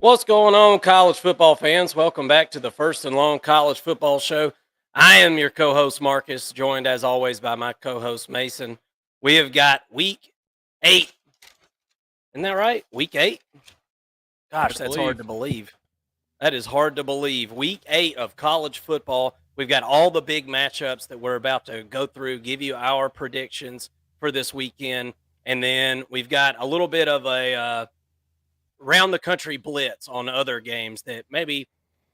What's going on, college football fans? Welcome back to the First and Long College Football Show. I am your co-host Marcus, joined as always by my co-host Mason. We have got Week 8. Isn't that right? Week 8? Gosh, that's hard to believe. That is hard to believe. Week 8 of college football. We've got all the big matchups that we're about to go through, give you our predictions for this weekend. And then we've got a little bit of a round the country blitz on other games that maybe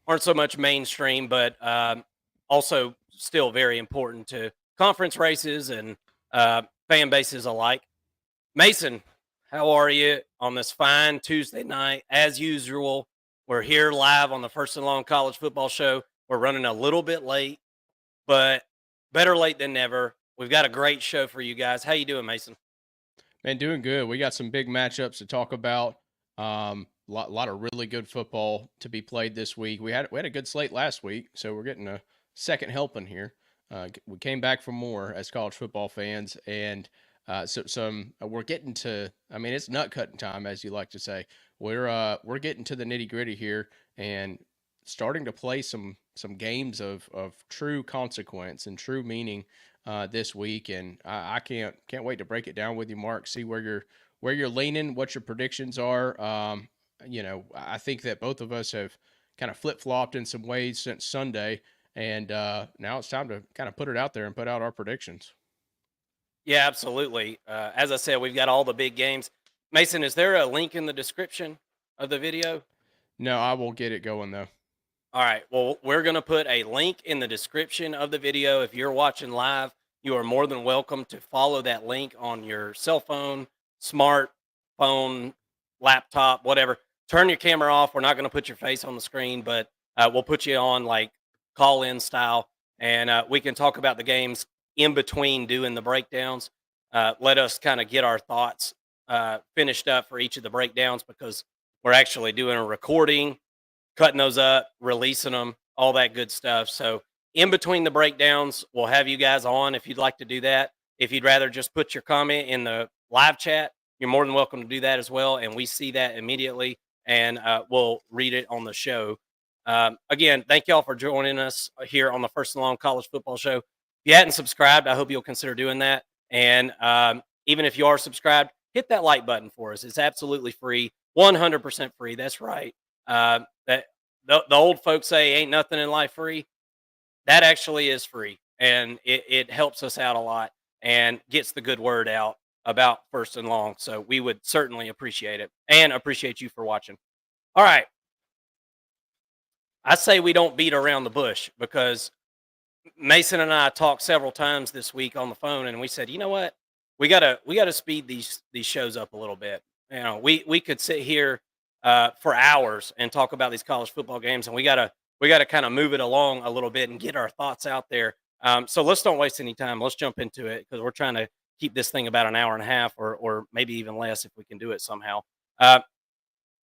aren't so much mainstream, but also still very important to conference races and fan bases alike. Mason, how are you on this fine Tuesday night? As usual, we're here live on the First and Long College Football Show. We're running a little bit late, but better late than never. We've got a great show for you guys. How you doing, Mason? Man, doing good. We got some big matchups to talk about. Lot of really good football to be played this week. We had a good slate last week, so we're getting a second helping here. We came back for more as college football fans, and we're getting to. I mean, it's nut cutting time, as you like to say. We're getting to the nitty gritty here, and starting to play some games of true consequence and true meaning this week, and I can't wait to break it down with you, Mark. See where you're leaning, what your predictions are. I think that both of us have kind of flip flopped in some ways since Sunday, and now it's time to kind of put it out there and put out our predictions. Yeah, absolutely. As I said, we've got all the big games. Mason, is there a link in the description of the video? No, I will get it going though. All right. Well, we're going to put a link in the description of the video. If you're watching live, you are more than welcome to follow that link on your cell phone, smartphone, laptop, whatever. Turn your camera off. We're not going to put your face on the screen, but we'll put you on like call in style, and we can talk about the games in between doing the breakdowns. Let us kind of get our thoughts finished up for each of the breakdowns because we're actually doing a recording, cutting those up, releasing them, all that good stuff. So in between the breakdowns, we'll have you guys on if you'd like to do that. If you'd rather just put your comment in the live chat, you're more than welcome to do that as well. And we see that immediately, and we'll read it on the show. Again, thank y'all for joining us here on the First and Long College Football Show. If you hadn't subscribed, I hope you'll consider doing that. And even if you are subscribed, hit that like button for us. It's absolutely free, 100% free. That's right. That the old folks say ain't nothing in life free. That actually is free, and it helps us out a lot and gets the good word out about First and Long. So we would certainly appreciate it and appreciate you for watching. All right. I say we don't beat around the bush because Mason and I talked several times this week on the phone, and we said, you know what, we gotta speed these shows up a little bit. You know, we could sit here for hours and talk about these college football games, and we gotta kind of move it along a little bit and get our thoughts out there. So let's don't waste any time. Let's jump into it because we're trying to keep this thing about an hour and a half, or maybe even less if we can do it somehow.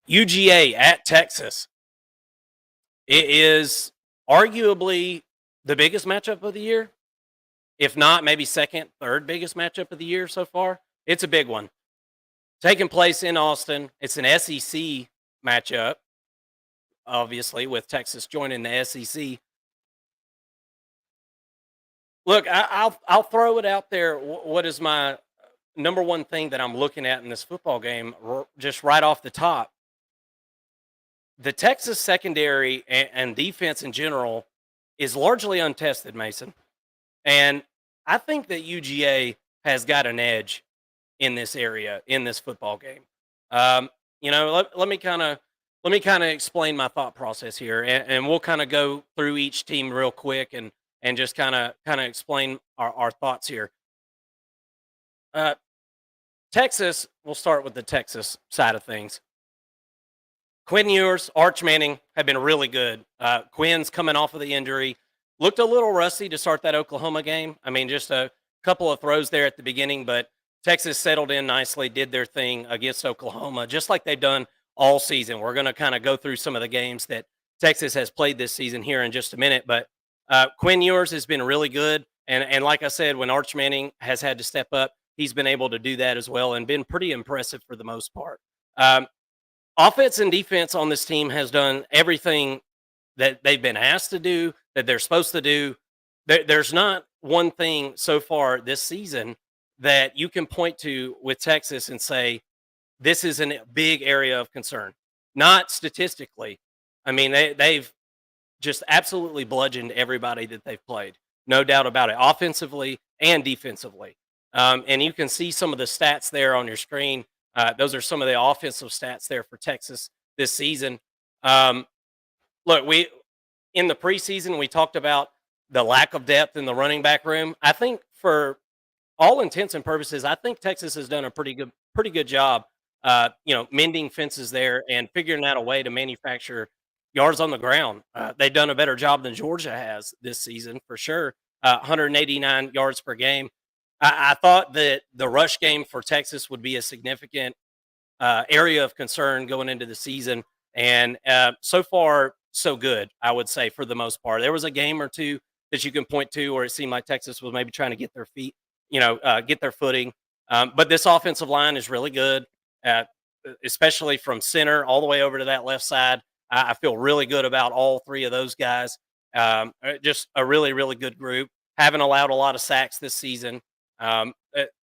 UGA at Texas. It is arguably the biggest matchup of the year, if not maybe second, third biggest matchup of the year so far. It's a big one. Taking place in Austin. It's an SEC matchup, obviously, with Texas joining the SEC. Look, I'll throw it out there. What is my number one thing that I'm looking at in this football game, just right off the top? The Texas secondary and defense in general is largely untested, Mason. And I think that UGA has got an edge in this area, in this football game. Let me kind of explain my thought process here, and we'll kind of go through each team real quick and just kind of explain our thoughts here. Texas, we'll start with the Texas side of things. Quinn Ewers, Arch Manning have been really good. Quinn's coming off of the injury. Looked a little rusty to start that Oklahoma game. I mean, just a couple of throws there at the beginning, but Texas settled in nicely, did their thing against Oklahoma, just like they've done all season. We're going to kind of go through some of the games that Texas has played this season here in just a minute, but Quinn Ewers has been really good. And like I said, when Arch Manning has had to step up, he's been able to do that as well and been pretty impressive for the most part. offense and defense on this team has done everything that they've been asked to do, that they're supposed to do. There's not one thing so far this season that you can point to with Texas and say, this is a big area of concern. Not statistically. I mean, they've just absolutely bludgeoned everybody that they've played. No doubt about it, offensively and defensively. And you can see some of the stats there on your screen. Those are some of the offensive stats there for Texas this season. Um, Look, we in the preseason we talked about the lack of depth in the running back room. I think for all intents and purposes, I think Texas has done a pretty good job, mending fences there and figuring out a way to manufacture yards on the ground. They've done a better job than Georgia has this season for sure. 189 yards per game. I thought that the rush game for Texas would be a significant area of concern going into the season, and so far so good. I would say for the most part, there was a game or two that you can point to where it seemed like Texas was maybe trying to get their feet, get their footing. But this offensive line is really good, especially from center all the way over to that left side. I feel really good about all three of those guys. Just a really, really good group. Haven't allowed a lot of sacks this season.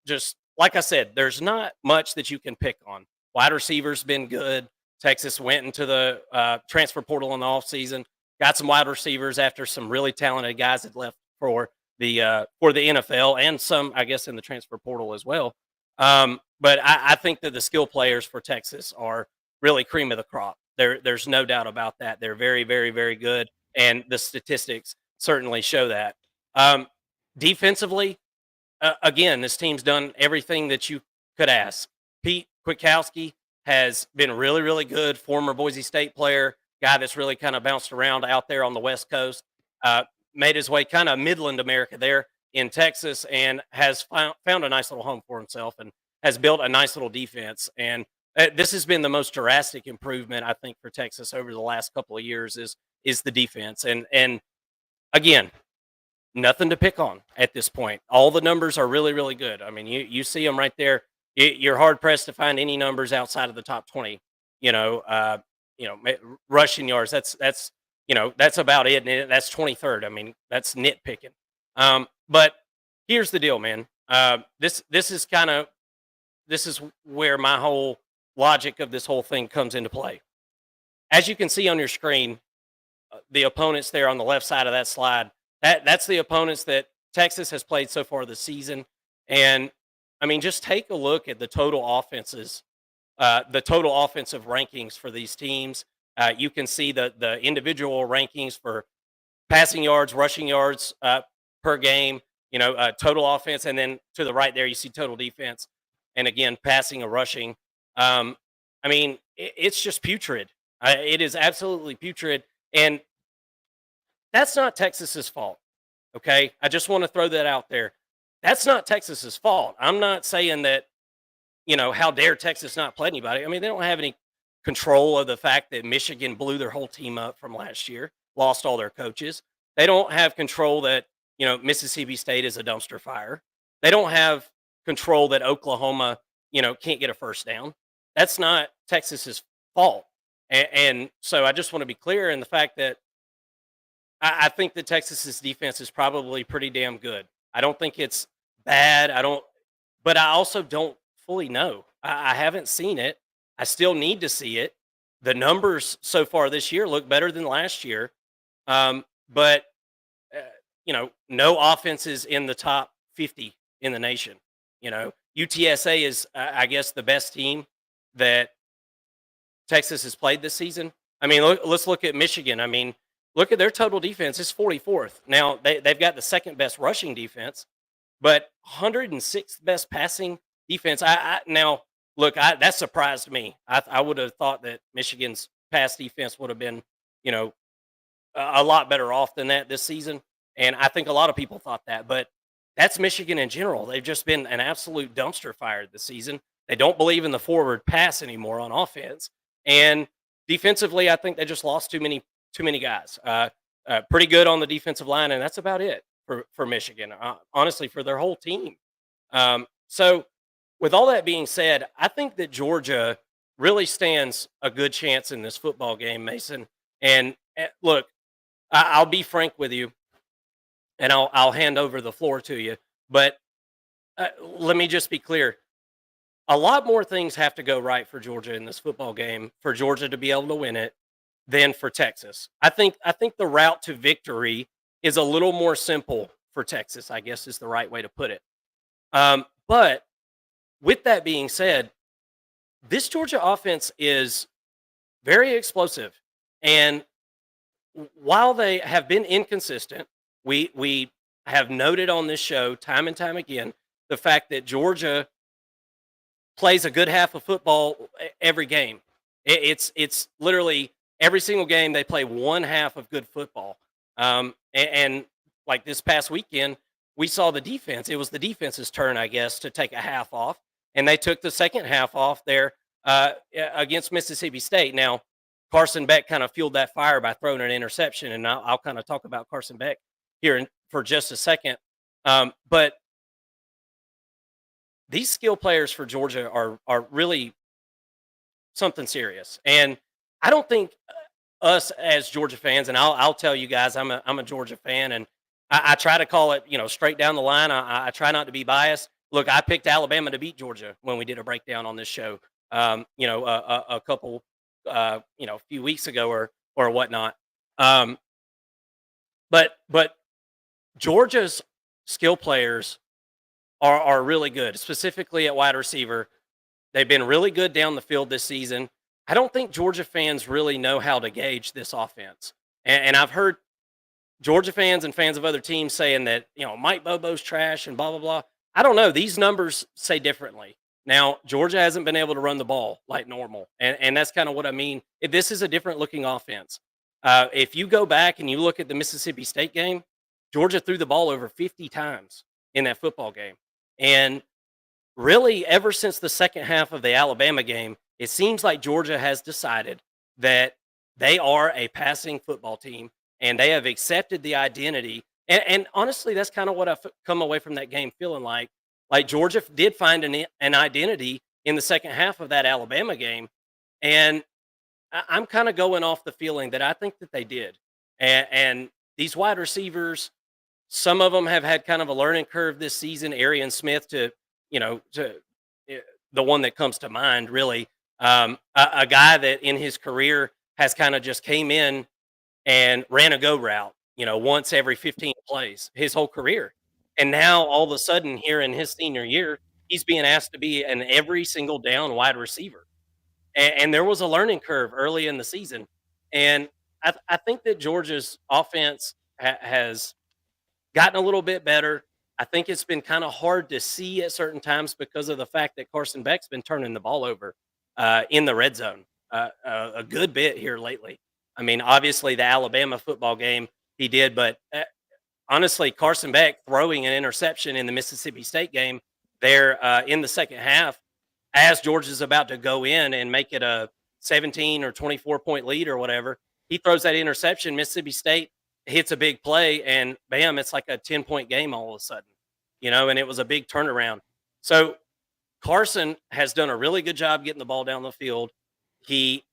Just like I said, there's not much that you can pick on. Wide receivers been good. Texas went into the transfer portal in the offseason, got some wide receivers after some really talented guys had left for the NFL and some, I guess, in the transfer portal as well. But I think that the skill players for Texas are really cream of the crop. There's no doubt about that. They're very, very, very good, and the statistics certainly show that. Defensively, again, this team's done everything that you could ask. Pete Kwiatkowski has been really, really good. Former Boise State player, guy that's really kind of bounced around out there on the West Coast. Made his way kind of Midland America there in Texas, and has found a nice little home for himself, and has built a nice little defense. And this has been the most drastic improvement, I think, for Texas over the last couple of years is the defense. And again, nothing to pick on at this point. All the numbers are really, really good. I mean, you see them right there. You're hard pressed to find any numbers outside of the top 20. Rushing yards. That's about it. And that's 23rd. I mean, that's nitpicking. But here's the deal, man. This is where my whole logic of this whole thing comes into play. As you can see on your screen, the opponents there on the left side of that slide, that's the opponents that Texas has played so far this season. And I mean, just take a look at the total offenses, the total offensive rankings for these teams. You can see the individual rankings for passing yards, rushing yards per game, total offense. And then to the right there, you see total defense. And again, passing or rushing. It's just putrid. It is absolutely putrid. And that's not Texas's fault. Okay. I just want to throw that out there. That's not Texas's fault. I'm not saying that, how dare Texas not play anybody. I mean, they don't have any control of the fact that Michigan blew their whole team up from last year, lost all their coaches. They don't have control that, Mississippi State is a dumpster fire. They don't have control that Oklahoma, can't get a first down. That's not Texas's fault. And so I just want to be clear in the fact that I think that Texas's defense is probably pretty damn good. I don't think it's bad. But I also don't fully know. I haven't seen it. I still need to see it. The numbers so far this year look better than last year. But no offenses in the top 50 in the nation. UTSA is, I guess, the best team that Texas has played this season. I mean, let's look at Michigan. I mean, look at their total defense. It's 44th. Now, they've got the second best rushing defense, but 106th best passing defense. That surprised me. I would have thought that Michigan's pass defense would have been, a lot better off than that this season. And I think a lot of people thought that. But that's Michigan in general. They've just been an absolute dumpster fire this season. They don't believe in the forward pass anymore on offense. And defensively, I think they just lost too many guys. Pretty good on the defensive line, and that's about it for Michigan, honestly, for their whole team. So with all that being said, I think that Georgia really stands a good chance in this football game, Mason. And look, I'll be frank with you, and I'll hand over the floor to you. But let me just be clear: a lot more things have to go right for Georgia in this football game for Georgia to be able to win it than for Texas. I think the route to victory is a little more simple for Texas, I guess is the right way to put it. But with that being said, this Georgia offense is very explosive. And while they have been inconsistent, we have noted on this show time and time again the fact that Georgia plays a good half of football every game. It's literally every single game they play one half of good football. And like this past weekend, we saw the defense. It was the defense's turn, I guess, to take a half off, and they took the second half off there against Mississippi State. Now, Carson Beck kind of fueled that fire by throwing an interception, and I'll kind of talk about Carson Beck here for just a second. But these skill players for Georgia are really something serious, and I don't think us as Georgia fans, and I'll tell you guys, I'm a Georgia fan, and I try to call it straight down the line. I try not to be biased. Look, I picked Alabama to beat Georgia when we did a breakdown on this show. A couple a few weeks ago or whatnot. But Georgia's skill players are really good, specifically at wide receiver. They've been really good down the field this season. I don't think Georgia fans really know how to gauge this offense. And I've heard Georgia fans and fans of other teams saying that, Mike Bobo's trash and blah, blah, blah. I don't know. These numbers say differently. Now, Georgia hasn't been able to run the ball like normal. And that's kind of what I mean. This is a different looking offense. If you go back and you look at the Mississippi State game, Georgia threw the ball over 50 times in that football game. And really, ever since the second half of the Alabama game, it seems like Georgia has decided that they are a passing football team, and they have accepted the identity. And honestly, that's kind of what I've come away from that game feeling like. Like Georgia did find an identity in the second half of that Alabama game, and I'm kind of going off the feeling that I think that they did. And these wide receivers, some of them have had kind of a learning curve this season. Arian Smith, to the one that comes to mind, really, a guy that in his career has kind of just came in and ran a go route, once every 15 plays his whole career. And now all of a sudden here in his senior year, he's being asked to be an every single down wide receiver. And there was a learning curve early in the season. And I think that Georgia's offense has gotten a little bit better. I think it's been kind of hard to see at certain times because of the fact that Carson Beck's been turning the ball over in the red zone a good bit here lately. I mean, obviously the Alabama football game he did, but honestly, Carson Beck throwing an interception in the Mississippi State game there in the second half, as Georgia's about to go in and make it a 17 or 24-point lead or whatever, he throws that interception. Mississippi State hits a big play, and bam, it's like a 10-point game all of a sudden, and it was a big turnaround. So Carson has done a really good job getting the ball down the field. He,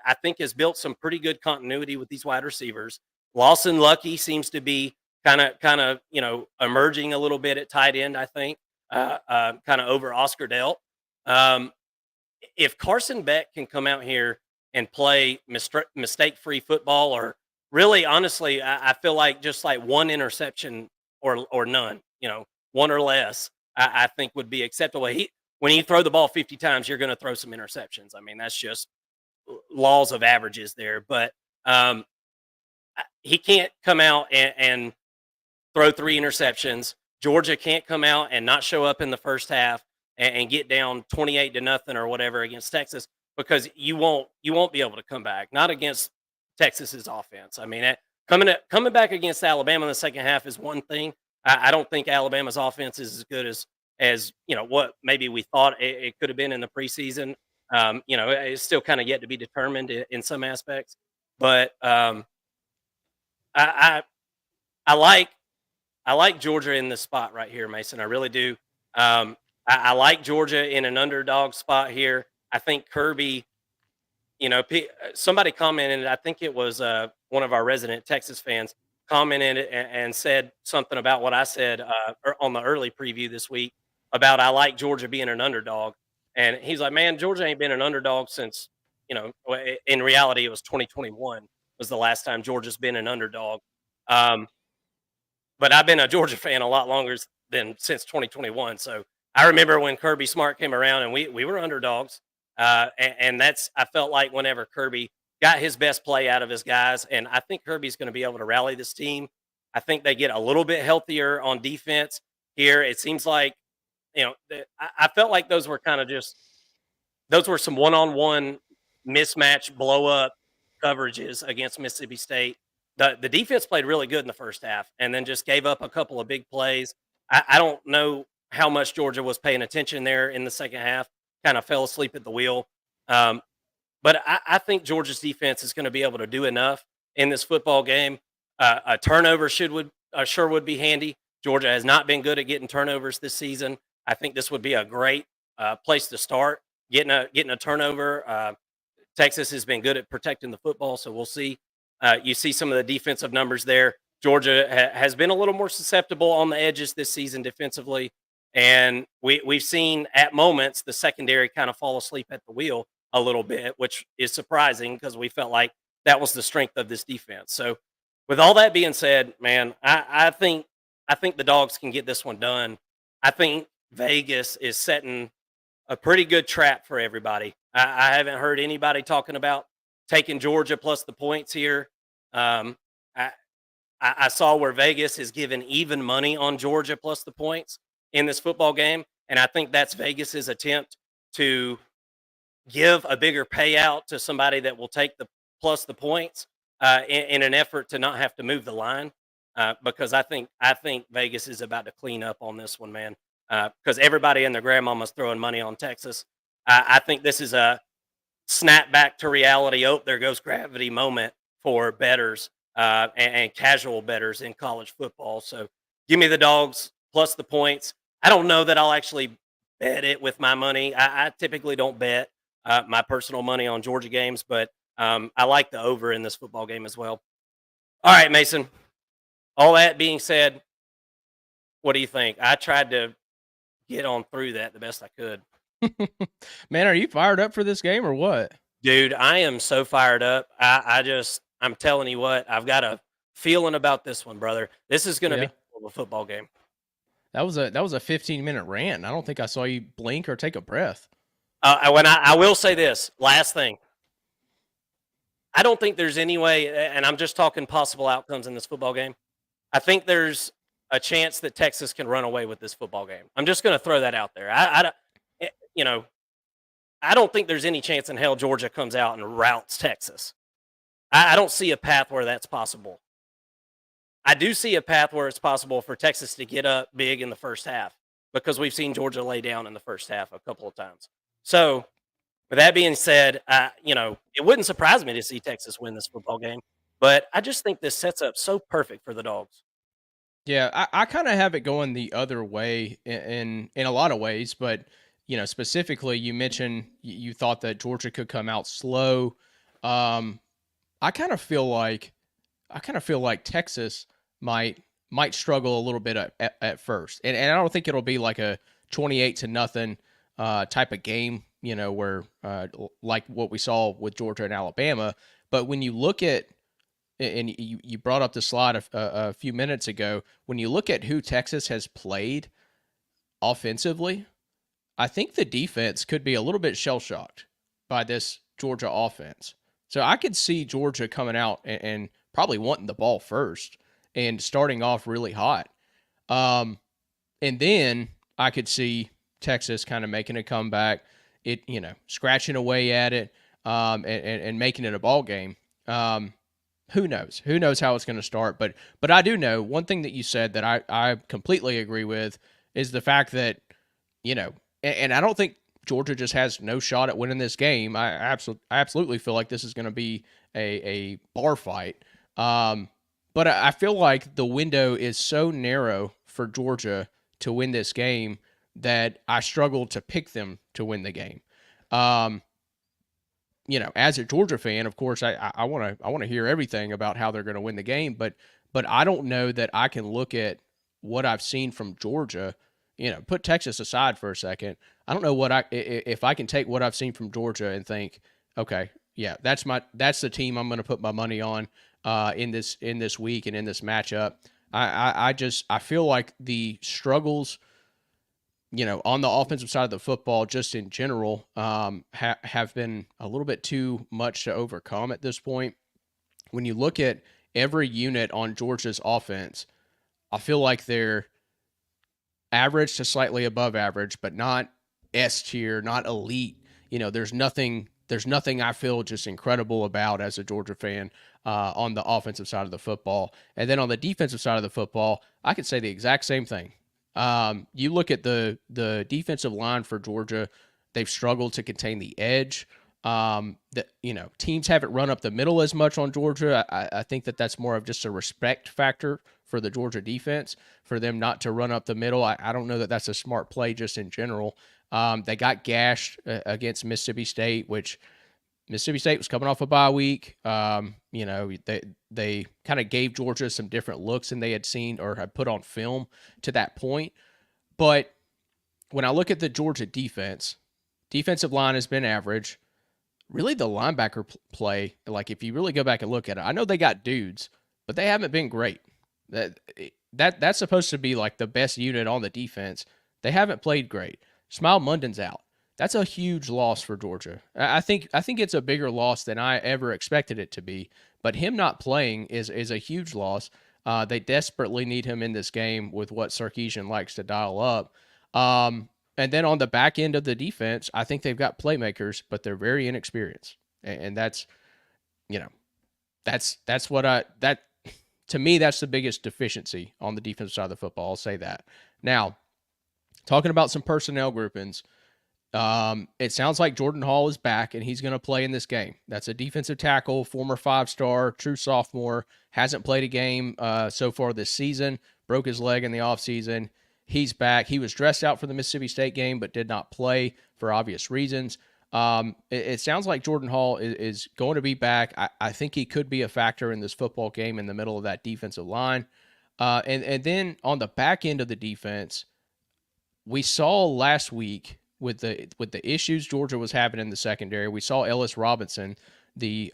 I think, has built some pretty good continuity with these wide receivers. Lawson Lucky seems to be kind of emerging a little bit at tight end, I think, kind of over Oscar Delt. If Carson Beck can come out here and play mistake-free football, or really, honestly, I feel like just like one interception or none, one or less, I think would be acceptable. When you throw the ball 50 times, you're going to throw some interceptions. I mean, that's just laws of averages there. But he can't come out and throw 3 interceptions. Georgia can't come out and not show up in the first half and get down 28-0 or whatever against Texas, because you won't be able to come back. Not against Texas's offense. I mean, coming back against Alabama in the second half is one thing. I don't think Alabama's offense is as good as what maybe we thought it could have been in the preseason. It's still kind of yet to be determined in some aspects. But I like Georgia in this spot right here, Mason. I really do. I like Georgia in an underdog spot here. I think Kirby somebody commented, I think it was one of our resident Texas fans commented and said something about what I said on the early preview this week about I like Georgia being an underdog. And he's like, man, Georgia ain't been an underdog since, in reality, it was 2021 was the last time Georgia's been an underdog. Um, but I've been a Georgia fan a lot longer than since 2021. So I remember when Kirby Smart came around and we were underdogs. And that's, I felt like whenever Kirby got his best play out of his guys, and I think Kirby's going to be able to rally this team. I think they get a little bit healthier on defense here. It seems like, I felt like those were kind of just, those were some one-on-one mismatch blow up coverages against Mississippi State. The defense played really good in the first half and then just gave up a couple of big plays. I don't know how much Georgia was paying attention there in the second half, kind of fell asleep at the wheel. Um, but I think Georgia's defense is going to be able to do enough in this football game. A turnover sure would be handy. Georgia has not been good at getting turnovers this season. I think this would be a great place to start getting a turnover. Texas has been good at protecting the football, so we'll see. You see some of the defensive numbers there. Georgia has been a little more susceptible on the edges this season defensively, and we've seen at moments the secondary kind of fall asleep at the wheel a little bit, which is surprising because we felt like that was the strength of this defense. So, with all that being said, man, I think the Dogs can get this one done. I think Vegas is setting a pretty good trap for everybody. I haven't heard anybody talking about taking Georgia plus the points here. Um, I, I saw where Vegas is giving even money on Georgia plus the points in this football game, and I think that's Vegas's attempt to give a bigger payout to somebody that will take the plus the points in an effort to not have to move the line. Because I think Vegas is about to clean up on this one, man. Because everybody and their grandmama's throwing money on Texas. I think this is a snap back to reality. Oh, there goes gravity moment for bettors and casual bettors in college football. So give me the Dogs plus the points. I don't know that I'll actually bet it with my money. I typically don't bet my personal money on Georgia games, but I like the over in this football game as well. All right, Mason. All that being said, what do you think? I tried to get on through that the best I could. Man, are you fired up for this game or what? Dude, I am so fired up. I'm telling you what, I've got a feeling about this one, brother. This is going to be a football game. That was a 15-minute rant. I don't think I saw you blink or take a breath. I will say this last thing. I don't think there's any way, and I'm just talking possible outcomes in this football game. I think there's a chance that Texas can run away with this football game. I'm just going to throw that out there. I don't think there's any chance in hell Georgia comes out and routs Texas. I don't see a path where that's possible. I do see a path where it's possible for Texas to get up big in the first half because we've seen Georgia lay down in the first half a couple of times. So, with that being said, it wouldn't surprise me to see Texas win this football game, but I just think this sets up so perfect for the Dogs. Yeah, I kind of have it going the other way in a lot of ways, but specifically, you mentioned you thought that Georgia could come out slow. I kind of feel like Texas might struggle a little bit at first, and I don't think it'll be like a 28-0 type of game, where like what we saw with Georgia and Alabama. But when you look at, and you brought up the slide a few minutes ago, when you look at who Texas has played offensively, I think the defense could be a little bit shell-shocked by this Georgia offense. So I could see Georgia coming out and probably wanting the ball first and starting off really hot. And then I could see Texas kind of making a comeback, scratching away at it, and making it a ball game. Who knows? Who knows how it's going to start? But I do know one thing that you said that I completely agree with is the fact that, and I don't think Georgia just has no shot at winning this game. I absolutely feel like this is going to be a bar fight. But I feel like the window is so narrow for Georgia to win this game that I struggle to pick them to win the game. as a Georgia fan, of course, I want to hear everything about how they're going to win the game, but I don't know that I can look at what I've seen from Georgia. Put Texas aside for a second. I don't know if I can take what I've seen from Georgia and think, okay, yeah, that's the team I'm going to put my money on in this week and in this matchup. I feel like the struggles, on the offensive side of the football, just in general, have been a little bit too much to overcome at this point. When you look at every unit on Georgia's offense, I feel like they're average to slightly above average, but not S tier, not elite. There's nothing I feel just incredible about as a Georgia fan on the offensive side of the football. And then on the defensive side of the football, I could say the exact same thing. You look at the defensive line for Georgia, they've struggled to contain the edge. Teams haven't run up the middle as much on Georgia. I think that's more of just a respect factor for the Georgia defense, for them not to run up the middle. I don't know that that's a smart play just in general. They got gashed against Mississippi State, which Mississippi State was coming off a bye week. They kind of gave Georgia some different looks than they had seen or had put on film to that point. But when I look at the Georgia defensive line has been average. Really, the linebacker play, like if you really go back and look at it, I know they got dudes, but they haven't been great. That's supposed to be like the best unit on the defense. They haven't played great. Smile Munden's out. That's a huge loss for Georgia. I think it's a bigger loss than I ever expected it to be. But him not playing is a huge loss. They desperately need him in this game with what Sarkisian likes to dial up. And then on the back end of the defense, I think they've got playmakers, but they're very inexperienced. And that's to me, that's the biggest deficiency on the defensive side of the football. I'll say that. Now, talking about some personnel groupings, it sounds like Jordan Hall is back and he's going to play in this game. That's a defensive tackle, former 5-star, true sophomore, hasn't played a game so far this season, broke his leg in the offseason. He's back. He was dressed out for the Mississippi State game, but did not play for obvious reasons. It sounds like Jordan Hall is going to be back. I think he could be a factor in this football game in the middle of that defensive line. And then on the back end of the defense, we saw last week with the issues Georgia was having in the secondary, we saw Ellis Robinson, the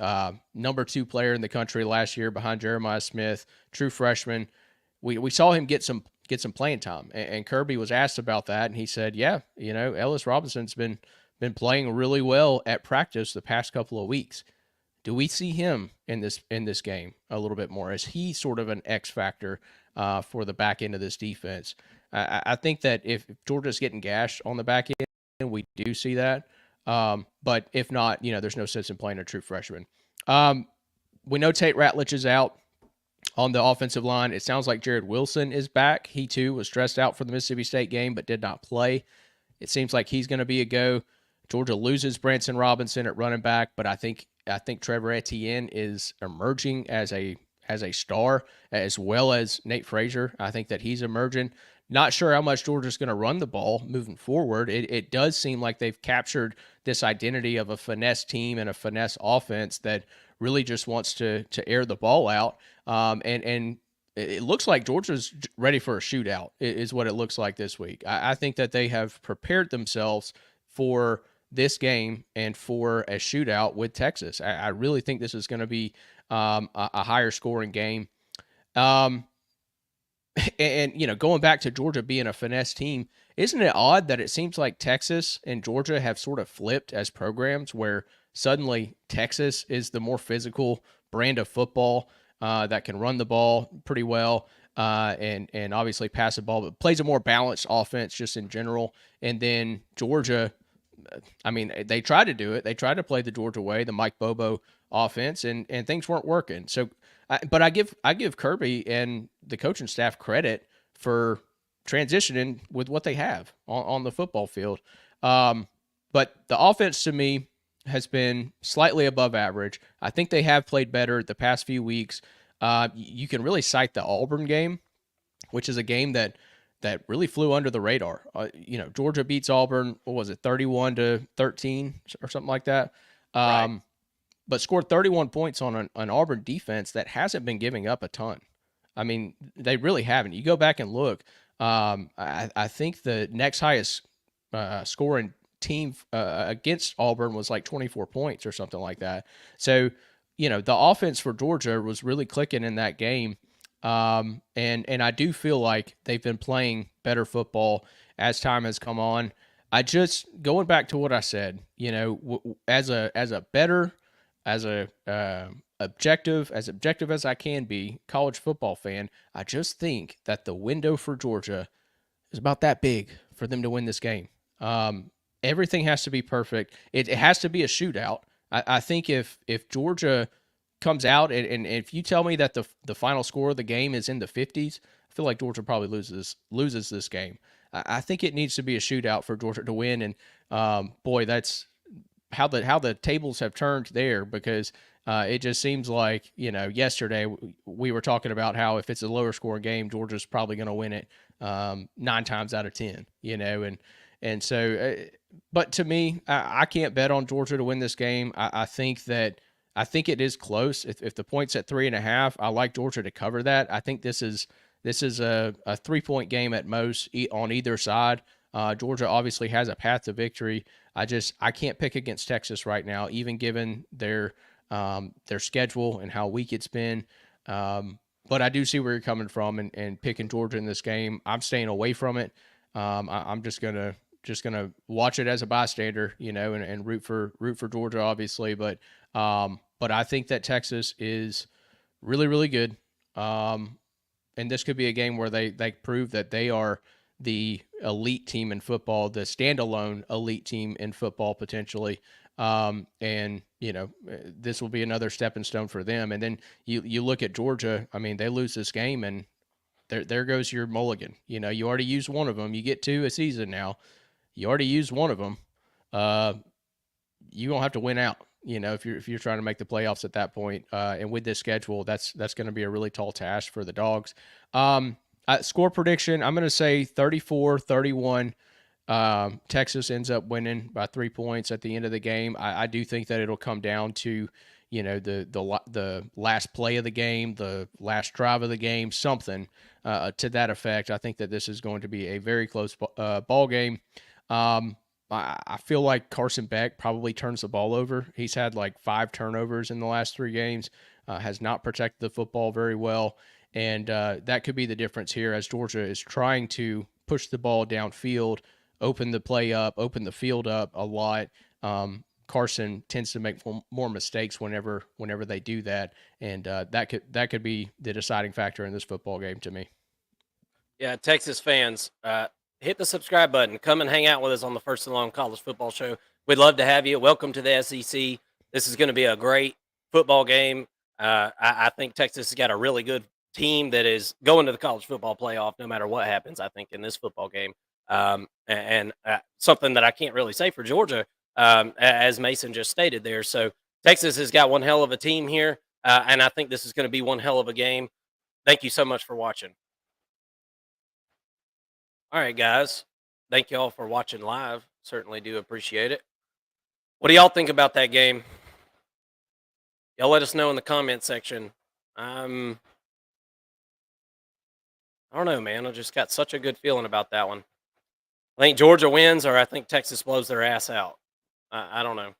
number 2 player in the country last year behind Jeremiah Smith, true freshman. We saw him get some playing time, and Kirby was asked about that, and he said, "Yeah, Ellis Robinson's been playing really well at practice the past couple of weeks." Do we see him in this game a little bit more? Is he sort of an X factor for the back end of this defense? I think that if Georgia's getting gashed on the back end, we do see that. But if not, there's no sense in playing a true freshman. We know Tate Ratledge is out on the offensive line. It sounds like Jared Wilson is back. He too was stressed out for the Mississippi State game, but did not play. It seems like he's going to be a go. Georgia loses Branson Robinson at running back, but I think Trevor Etienne is emerging as a star, as well as Nate Frazier. I think that he's emerging. Not sure how much Georgia's going to run the ball moving forward. It does seem like they've captured this identity of a finesse team and a finesse offense that really just wants to air the ball out. And it looks like Georgia's ready for a shootout, is what it looks like this week. I think that they have prepared themselves for this game and for a shootout with Texas. I really think this is going to be a higher scoring game. And going back to Georgia being a finesse team, isn't it odd that it seems like Texas and Georgia have sort of flipped as programs, where suddenly Texas is the more physical brand of football that can run the ball pretty well and obviously pass the ball, but plays a more balanced offense just in general. And then Georgia, I mean, they tried to do it. They tried to play the Georgia way, the Mike Bobo offense, and things weren't working. So, but I give Kirby and the coaching staff credit for transitioning with what they have on the football field. But the offense to me has been slightly above average. I think they have played better the past few weeks. You can really cite the Auburn game, which is a game that really flew under the radar. Georgia beats Auburn, what was it, 31-13 or something like that. Right. But scored 31 points on an Auburn defense that hasn't been giving up a ton. I mean, they really haven't. You go back and look. I think the next highest scoring team against Auburn was like 24 points or something like that. So, the offense for Georgia was really clicking in that game. And I do feel like they've been playing better football as time has come on. I just going back to what I said, as a better, as a objective as I can be college football fan, I just think that the window for Georgia is about that big for them to win this game. Everything has to be perfect. It has to be a shootout. I think if Georgia comes out and if you tell me that the final score of the game is in the 50s, I feel like Georgia probably loses this game. I think it needs to be a shootout for Georgia to win. And boy, that's how the tables have turned there, because it just seems like, yesterday we were talking about how if it's a lower scoring game, Georgia's probably going to win it 9 times out of 10, and so, but to me, I can't bet on Georgia to win this game. I think it is close. If the point's at 3.5, I like Georgia to cover that. I think this is a 3-point game at most on either side. Georgia obviously has a path to victory. I can't pick against Texas right now, even given their schedule and how weak it's been. But I do see where you're coming from, and picking Georgia in this game. I'm staying away from it. I'm just gonna watch it as a bystander, and root for Georgia, obviously. But I think that Texas is really, really good. And this could be a game where they prove that they are the elite team in football, the standalone elite team in football potentially. And this will be another stepping stone for them. And then you look at Georgia. I mean, they lose this game, and there goes your mulligan. You already used one of them. You get 2 a season now. You already used one of them. You don't have to win out. If you're trying to make the playoffs at that point. And with this schedule, that's going to be a really tall task for the Dogs. Score prediction, I'm going to say 34-31. Texas ends up winning by 3 points at the end of the game. I do think that it'll come down to, the last play of the game, the last drive of the game, something to that effect. I think that this is going to be a very close ball game. I feel like Carson Beck probably turns the ball over. He's had like 5 turnovers in the last 3 games, has not protected the football very well. And that could be the difference here, as Georgia is trying to push the ball downfield, open the play up, open the field up a lot. Carson tends to make more mistakes whenever they do that. And that could be the deciding factor in this football game to me. Yeah, Texas fans, hit the subscribe button. Come and hang out with us on the First and Long College Football Show. We'd love to have you. Welcome to the SEC. This is going to be a great football game. I think Texas has got a really good team that is going to the college football playoff no matter what happens, I think, in this football game. And something that I can't really say for Georgia, as Mason just stated there. So Texas has got one hell of a team here, and I think this is going to be one hell of a game. Thank you so much for watching. All right, guys. Thank you all for watching live. Certainly do appreciate it. What do y'all think about that game? Y'all let us know in the comment section. I don't know, man. I just got such a good feeling about that one. I think Georgia wins, or I think Texas blows their ass out. I don't know.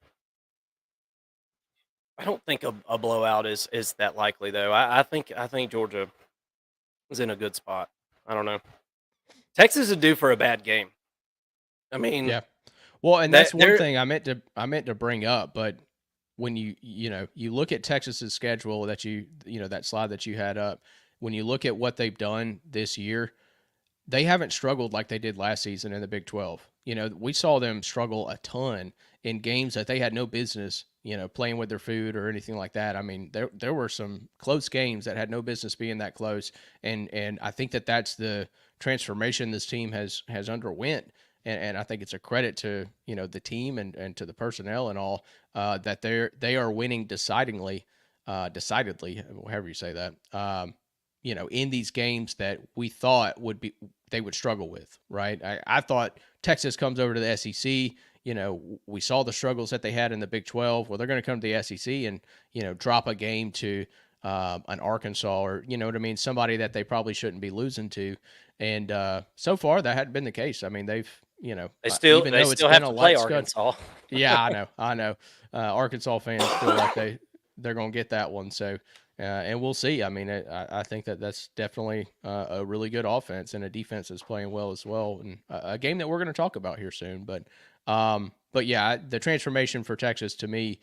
I don't think a blowout is that likely, though. I think Georgia is in a good spot. I don't know. Texas is due for a bad game. I mean, yeah. Well, and that's one thing I meant to bring up, but when you look at Texas's schedule that that slide that you had up, when you look at what they've done this year, they haven't struggled like they did last season in the Big 12. We saw them struggle a ton in games that they had no business, playing with their food or anything like that. I mean, there were some close games that had no business being that close, and I think that that's the transformation this team has underwent. And I think it's a credit to the team and to the personnel and all that they are winning decidedly, however you say that. In these games that we thought they would struggle with, right? I thought Texas comes over to the SEC, we saw the struggles that they had in the Big 12. Well, they're going to come to the SEC and, drop a game to an Arkansas or, you know what I mean, somebody that they probably shouldn't be losing to. And so far, that hadn't been the case. I mean, they've, even They though it's still have been a to play light schedule. Arkansas. Yeah, I know. Arkansas fans feel like they're going to get that one. So, and we'll see. I mean, I think that's definitely a really good offense and a defense that's playing well as well, and a game that we're going to talk about here soon. But yeah, the transformation for Texas to me,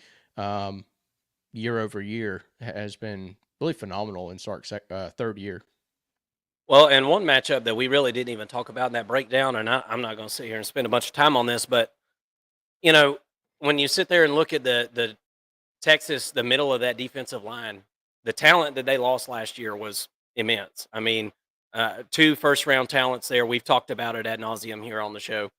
year over year has been really phenomenal in Sark's third year. Well, and one matchup that we really didn't even talk about in that breakdown, and I'm not going to sit here and spend a bunch of time on this, but when you sit there and look at the Texas, the middle of that defensive line, the talent that they lost last year was immense. I mean, 2 first-round talents there. We've talked about it ad nauseum here on the show.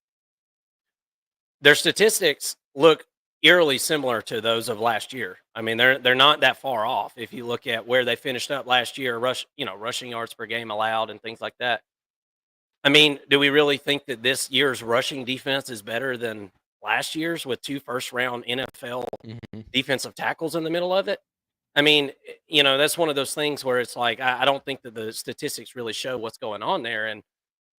Their statistics look eerily similar to those of last year. I mean, they're not that far off if you look at where they finished up last year, rushing yards per game allowed and things like that. I mean, do we really think that this year's rushing defense is better than last year's with 2 first-round NFL defensive tackles in the middle of it? I mean, that's one of those things where it's like I don't think that the statistics really show what's going on there. And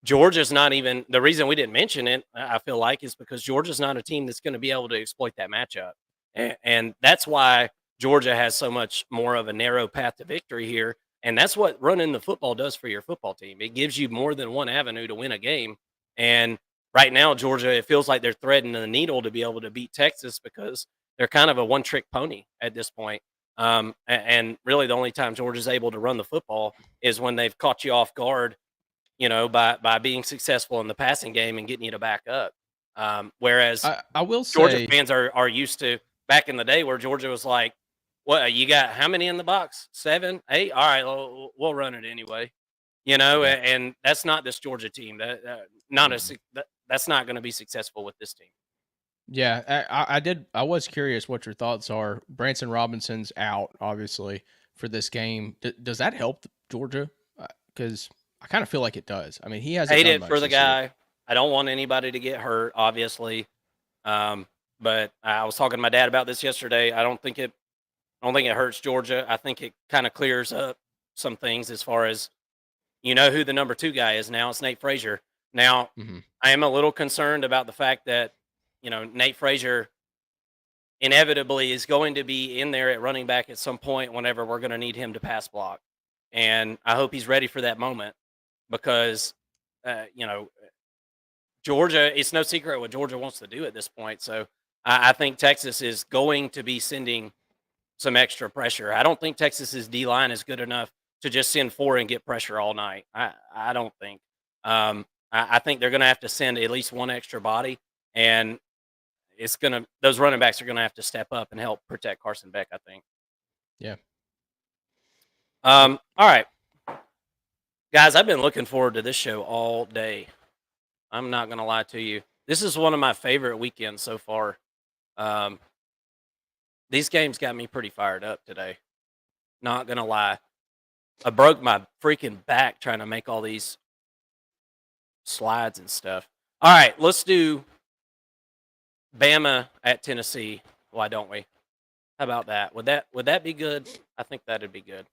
Georgia's not even the reason we didn't mention it. I feel like is because Georgia's not a team that's going to be able to exploit that matchup, and that's why Georgia has so much more of a narrow path to victory here. And that's what running the football does for your football team. It gives you more than one avenue to win a game. And right now, Georgia, it feels like they're threading the needle to be able to beat Texas because they're kind of a one-trick pony at this point. And really, the only time Georgia's able to run the football is when they've caught you off guard, by being successful in the passing game and getting you to back up. Whereas I will Georgia say fans are used to back in the day where Georgia was like, "What you got? How many in the box? 7, 8? All right, we'll run it anyway." And that's not this Georgia team. That's not going to be successful with this team. Yeah, I was curious what your thoughts are. Branson Robinson's out, obviously, for this game. Does that help Georgia? Because I kind of feel like it does. I mean, he hasn't Hate done it much for the this year. guy. I don't want anybody to get hurt, obviously. But I was talking to my dad about this yesterday. I don't think it hurts Georgia. I think it kind of clears up some things as far as who the number 2 guy is now. It's Nate Frazier. Now, I am a little concerned about the fact that Nate Frazier inevitably is going to be in there at running back at some point whenever we're going to need him to pass block. And I hope he's ready for that moment because, Georgia, it's no secret what Georgia wants to do at this point. So I think Texas is going to be sending some extra pressure. I don't think Texas's D-line is good enough to just send 4 and get pressure all night. I don't think. I think they're going to have to send at least one extra body, and those running backs are going to have to step up and help protect Carson Beck, I think. Yeah. All right. Guys, I've been looking forward to this show all day. I'm not going to lie to you. This is one of my favorite weekends so far. These games got me pretty fired up today. Not going to lie. I broke my freaking back trying to make all these slides and stuff. All right, let's do Bama at Tennessee. Why don't we? How about that? Would that be good? I think that'd be good.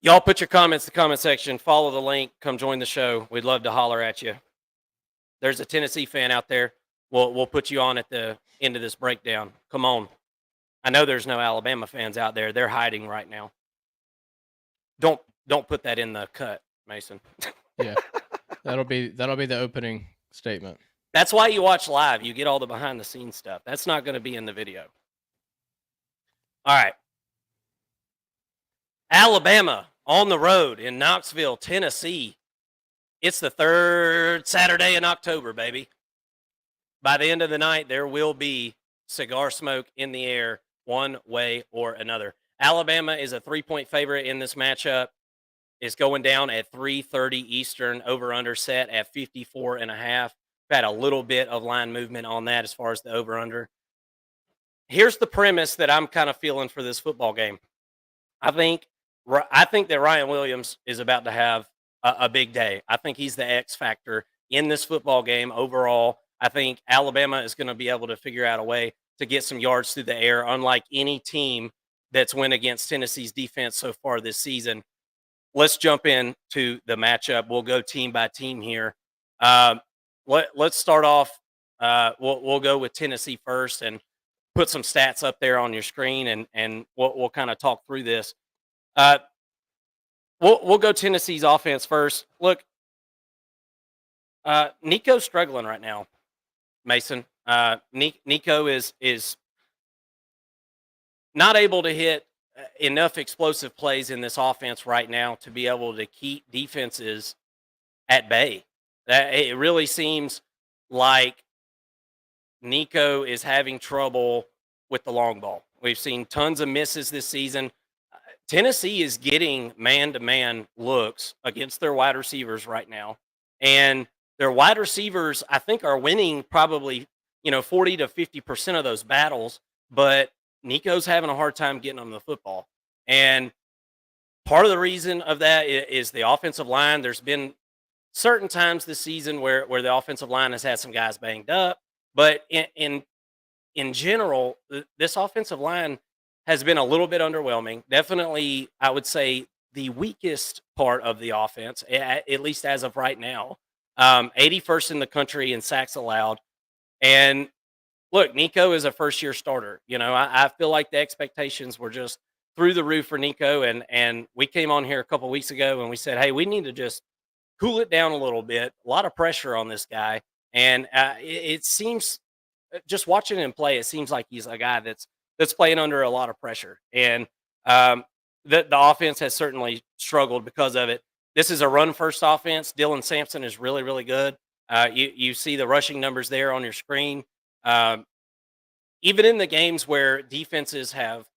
Y'all put your comments in the comment section. Follow the link. Come join the show. We'd love to holler at you. There's a Tennessee fan out there. We'll put you on at the end of this breakdown. Come on. I know there's no Alabama fans out there. They're hiding right now. Don't put that in the cut, Mason. Yeah. That'll be the opening statement. That's why you watch live. You get all the behind the scenes stuff. That's not going to be in the video. All right. Alabama on the road in Knoxville, Tennessee. It's the 3rd Saturday in October, baby. By the end of the night, there will be cigar smoke in the air one way or another. Alabama is a 3-point favorite in this matchup. It's going down at 3:30 Eastern, over-under set at 54.5. We've had a little bit of line movement on that as far as the over-under. Here's the premise that I'm kind of feeling for this football game. I think that Ryan Williams is about to have a big day. I think he's the X factor in this football game overall. I think Alabama is going to be able to figure out a way to get some yards through the air, unlike any team that's went against Tennessee's defense so far this season. Let's jump into the matchup. We'll go team by team here. Let's start off. We'll go with Tennessee first and put some stats up there on your screen, and we'll kind of talk through this. We'll go Tennessee's offense first. Look, Nico's struggling right now, Mason. Nico is not able to hit enough explosive plays in this offense right now to be able to keep defenses at bay. It really seems like Nico is having trouble with the long ball. We've seen tons of misses this season. Tennessee is getting man-to-man looks against their wide receivers right now, and their wide receivers, I think, are winning probably 40 to 50% of those battles, but Nico's having a hard time getting them the football. And part of the reason of that is the offensive line. There's been certain times this season where the offensive line has had some guys banged up, but in general, this offensive line has been a little bit underwhelming. Definitely, I would say the weakest part of the offense, at least as of right now. 81st in the country in sacks allowed. And look, Nico is a first-year starter. I feel like the expectations were just through the roof for Nico. And we came on here a couple weeks ago and we said, hey, we need to just cool it down a little bit. A lot of pressure on this guy. And it seems, just watching him play, it seems like he's a guy that's playing under a lot of pressure. And the offense has certainly struggled because of it. This is a run-first offense. Dylan Sampson is really, really good. You see the rushing numbers there on your screen. Even in the games where defenses have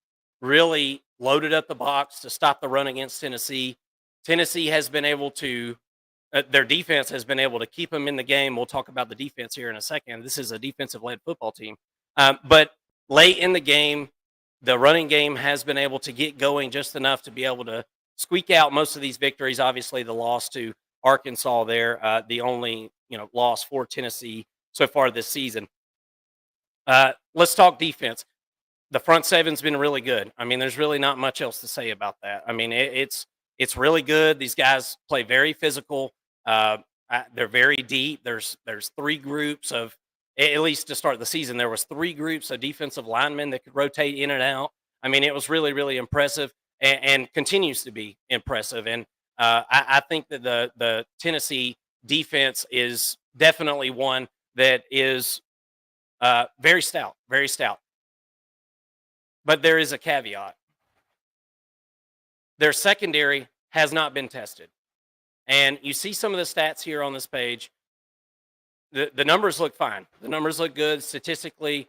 really loaded up the box to stop the run against Tennessee, Tennessee has been able to their defense has been able to keep them in the game. We'll talk about the defense here in a second. This is a defensive-led football team. But late in the game, the running game has been able to get going just enough to be able to squeak out most of these victories. Obviously, the loss to Arkansas there, the only loss for Tennessee so far this season. Let's talk defense. The front seven's been really good. I mean, there's really not much else to say about that. I mean, it's really good. These guys play very physical. They're very deep. There's three groups of, at least to start the season, there was three groups of defensive linemen that could rotate in and out. I mean, it was really, really impressive and continues to be impressive. And I think that the Tennessee defense is definitely one that is very stout, very stout. But there is a caveat. Their secondary has not been tested. And you see some of the stats here on this page. The numbers look fine. The numbers look good, statistically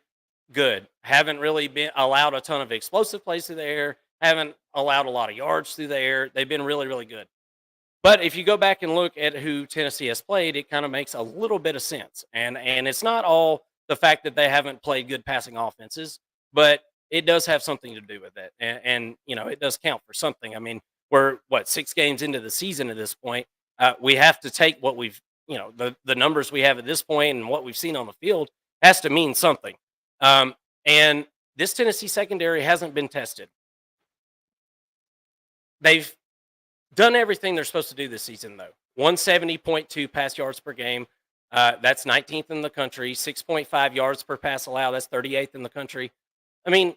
good. Haven't really been allowed a ton of explosive plays through the air. Haven't allowed a lot of yards through the air. They've been really, really good. But if you go back and look at who Tennessee has played, it kind of makes a little bit of sense. And it's not all the fact that they haven't played good passing offenses, but it does have something to do with it. And it does count for something. I mean, we're 6 games into the season at this point. We have to take what we've, the numbers we have at this point and what we've seen on the field has to mean something. And this Tennessee secondary hasn't been tested. They've done everything they're supposed to do this season, though. 170.2 pass yards per game. That's 19th in the country. 6.5 yards per pass allowed. That's 38th in the country. I mean,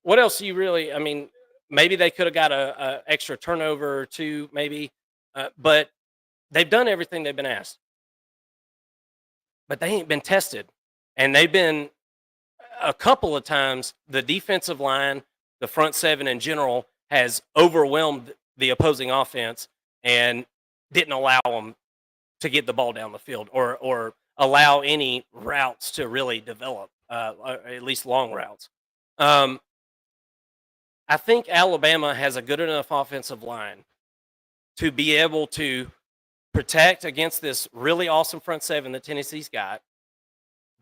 what else do you really? I mean, maybe they could have got a extra turnover or two, maybe, but they've done everything they've been asked. But they ain't been tested, and they've been a couple of times. The defensive line, the front seven in general, has overwhelmed the opposing offense and didn't allow them to get the ball down the field or allow any routes to really develop, at least long routes. I think Alabama has a good enough offensive line to be able to protect against this really awesome front seven that Tennessee's got,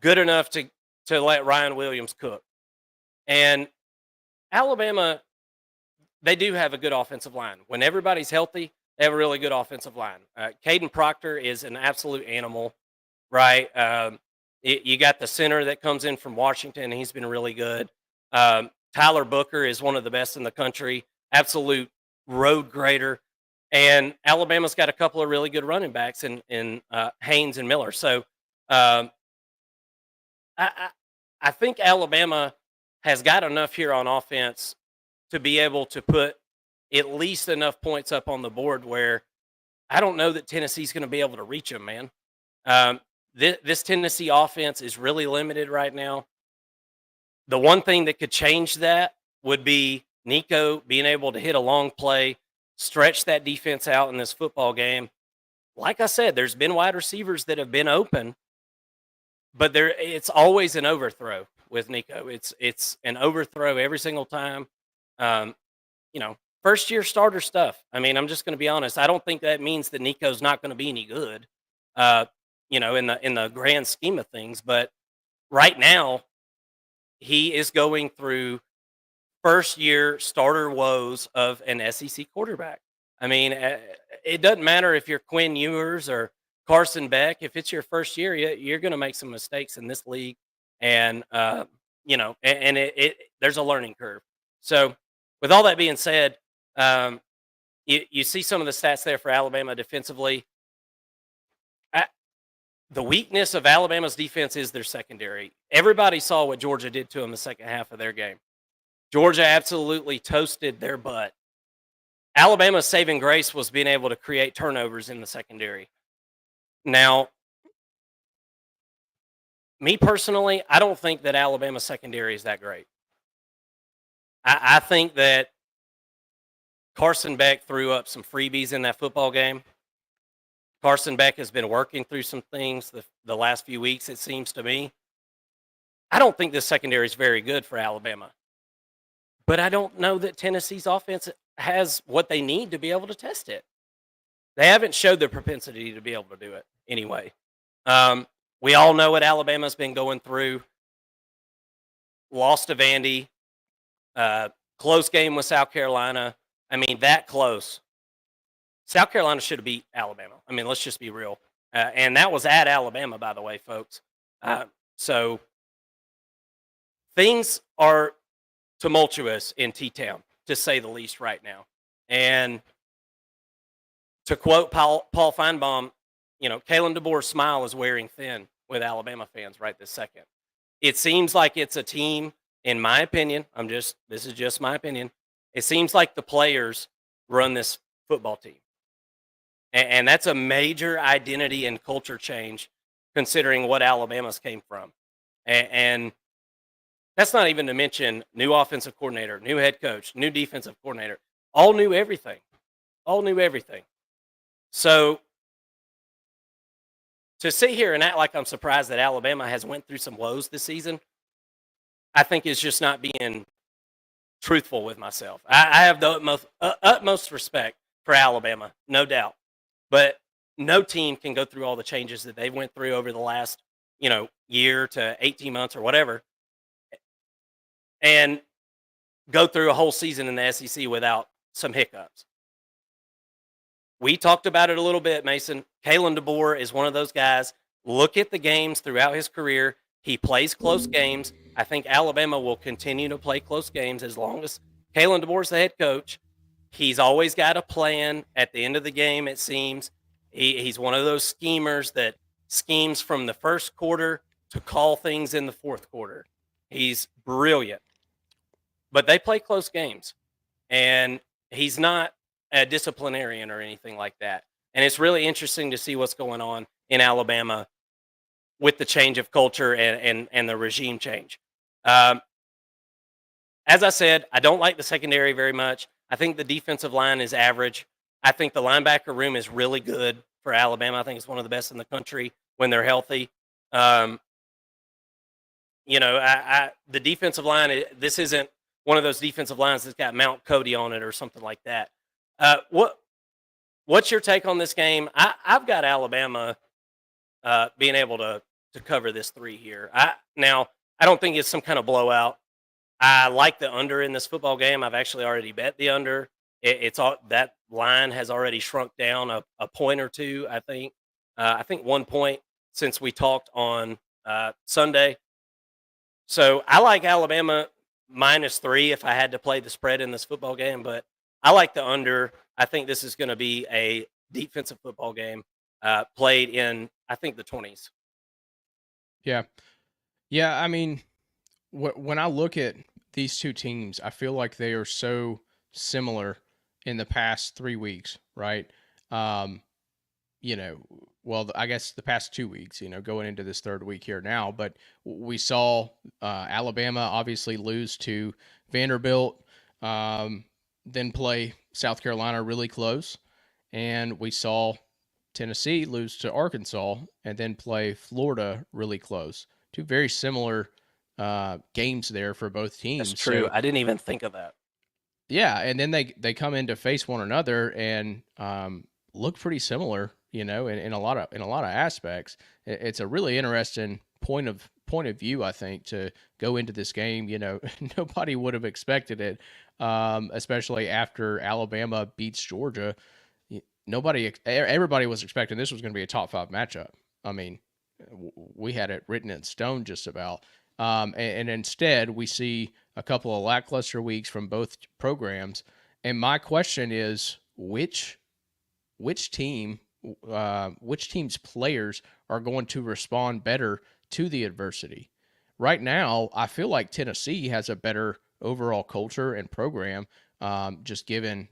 good enough to let Ryan Williams cook. And Alabama, they do have a good offensive line. When everybody's healthy, they have a really good offensive line. Caden Proctor is an absolute animal, right? You got the center that comes in from Washington. He's been really good. Tyler Booker is one of the best in the country. Absolute road grader. And Alabama's got a couple of really good running backs in Haynes and Miller. So um, I think Alabama has got enough here on offense to be able to put at least enough points up on the board where I don't know that Tennessee's going to be able to reach them, man. This Tennessee offense is really limited right now. The one thing that could change that would be Nico being able to hit a long play, stretch that defense out in this football game. Like I said, there's been wide receivers that have been open, but it's always an overthrow with Nico. It's an overthrow every single time. Um, first year starter stuff. I mean, I'm just going to be honest. I don't think that means that Nico's not going to be any good. In the grand scheme of things, but right now he is going through first year starter woes of an SEC quarterback. I mean, it doesn't matter if you're Quinn Ewers or Carson Beck. If it's your first year, you're going to make some mistakes in this league, and there's a learning curve. So, with all that being said, you see some of the stats there for Alabama defensively. The weakness of Alabama's defense is their secondary. Everybody saw what Georgia did to them the second half of their game. Georgia absolutely toasted their butt. Alabama's saving grace was being able to create turnovers in the secondary. Now, me personally, I don't think that Alabama's secondary is that great. I think that Carson Beck threw up some freebies in that football game. Carson Beck has been working through some things the last few weeks, it seems to me. I don't think this secondary is very good for Alabama. But I don't know that Tennessee's offense has what they need to be able to test it. They haven't showed the propensity to be able to do it anyway. We all know what Alabama's been going through. Lost to Vandy. Close game with South Carolina. I mean, that close. South Carolina should have beat Alabama. I mean, let's just be real. And that was at Alabama, by the way, folks. So things are tumultuous in T-Town, to say the least, right now. And to quote Paul Feinbaum, Kalen DeBoer's smile is wearing thin with Alabama fans right this second. It seems like it's a team, in my opinion, this is just my opinion, it seems like the players run this football team. And that's a major identity and culture change considering what Alabama's came from. And that's not even to mention new offensive coordinator, new head coach, new defensive coordinator, all knew everything. So to sit here and act like I'm surprised that Alabama has went through some woes this season, I think is just not being truthful with myself. I have the utmost respect for Alabama, no doubt. But no team can go through all the changes that they went through over the last, year to 18 months or whatever, and go through a whole season in the SEC without some hiccups. We talked about it a little bit, Mason. Kalen DeBoer is one of those guys. Look at the games throughout his career. He plays close games. I think Alabama will continue to play close games as long as Kalen DeBoer's the head coach. He's always got a plan at the end of the game, it seems. He's one of those schemers that schemes from the first quarter to call things in the fourth quarter. He's brilliant. But they play close games. And he's not a disciplinarian or anything like that. And it's really interesting to see what's going on in Alabama with the change of culture and the regime change. As I said, I don't like the secondary very much. I think the defensive line is average. I think the linebacker room is really good for Alabama. I think it's one of the best in the country when they're healthy. The defensive line, this isn't one of those defensive lines that's got Mount Cody on it or something like that. What's your take on this game? I've got Alabama being able to cover this 3 here. Now, I don't think it's some kind of blowout. I like the under in this football game. I've actually already bet the under. It's all that line has already shrunk down a point or two. I think 1 point since we talked on Sunday. So I like Alabama -3 if I had to play the spread in this football game, but I like the under. I think this is going to be a defensive football game played in, I think, the 20s. Yeah. Yeah. I mean, when I look at these two teams, I feel like they are so similar in the past 3 weeks, right? Um, you know, well, I guess the past 2 weeks, going into this third week here now. But we saw Alabama obviously lose to Vanderbilt, then play South Carolina really close. And we saw Tennessee lose to Arkansas and then play Florida really close. Two very similar games there for both That's teams. true. So I didn't even think of that. yeah, and then they come in to face one another and look pretty similar, in a lot of aspects. It's a really interesting point of view, I think, to go into this game. Nobody would have expected it, especially after Alabama beats Georgia. Everybody was expecting this was going to be a top 5 matchup. I mean, we had it written in stone just about. And instead, we see a couple of lackluster weeks from both programs. And my question is, which team, which team's players are going to respond better to the adversity? Right now, I feel like Tennessee has a better overall culture and program, just given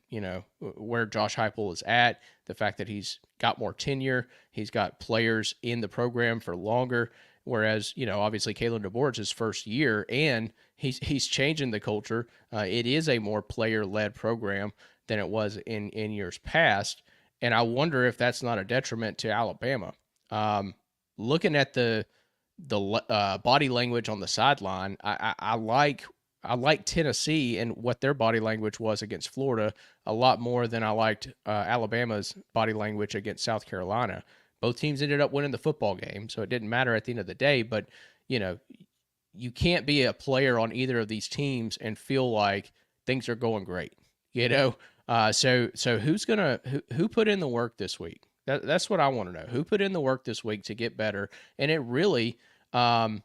where Josh Heupel is at, the fact that he's got more tenure, he's got players in the program for longer. Whereas, obviously Kalen DeBoer's his first year, and he's changing the culture. It is a more player-led program than it was in years past, and I wonder if that's not a detriment to Alabama. Looking at the body language on the sideline, I like Tennessee and what their body language was against Florida a lot more than I liked Alabama's body language against South Carolina. Both teams ended up winning the football game, so it didn't matter at the end of the day. But, you can't be a player on either of these teams and feel like things are going great, So who put in the work this week? That's what I want to know. Who put in the work this week to get better? And it really kind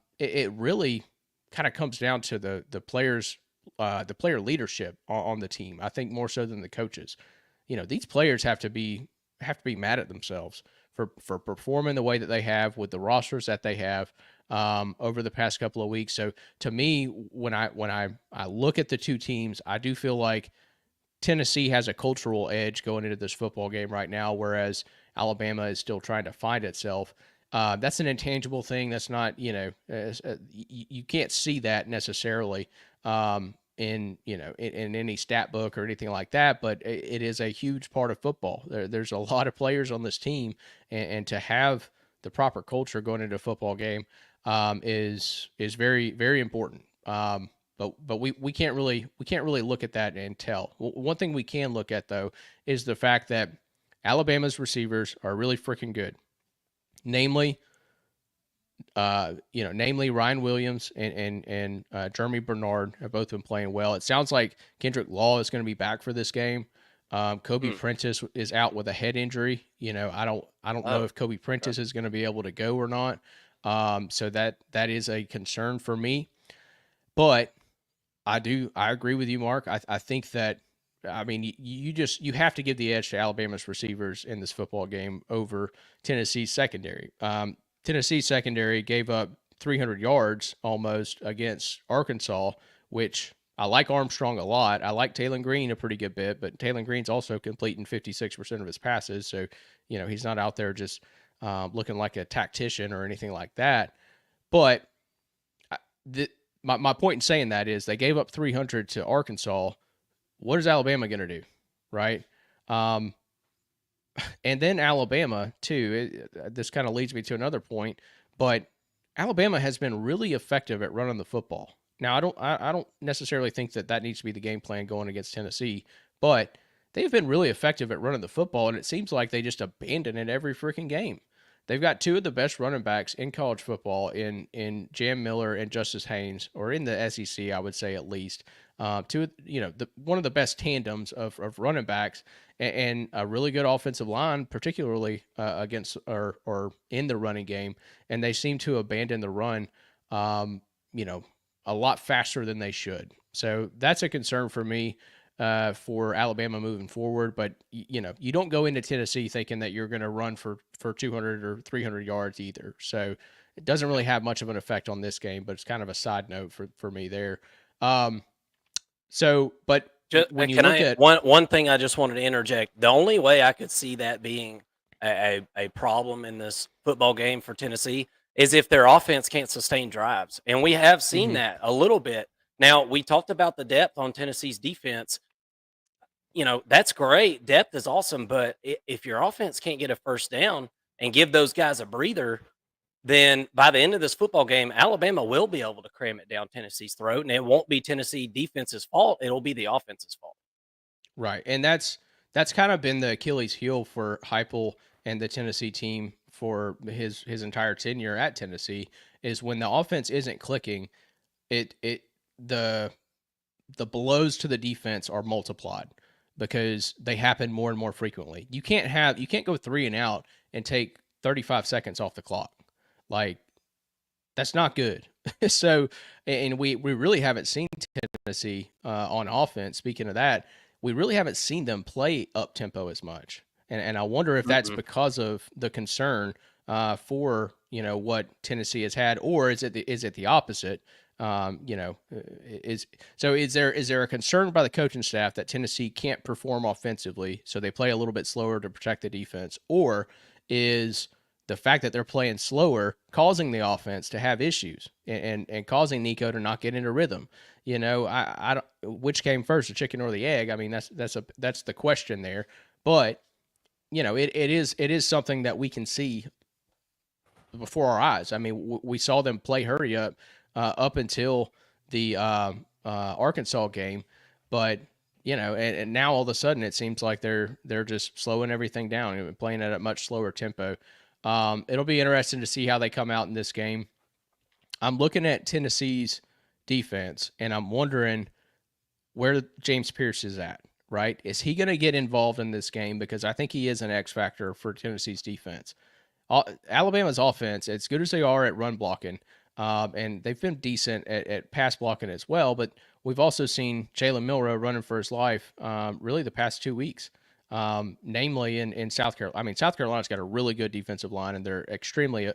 of comes down to the players, the player leadership on the team. I think more so than the coaches. These players have to be mad at themselves for performing the way that they have with the rosters that they have over the past couple of weeks. So to me, when I look at the two teams, I do feel like Tennessee has a cultural edge going into this football game right now, whereas Alabama is still trying to find itself. That's an intangible thing. That's not, you can't see that necessarily in any stat book or anything like that, but it is a huge part of football. There's a lot of players on this team, and to have the proper culture going into a football game is very, very important. But we can't really look at that and tell. One thing we can look at, though, is the fact that Alabama's receivers are really freaking good. Namely Ryan Williams and Jeremy Bernard have both been playing well. It sounds like Kendrick Law is going to be back for this game. Kobe Prentice is out with a head injury. I don't know if Kobe Prentice is going to be able to go or not. So that is a concern for me. But I agree with you, Mark. I think that, I mean, you have to give the edge to Alabama's receivers in this football game over Tennessee's secondary. Tennessee's secondary gave up 300 yards almost against Arkansas, which I like Armstrong a lot. I like Taylor Green a pretty good bit, but Taylor Green's also completing 56% of his passes. So, he's not out there just looking like a tactician or anything like that. But my point in saying that is they gave up 300 to Arkansas. What is Alabama going to do, right? And then Alabama, too. This kind of leads me to another point, but Alabama has been really effective at running the football. Now, I don't necessarily think that needs to be the game plan going against Tennessee, but they've been really effective at running the football, and it seems like they just abandon it every freaking game. They've got two of the best running backs in college football in Jam Miller and Justice Haynes, or in the SEC, I would say at least. one of the best tandems of running backs and a really good offensive line, particularly against or in the running game, and they seem to abandon the run, you know, a lot faster than they should. So that's a concern for me for Alabama moving forward. But you don't go into Tennessee thinking that you're going to run for 200 or 300 yards either. So it doesn't really have much of an effect on this game, but it's kind of a side note for me there. But when you Can look I at one thing I just wanted to interject. The only way I could see that being a problem in this football game for Tennessee is if their offense can't sustain drives. And we have seen Mhm. that a little bit. Now, we talked about the depth on Tennessee's defense. That's great. Depth is awesome, but if your offense can't get a first down and give those guys a breather, then by the end of this football game, Alabama will be able to cram it down Tennessee's throat, and it won't be Tennessee defense's fault. It'll be the offense's fault. Right, and that's kind of been the Achilles heel for Heupel and the Tennessee team for his entire tenure at Tennessee is when the offense isn't clicking, the blows to the defense are multiplied because they happen more and more frequently. You can't go 3 and out and take 35 seconds off the clock. Like that's not good. So, and we really haven't seen Tennessee on offense. Speaking of that, we really haven't seen them play up tempo as much. And I wonder if that's because of the concern for what Tennessee has had, or is it the opposite? Is there a concern by the coaching staff that Tennessee can't perform offensively, so they play a little bit slower to protect the defense, or is the fact that they're playing slower causing the offense to have issues and causing Nico to not get into rhythm? I don't, which came first, the chicken or the egg? I mean, that's the question there. But it is something that we can see before our eyes. I mean, we saw them play hurry up until the Arkansas game, but and now all of a sudden it seems like they're just slowing everything down and playing at a much slower tempo. It'll be interesting to see how they come out in this game. I'm looking at Tennessee's defense, and I'm wondering where James Pierce is at, right? Is he going to get involved in this game? Because I think he is an X factor for Tennessee's defense. Alabama's offense, as good as they are at run blocking, and they've been decent at pass blocking as well, but we've also seen Jalen Milroe running for his life really the past 2 weeks. Namely in South Carolina. I mean, South Carolina's got a really good defensive line, and they're extremely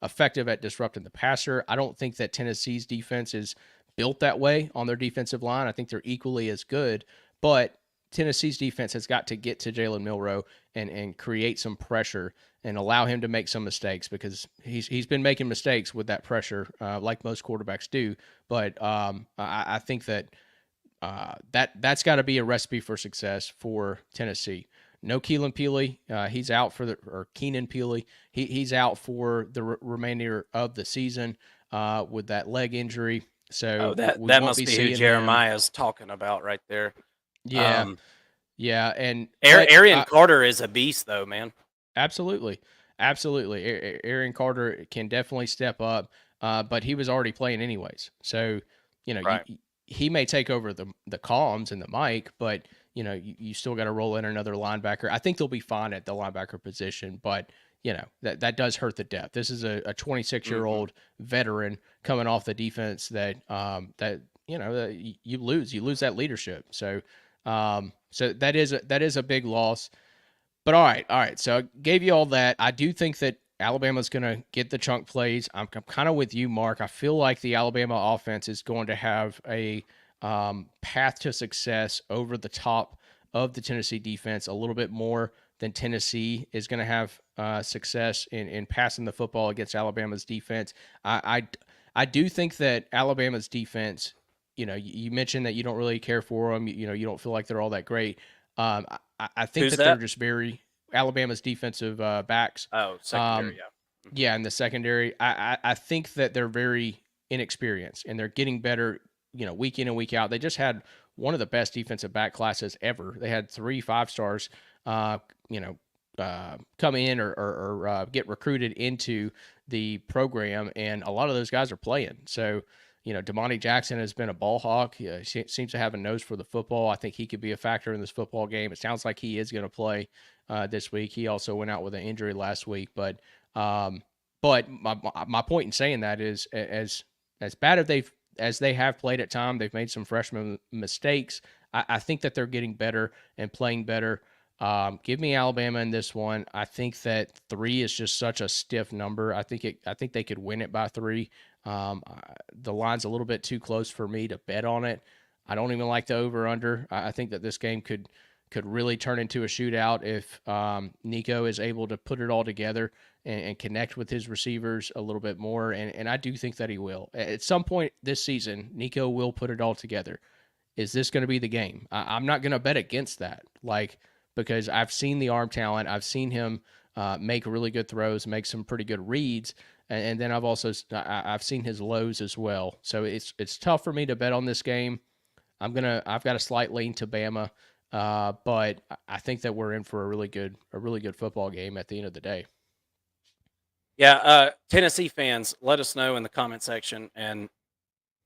effective at disrupting the passer. I don't think that Tennessee's defense is built that way on their defensive line. I think they're equally as good, but Tennessee's defense has got to get to Jalen Milroe and create some pressure and allow him to make some mistakes, because he's been making mistakes with that pressure, like most quarterbacks do. But I think that that's got to be a recipe for success for Tennessee. No Keelan Peely, he's out or Keenan Peely, he's out for the remainder of the season with that leg injury. So that we won't must be be seeing who him. Jeremiah's talking about right there. Yeah, yeah, and Arian Carter is a beast, though, man. Absolutely. Aaron Carter can definitely step up, but he was already playing anyways. So, Right. he may take over the comms and the mic, but, you still got to roll in another linebacker. I think they'll be fine at the linebacker position, but, that does hurt the depth. This is a 26-year-old veteran coming off the defense that you lose that leadership. So, so that is a big loss. But all right. So I gave you all that. I do think that Alabama's going to get the chunk plays. I'm kind of with you, Mark. I feel like the Alabama offense is going to have a path to success over the top of the Tennessee defense a little bit more than Tennessee is going to have success in passing the football against Alabama's defense. I do think that Alabama's defense, you mentioned that you don't really care for them. You don't feel like they're all that great. I think that they're just very Alabama's defensive backs. Oh, secondary, yeah. Yeah, in the secondary. I think that they're very inexperienced, and they're getting better, week in and week out. They just had one of the best defensive back classes ever. They had 3 5-stars, come in or get recruited into the program, and a lot of those guys are playing. So, Damani Jackson has been a ball hawk. He seems to have a nose for the football. I think he could be a factor in this football game. It sounds like he is going to play this week. He also went out with an injury last week. But my point in saying that is, as bad as they have played at time, they've made some freshman mistakes. I think that they're getting better and playing better. Give me Alabama in this one. I think that 3 is just such a stiff number. I think they could win it by 3. The line's a little bit too close for me to bet on it. I don't even like the over/under. I think that this game could really turn into a shootout if Nico is able to put it all together and connect with his receivers a little bit more. And I do think that he will. At some point this season, Nico will put it all together. Is this going to be the game? I'm not going to bet against that, because I've seen the arm talent. I've seen him make really good throws, make some pretty good reads. And then I've seen his lows as well. So it's tough for me to bet on this game. I've got a slight lean to Bama, but I think that we're in for a really good football game at the end of the day. Yeah, Tennessee fans, let us know in the comment section. And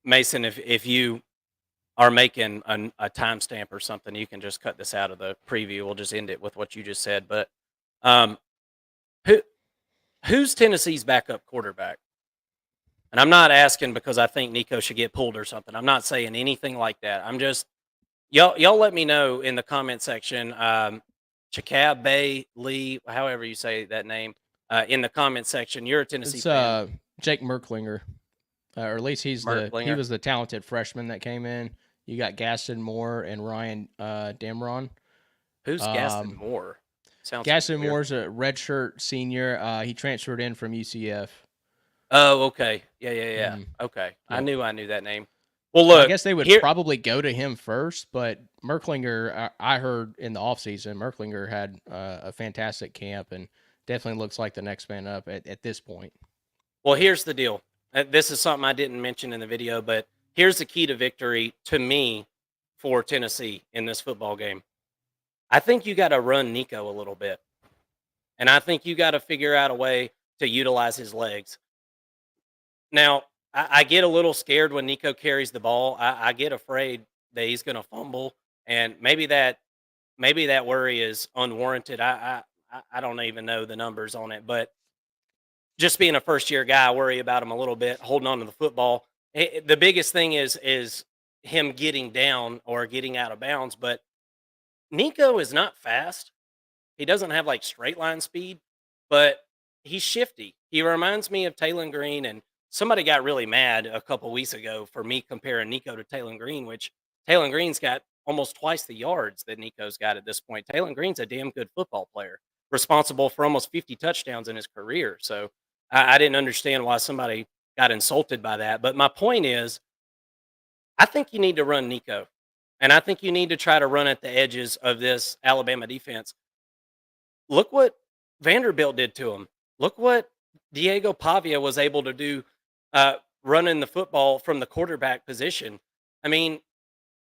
Mason, if you are making a timestamp or something, you can just cut this out of the preview. We'll just end it with what you just said. But who's Tennessee's backup quarterback? And I'm not asking because I think Nico should get pulled or something. I'm not saying anything like that. I'm just y'all let me know in the comment section. Chakab Bay Lee, however you say that name, in the comment section. You're a Tennessee fan. Jake Merklinger, or at least he was the talented freshman that came in. You got Gaston Moore and Ryan Damron. Who's Gaston Moore? Gaston Moore's a redshirt senior. He transferred in from UCF. Oh, okay. Yeah. Okay. Yep. I knew that name. Well, look, I guess they would probably go to him first, but Merklinger, I heard in the offseason, Merklinger had a fantastic camp and definitely looks like the next man up at this point. Well, here's the deal. This is something I didn't mention in the video, but here's the key to victory to me for Tennessee in this football game. I think you got to run Nico a little bit. And I think you got to figure out a way to utilize his legs. Now, I get a little scared when Nico carries the ball. I get afraid that he's going to fumble. And maybe that worry is unwarranted. I don't even know the numbers on it. But just being a first-year guy, I worry about him a little bit, holding on to the football. The biggest thing is him getting down or getting out of bounds. But Nico is not fast. He doesn't have straight line speed, but he's shifty. He reminds me of Taylor Green, and somebody got really mad a couple weeks ago for me comparing Nico to Taylor Green, which Taylor Green's got almost twice the yards that Nico's got at this point. Taylor Green's a damn good football player, responsible for almost 50 touchdowns in his career. So I didn't understand why somebody got insulted by that. But my point is, I think you need to run Nico. And I think you need to try to run at the edges of this Alabama defense. Look what Vanderbilt did to him. Look what Diego Pavia was able to do running the football from the quarterback position. I mean,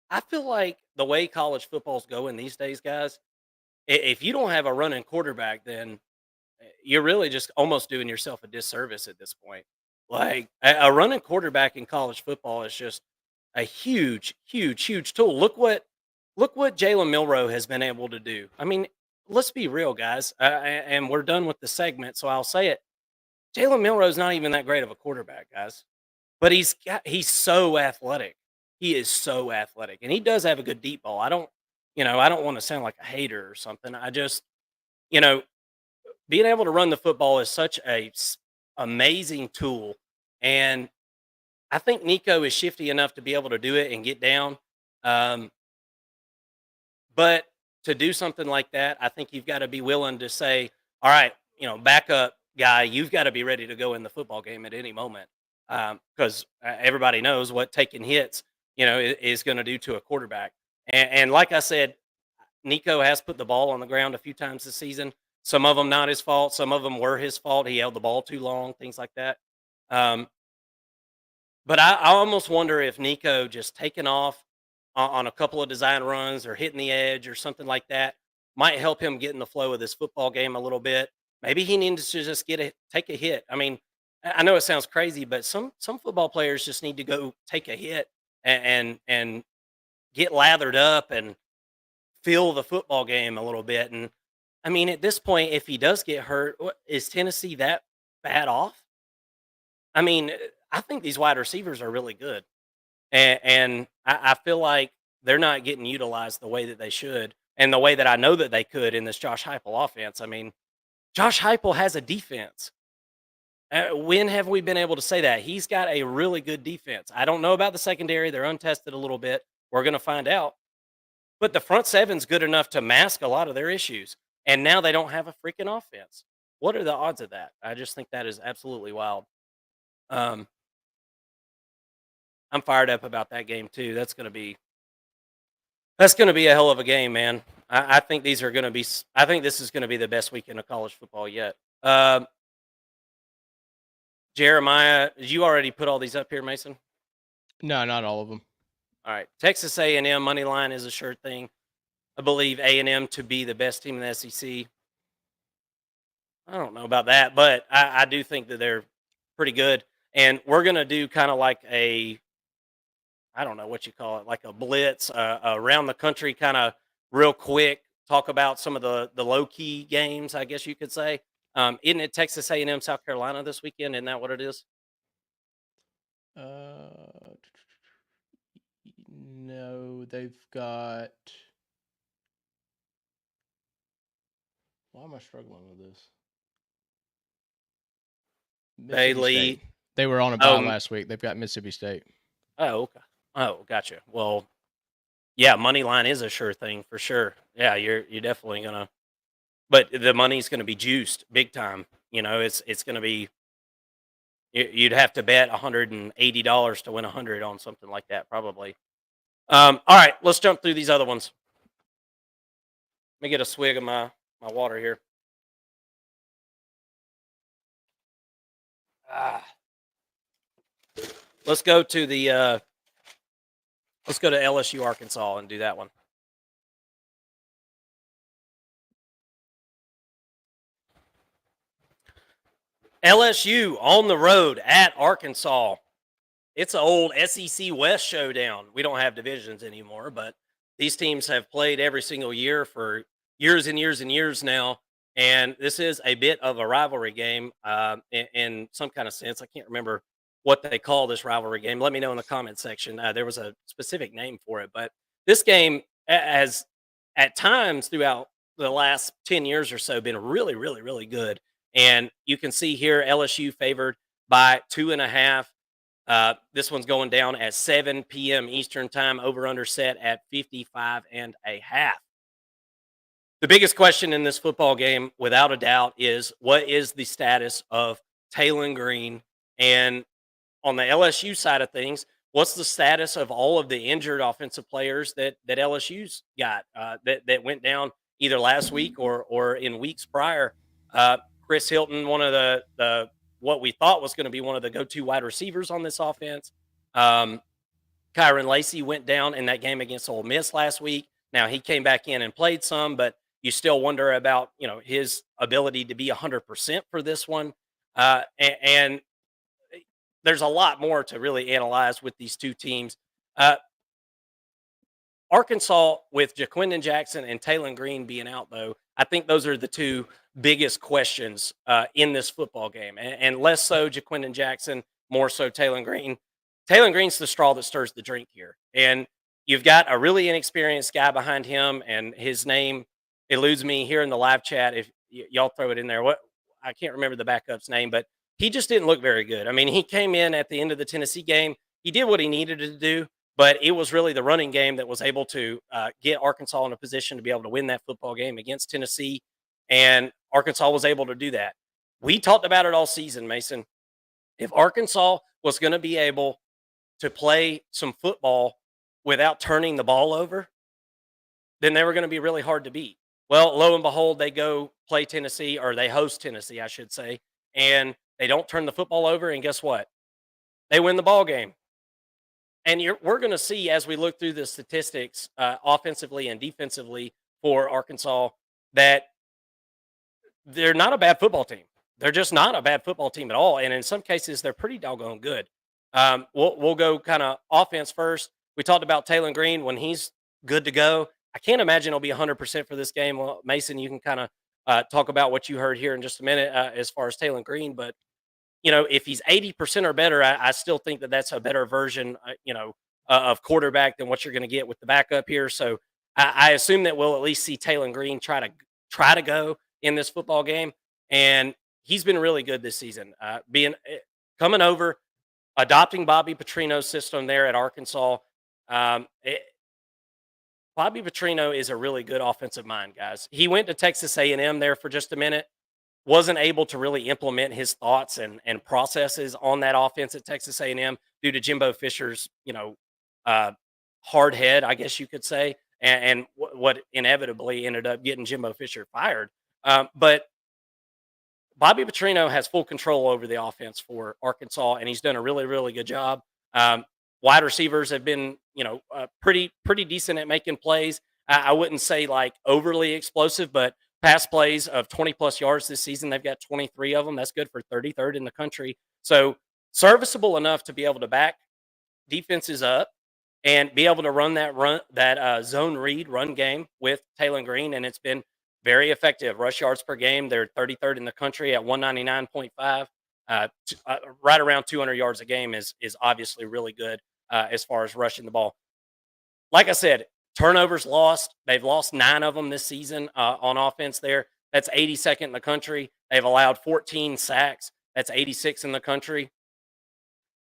I feel like the way college football's going these days, guys, if you don't have a running quarterback, then you're really just almost doing yourself a disservice at this point. Like a running quarterback in college football is just a huge tool. Look what Jalen Milroe has been able to do. I mean, let's be real, guys. And we're done with the segment, so I'll say it. Jalen Milroe's not even that great of a quarterback, guys. But he's so athletic. He is so athletic, and he does have a good deep ball. I don't want to sound like a hater or something. I just, being able to run the football is such a amazing tool, and I think Nico is shifty enough to be able to do it and get down. But to do something like that, I think you've got to be willing to say, all right, backup guy, you've got to be ready to go in the football game at any moment. Because everybody knows what taking hits, is going to do to a quarterback. And like I said, Nico has put the ball on the ground a few times this season. Some of them not his fault. Some of them were his fault. He held the ball too long, things like that. But I almost wonder if Nico just taking off on a couple of design runs or hitting the edge or something like that might help him get in the flow of this football game a little bit. Maybe he needs to just take a hit. I mean, I know it sounds crazy, but some football players just need to go take a hit and get lathered up and feel the football game a little bit. And I mean, at this point, if he does get hurt, is Tennessee that bad off? I mean, I think these wide receivers are really good, and I feel like they're not getting utilized the way that they should, and the way that I know that they could in this Josh Heupel offense. I mean, Josh Heupel has a defense. When have we been able to say that? He's got a really good defense. I don't know about the secondary. They're untested a little bit. We're going to find out. But the front seven's good enough to mask a lot of their issues. And now they don't have a freaking offense. What are the odds of that? I just think that is absolutely wild. Um, I'm fired up about that game too. That's gonna be a hell of a game, man. I think these are gonna be. I think this is gonna be the best weekend of college football yet. Jeremiah, did you already put all these up here, Mason? No, not all of them. All right, Texas A&M money line is a sure thing. I believe A&M to be the best team in the SEC. I don't know about that, but I do think that they're pretty good. And we're gonna do kind of like I don't know what you call it, like a blitz around the country, kind of real quick. Talk about some of the low key games, I guess you could say. Isn't it Texas A&M, South Carolina this weekend? Isn't that what it is? No, they've got. Why am I struggling with this? Mississippi Bailey. State. They were on a bye last week. They've got Mississippi State. Oh, okay. Oh, gotcha. Well, yeah, money line is a sure thing for sure. Yeah, you're definitely gonna, but the money's gonna be juiced big time. You know, it's gonna be. You'd have to bet $180 to win 100 on something like that, probably. All right, let's jump through these other ones. Let me get a swig of my water here. Let's go to let's go to LSU Arkansas and do that one. LSU on the road at Arkansas. It's an old SEC West showdown. We don't have divisions anymore, but these teams have played every single year for years and years and years now. And this is a bit of a rivalry game in some kind of sense. I can't remember what they call this rivalry game. Let me know in the comment section. There was a specific name for it, but this game has at times throughout the last 10 years or so been really, really, really good. And you can see here LSU favored by 2.5. This one's going down at 7 p.m. Eastern time, over under set at 55.5. The biggest question in this football game, without a doubt, is what is the status of Taylon Green? And on the LSU side of things, what's the status of all of the injured offensive players that LSU's got that went down either last week or in weeks prior? Chris Hilton, one of the what we thought was going to be one of the go-to wide receivers on this offense. Kyron Lacey went down in that game against Ole Miss last week. Now he came back in and played some, but you still wonder about his ability to be 100% for this one. And there's a lot more to really analyze with these two teams. Arkansas with Jaquindon Jackson and Taylon Green being out, though, I think those are the two biggest questions in this football game, and less so Jaquindon Jackson, more so Taylon Green. Taylon Green's the straw that stirs the drink here, and you've got a really inexperienced guy behind him, and his name eludes me here in the live chat. If y'all throw it in there, I can't remember the backup's name, but he just didn't look very good. I mean, he came in at the end of the Tennessee game. He did what he needed to do, but it was really the running game that was able to get Arkansas in a position to be able to win that football game against Tennessee. And Arkansas was able to do that. We talked about it all season, Mason. If Arkansas was going to be able to play some football without turning the ball over, then they were going to be really hard to beat. Well, lo and behold, they go play Tennessee, or they host Tennessee, I should say, and they don't turn the football over, and guess what? They win the ball game. And we're going to see as we look through the statistics offensively and defensively for Arkansas that they're not a bad football team. they're just not a bad football team at all, and in some cases, they're pretty doggone good. We'll go kind of offense first. We talked about Taylor Green when he's good to go. I can't imagine he'll be 100% for this game. Well, Mason, you can kind of talk about what you heard here in just a minute as far as Taylor Green, but if he's 80% or better, I still think that that's a better version, of quarterback than what you're going to get with the backup here. So I assume that we'll at least see Taylor Green try to go in this football game, and he's been really good this season. Coming over, adopting Bobby Petrino's system there at Arkansas. Um, it, Bobby Petrino is a really good offensive mind, guys. He went to Texas A&M there for just a minute, wasn't able to really implement his thoughts and processes on that offense at Texas A&M due to Jimbo Fisher's uh, hard head, I guess you could say, and what inevitably ended up getting Jimbo Fisher fired. But Bobby Petrino has full control over the offense for Arkansas, and he's done a really, really good job. Um, Wide receivers have been, pretty decent at making plays. I wouldn't say like overly explosive, but pass plays of 20 plus yards this season, they've got 23 of them. That's good for 33rd in the country. So serviceable enough to be able to back defenses up and be able to run that zone read run game with Taylor Green, and it's been very effective. Rush yards per game, they're 33rd in the country at 199.5. Right around 200 yards a game is obviously really good as far as rushing the ball. Like I said, turnovers lost. They've lost 9 of them this season on offense there. That's 82nd in the country. They've allowed 14 sacks. That's 86 in the country.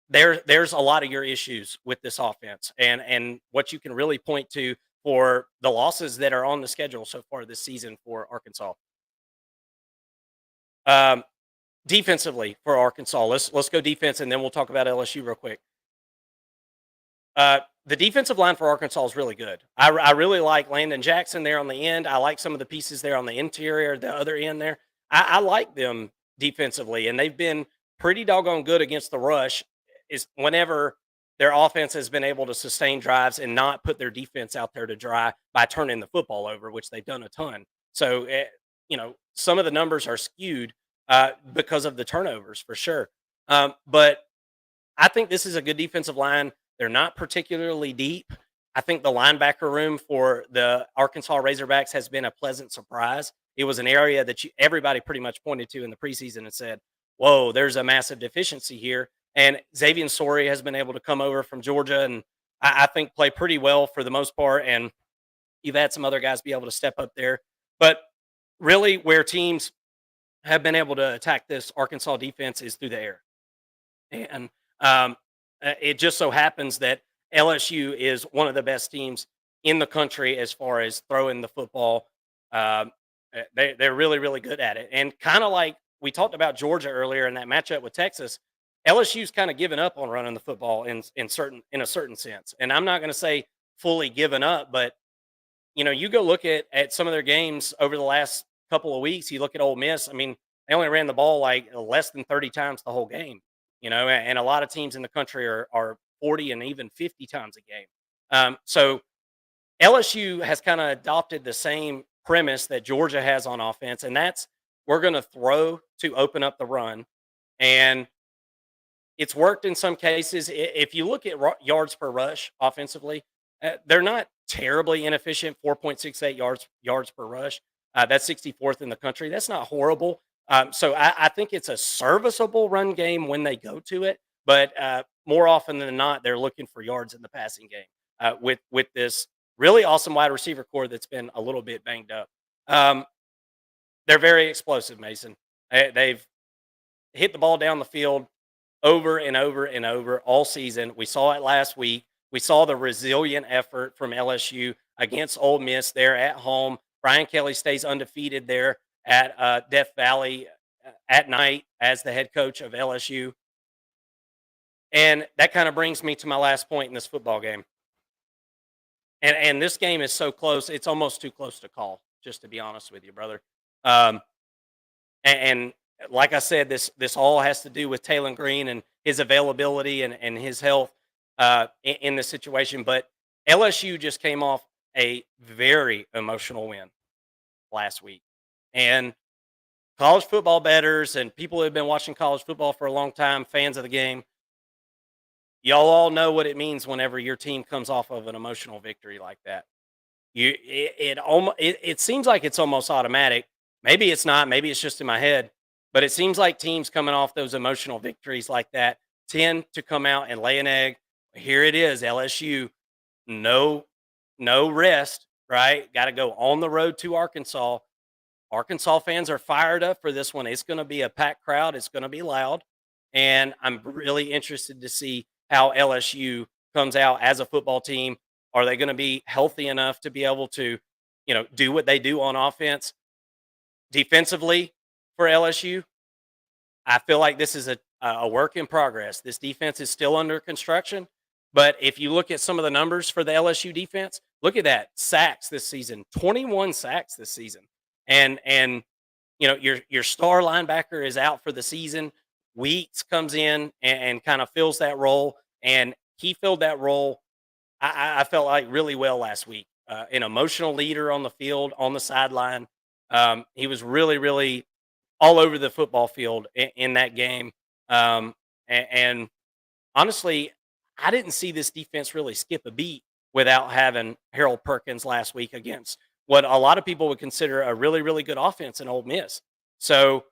There's a lot of your issues with this offense and what you can really point to for the losses that are on the schedule so far this season for Arkansas. Um, Defensively for Arkansas, let's go defense, and then we'll talk about LSU real quick. The defensive line for Arkansas is really good. I really like Landon Jackson there on the end. I like some of the pieces there on the interior, the other end there. I like them defensively, and they've been pretty doggone good against the rush. Is whenever their offense has been able to sustain drives and not put their defense out there to dry by turning the football over, which they've done a ton. So, some of the numbers are skewed because of the turnovers for sure. But I think this is a good defensive line. They're not particularly deep. I think the linebacker room for the Arkansas Razorbacks has been a pleasant surprise. It was an area that everybody pretty much pointed to in the preseason and said, whoa, there's a massive deficiency here. And Xavier Sori has been able to come over from Georgia and I think play pretty well for the most part. And you've had some other guys be able to step up there. But really, where teams have been able to attack this Arkansas defense is through the air. And it just so happens that LSU is one of the best teams in the country as far as throwing the football. They're really, really good at it. And kind of like we talked about Georgia earlier in that matchup with Texas, LSU's kind of given up on running the football in a certain sense. And I'm not going to say fully given up, but you go look at some of their games over the last couple of weeks. You look at Ole Miss. I mean, they only ran the ball like less than 30 times the whole game. And a lot of teams in the country are 40 and even 50 times a game. So LSU has kind of adopted the same premise that Georgia has on offense, and that's we're going to throw to open up the run. And it's worked in some cases. If you look at yards per rush offensively, they're not terribly inefficient, 4.68 yards per rush. That's 64th in the country. That's not horrible. So I think it's a serviceable run game when they go to it, but more often than not, they're looking for yards in the passing game with this really awesome wide receiver core that's been a little bit banged up. They're very explosive, Mason. They've hit the ball down the field over and over and over all season. We saw it last week. We saw the resilient effort from LSU against Ole Miss there at home. Brian Kelly stays undefeated there at Death Valley at night as the head coach of LSU. And that kind of brings me to my last point in this football game. And this game is so close, it's almost too close to call, just to be honest with you, brother. And like I said, this all has to do with Taylor Green and his availability and his health in this situation. But LSU just came off a very emotional win last week. And college football bettors and people who have been watching college football for a long time, fans of the game, y'all all know what it means whenever your team comes off of an emotional victory like that. It seems like it's almost automatic. Maybe it's not. Maybe it's just in my head. But it seems like teams coming off those emotional victories like that tend to come out and lay an egg. Here it is, LSU. No, no rest. Right? Got to go on the road to Arkansas. Arkansas fans are fired up for this one. It's going to be a packed crowd. It's going to be loud, and I'm really interested to see how LSU comes out as a football team. Are they going to be healthy enough to be able to, do what they do on offense? Defensively for LSU, I feel like this is a work in progress. This defense is still under construction, but if you look at some of the numbers for the LSU defense, look at that sacks this season, 21 sacks this season, and your star linebacker is out for the season. Weeks comes in and kind of fills that role, and he filled that role. I felt like really well last week. An emotional leader on the field, on the sideline. He was really, really all over the football field in that game. And honestly, I didn't see this defense really skip a beat without having Harold Perkins last week against what a lot of people would consider a really, really good offense in Ole Miss. So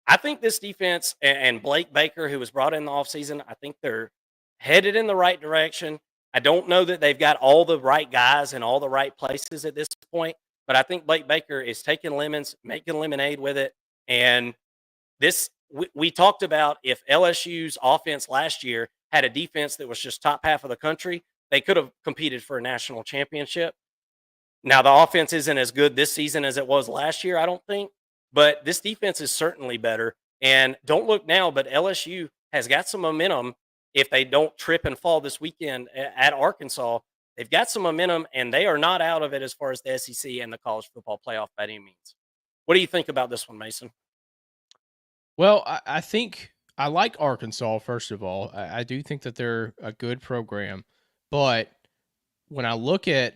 I think this defense and Blake Baker, who was brought in the offseason, I think they're headed in the right direction. I don't know that they've got all the right guys in all the right places at this point, but I think Blake Baker is taking lemons, making lemonade with it. And we talked about if LSU's offense last year had a defense that was just top half of the country, they could have competed for a national championship. Now, the offense isn't as good this season as it was last year, I don't think, but this defense is certainly better. And don't look now, but LSU has got some momentum. If they don't trip and fall this weekend at Arkansas, they've got some momentum, and they are not out of it as far as the SEC and the college football playoff by any means. What do you think about this one, Mason? Well, I think I like Arkansas, first of all. I do think that they're a good program. But when I look at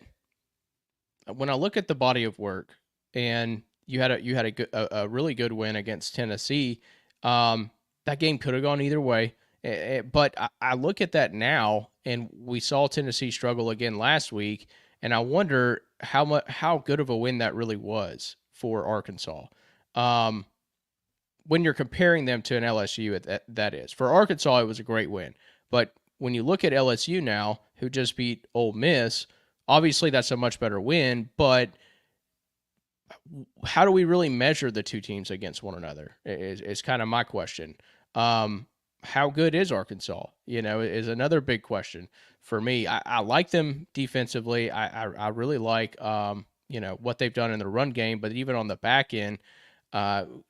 the body of work, and you had a really good win against Tennessee, that game could have gone either way. But I look at that now, and we saw Tennessee struggle again last week, and I wonder how good of a win that really was for Arkansas. When you're comparing them to an LSU, that is. For Arkansas, it was a great win. But when you look at LSU now, who just beat Ole Miss, obviously that's a much better win, but how do we really measure the two teams against one another is kind of my question. How good is Arkansas? Is another big question for me. I like them defensively. I really like, what they've done in the run game, but even on the back end,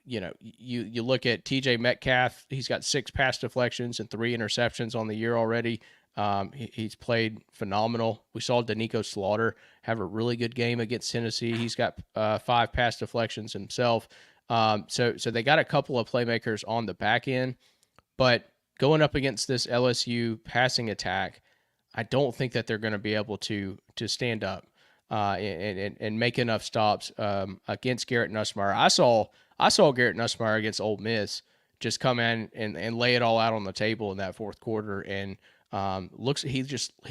you look at TJ Metcalf, he's got 6 pass deflections and 3 interceptions on the year already. He's played phenomenal. We saw Danico Slaughter have a really good game against Tennessee. He's got 5 pass deflections himself. So they got a couple of playmakers on the back end, but going up against this LSU passing attack, I don't think that they're going to be able to stand up and make enough stops against Garrett Nussmeier. I saw Garrett Nussmeier against Ole Miss just come in and lay it all out on the table in that fourth quarter, and he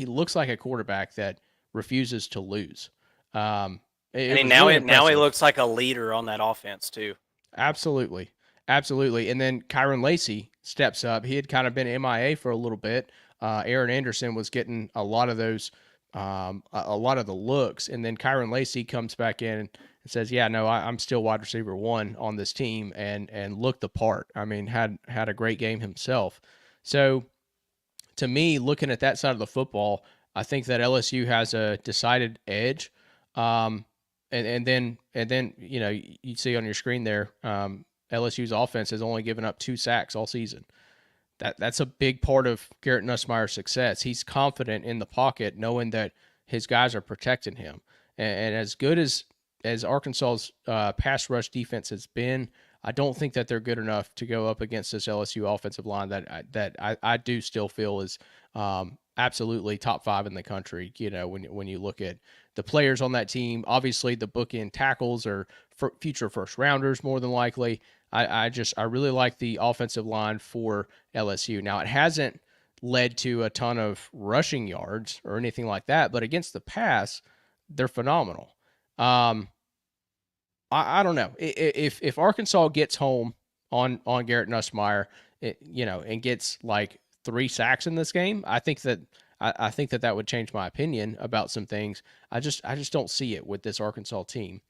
looks like a quarterback that refuses to lose. And now he looks like a leader on that offense too. Absolutely. And then Kyron Lacey steps up. He had kind of been MIA for a little bit. Aaron Anderson was getting a lot of those, a lot of the looks, and then Kyron Lacey comes back in and says, "Yeah, no, I'm still wide receiver 1 on this team," and looked the part. I mean, had a great game himself. So, to me, looking at that side of the football, I think that LSU has a decided edge. And then you see on your screen there, LSU's offense has only given up 2 sacks all season. That's a big part of Garrett Nussmeier's success. He's confident in the pocket, knowing that his guys are protecting him. And as good as Arkansas's pass rush defense has been, I don't think that they're good enough to go up against this LSU offensive line that I do still feel is absolutely top 5 in the country. When you look at the players on that team, obviously the bookend tackles are future first rounders more than likely. I really like the offensive line for LSU. Now, it hasn't led to a ton of rushing yards or anything like that, but against the pass, they're phenomenal. I don't know if Arkansas gets home on Garrett Nussmeier, and gets like 3 sacks in this game, I think that would change my opinion about some things. I just don't see it with this Arkansas team.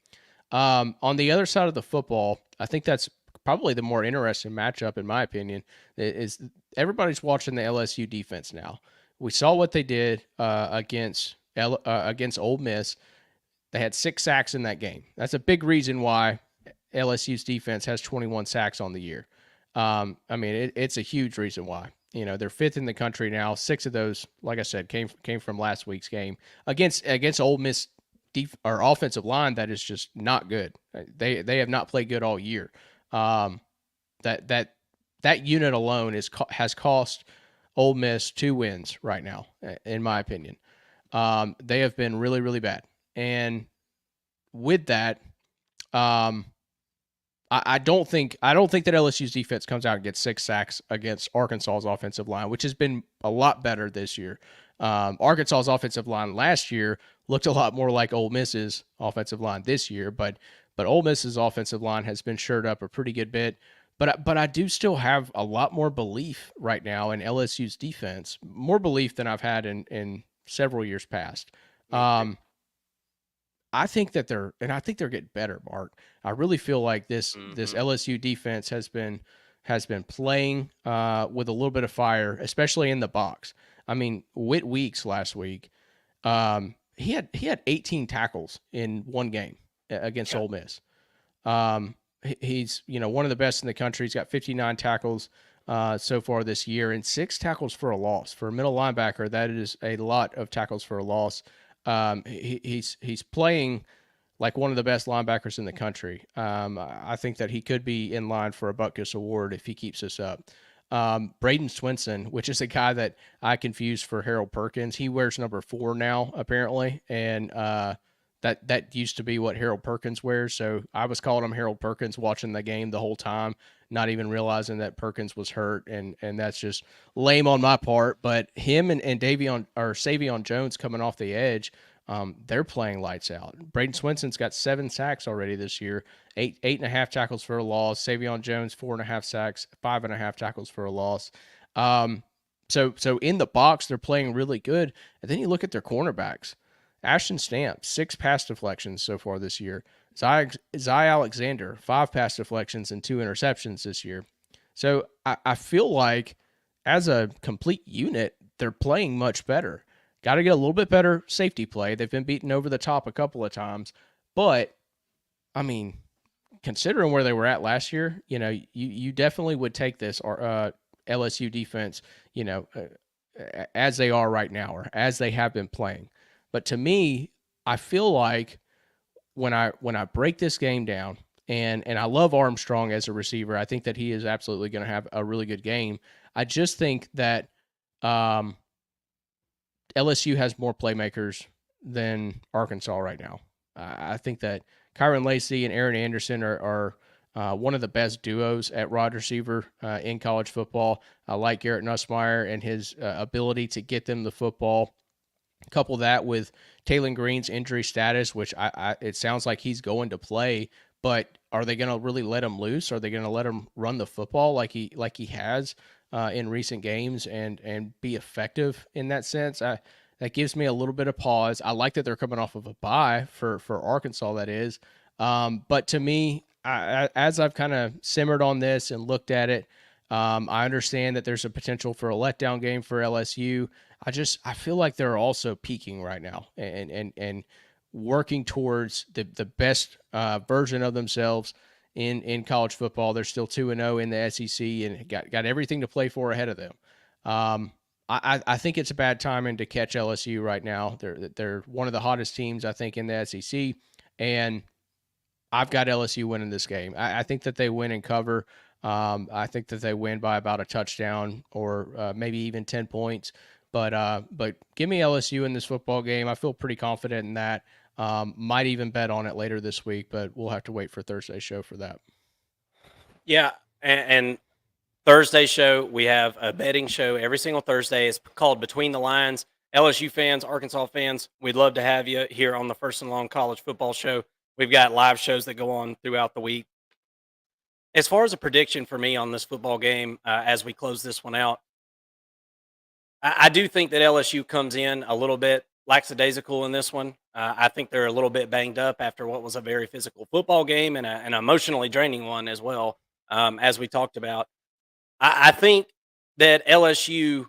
On the other side of the football, I think that's probably the more interesting matchup, in my opinion, is everybody's watching the LSU defense now. We saw what they did against Ole Miss. They had 6 sacks in that game. That's a big reason why LSU's defense has 21 sacks on the year. It's a huge reason why. They're 5th in the country now. 6 of those, like I said, came from last week's game against Ole Miss or offensive line that is just not good. They have not played good all year. That unit alone has cost Ole Miss 2 wins right now, in my opinion. They have been really, really bad. And with that, I don't think that LSU's defense comes out and gets 6 sacks against Arkansas's offensive line, which has been a lot better this year. Arkansas's offensive line last year looked a lot more like Ole Miss's offensive line this year, but Ole Miss's offensive line has been shored up a pretty good bit. But I do still have a lot more belief right now in LSU's defense, more belief than I've had in several years past. I think they're getting better, Mark. I really feel like this LSU defense has been playing with a little bit of fire, especially in the box. I mean, Whit Weeks last week, he had 18 tackles in one game against Ole Miss. He's one of the best in the country. He's got 59 tackles so far this year and 6 tackles for a loss. For a middle linebacker, that is a lot of tackles for a loss. He's playing like one of the best linebackers in the country. I think that he could be in line for a Butkus Award if he keeps this up. Braden Swinson, which is a guy that I confused for Harold Perkins. He wears number 4 now, apparently, and that used to be what Harold Perkins wears. So I was calling him Harold Perkins watching the game the whole time, not even realizing that Perkins was hurt, and that's just lame on my part. But him and Savion Jones coming off the edge, they're playing lights out. Braden Swinson's got 7 sacks already this year, 8.5 tackles for a loss. Savion Jones 4.5 sacks, 5.5 tackles for a loss. So in the box they're playing really good. And then you look at their cornerbacks. Ashton Stamp, 6 pass deflections so far this year. Zy Alexander, 5 pass deflections and 2 interceptions this year. So I feel like as a complete unit, they're playing much better. Got to get a little bit better safety play. They've been beaten over the top a couple of times. But, I mean, considering where they were at last year, you definitely would take this LSU defense, as they are right now or as they have been playing. But to me, I feel like when I break this game down, and I love Armstrong as a receiver, I think that he is absolutely going to have a really good game. I just think that LSU has more playmakers than Arkansas right now. I think that Kyron Lacey and Aaron Anderson are one of the best duos at wide receiver in college football. I like Garrett Nussmeier and his ability to get them the football. Couple that with Taylon Green's injury status, which it sounds like he's going to play, but are they going to really let him loose? Are they going to let him run the football like he has in recent games and be effective in that sense? That gives me a little bit of pause. I like that they're coming off of a bye for Arkansas, that is. But to me, as I've kind of simmered on this and looked at it, I understand that there's a potential for a letdown game for LSU. I feel like they're also peaking right now and working towards the best version of themselves in college football. They're still 2-0 in the SEC and got everything to play for ahead of them. I think it's a bad timing to catch LSU right now. They're one of the hottest teams, I think, in the SEC, and I've got LSU winning this game. I think that they win and cover. I think that they win by about a touchdown or maybe even 10 points. But give me LSU in this football game. I feel pretty confident in that. Might even bet on it later this week, but we'll have to wait for Thursday's show for that. Yeah, and Thursday show, we have a betting show every single Thursday. It's called Between the Lines. LSU fans, Arkansas fans, we'd love to have you here on the First and Long College Football Show. We've got live shows that go on throughout the week. As far as a prediction for me on this football game, as we close this one out, I do think that LSU comes in a little bit lackadaisical in this one. I think they're a little bit banged up after what was a very physical football game and an emotionally draining one as well, as we talked about. I think that LSU,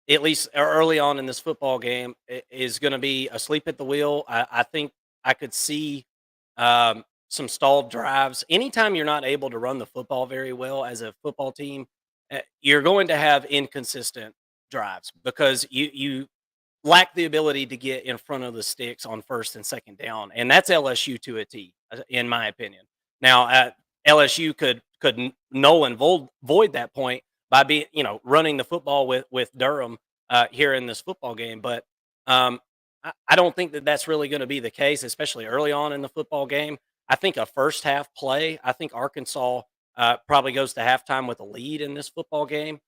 at least early on in this football game, is going to be asleep at the wheel. I think I could see some stalled drives. Anytime you're not able to run the football very well as a football team, you're going to have inconsistent drives because you lack the ability to get in front of the sticks on first and second down, and that's LSU to a T, in my opinion. Now, LSU could null and void that point by being running the football with Durham here in this football game, but I don't think that that's really going to be the case, especially early on in the football game. I think a first half play. I think Arkansas probably goes to halftime with a lead in this football game.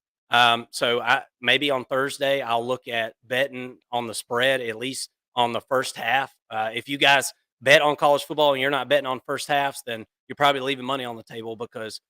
So maybe on Thursday I'll look at betting on the spread at least on the first half. If you guys bet on college football and you're not betting on first halves, then you're probably leaving money on the table because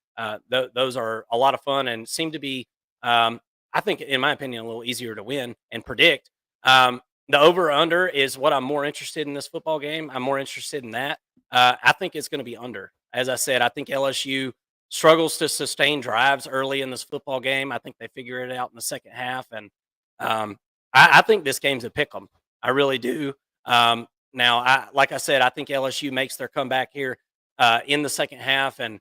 those are a lot of fun and seem to be, I think, in my opinion, a little easier to win and predict. The over under is what I'm more interested in this football game. I'm more interested in that. I think it's going to be under. As I said, I think LSU struggles to sustain drives early in this football game. I think they figure it out in the second half, and I think this game's a pick 'em. I really do. Now, like I said, I think LSU makes their comeback here in the second half, and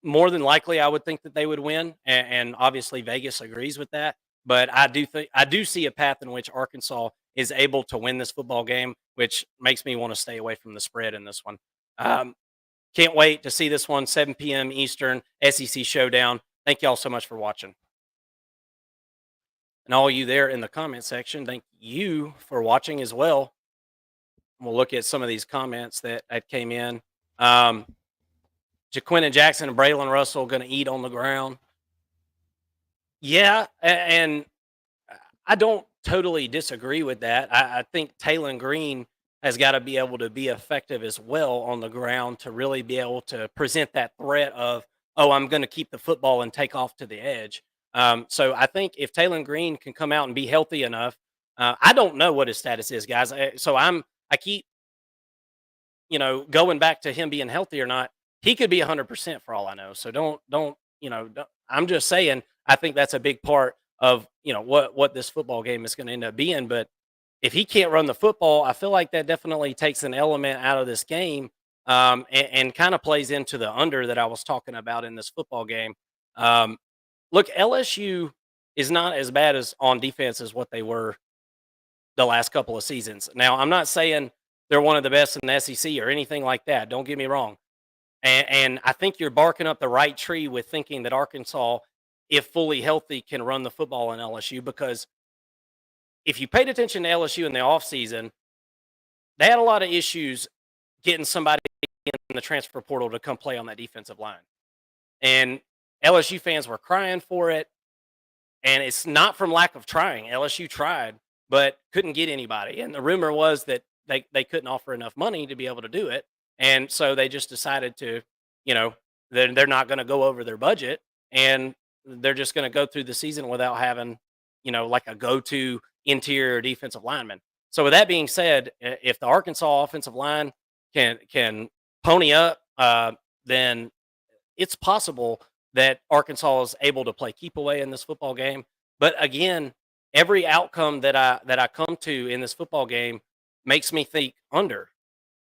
more than likely, I would think that they would win, and obviously Vegas agrees with that. But I do see a path in which Arkansas is able to win this football game, which makes me want to stay away from the spread in this one. Can't wait to see this one, 7 p.m. Eastern, SEC Showdown. Thank y'all so much for watching. And all you there in the comment section, thank you for watching as well. We'll look at some of these comments that came in. Jaquinta Jackson and Braylon Russell going to eat on the ground. Yeah, and I don't totally disagree with that. I think Taylon Green has got to be able to be effective as well on the ground to really be able to present that threat of, oh, I'm going to keep the football and take off to the edge. So I think if Taylon Green can come out and be healthy enough, I don't know what his status is, guys. So I keep, going back to him being healthy or not. He could be 100% for all I know. So don't, I'm just saying, I think that's a big part of, what this football game is going to end up being. But if he can't run the football, I feel like that definitely takes an element out of this game and kind of plays into the under that I was talking about in this football game. Look, LSU is not as bad as on defense as what they were the last couple of seasons. Now, I'm not saying they're one of the best in the SEC or anything like that. Don't get me wrong. And I think you're barking up the right tree with thinking that Arkansas, if fully healthy, can run the football in LSU, because if you paid attention to LSU in the offseason, they had a lot of issues getting somebody in the transfer portal to come play on that defensive line. And LSU fans were crying for it. And it's not from lack of trying. LSU tried, but couldn't get anybody. And the rumor was that they couldn't offer enough money to be able to do it. And so they just decided to, they're not going to go over their budget. And they're just going to go through the season without having, like a go-to interior defensive lineman. So with that being said, if the Arkansas offensive line can pony up, then it's possible that Arkansas is able to play keep away in this football game. But again, every outcome that I come to in this football game makes me think under,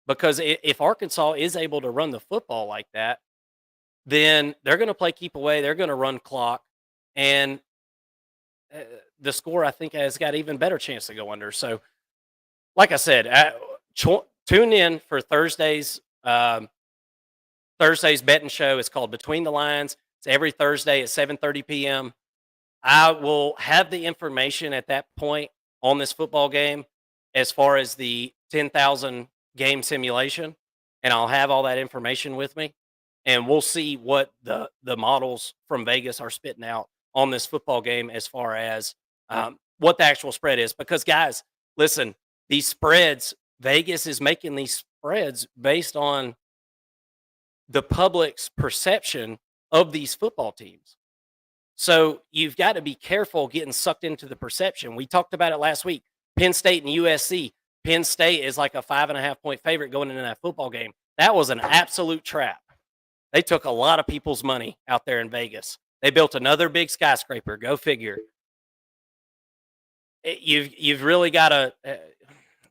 because if Arkansas is able to run the football like that, then they're going to play keep away. They're going to run clock, and the score, I think, has got even better chance to go under. So, like I said, tune in for Thursday's betting show. It's called Between the Lines. It's every Thursday at 7:30 p.m. I will have the information at that point on this football game as far as the $10,000 game simulation, and I'll have all that information with me, and we'll see what the models from Vegas are spitting out on this football game as far as what the actual spread is. Because guys, listen, these spreads, Vegas is making these spreads based on the public's perception of these football teams. So you've got to be careful getting sucked into the perception. We talked about it last week. Penn State and USC. Penn State is like a 5.5-point favorite going into that football game. That was an absolute trap. They took a lot of people's money out there in Vegas. They built another big skyscraper. Go figure. You've really got to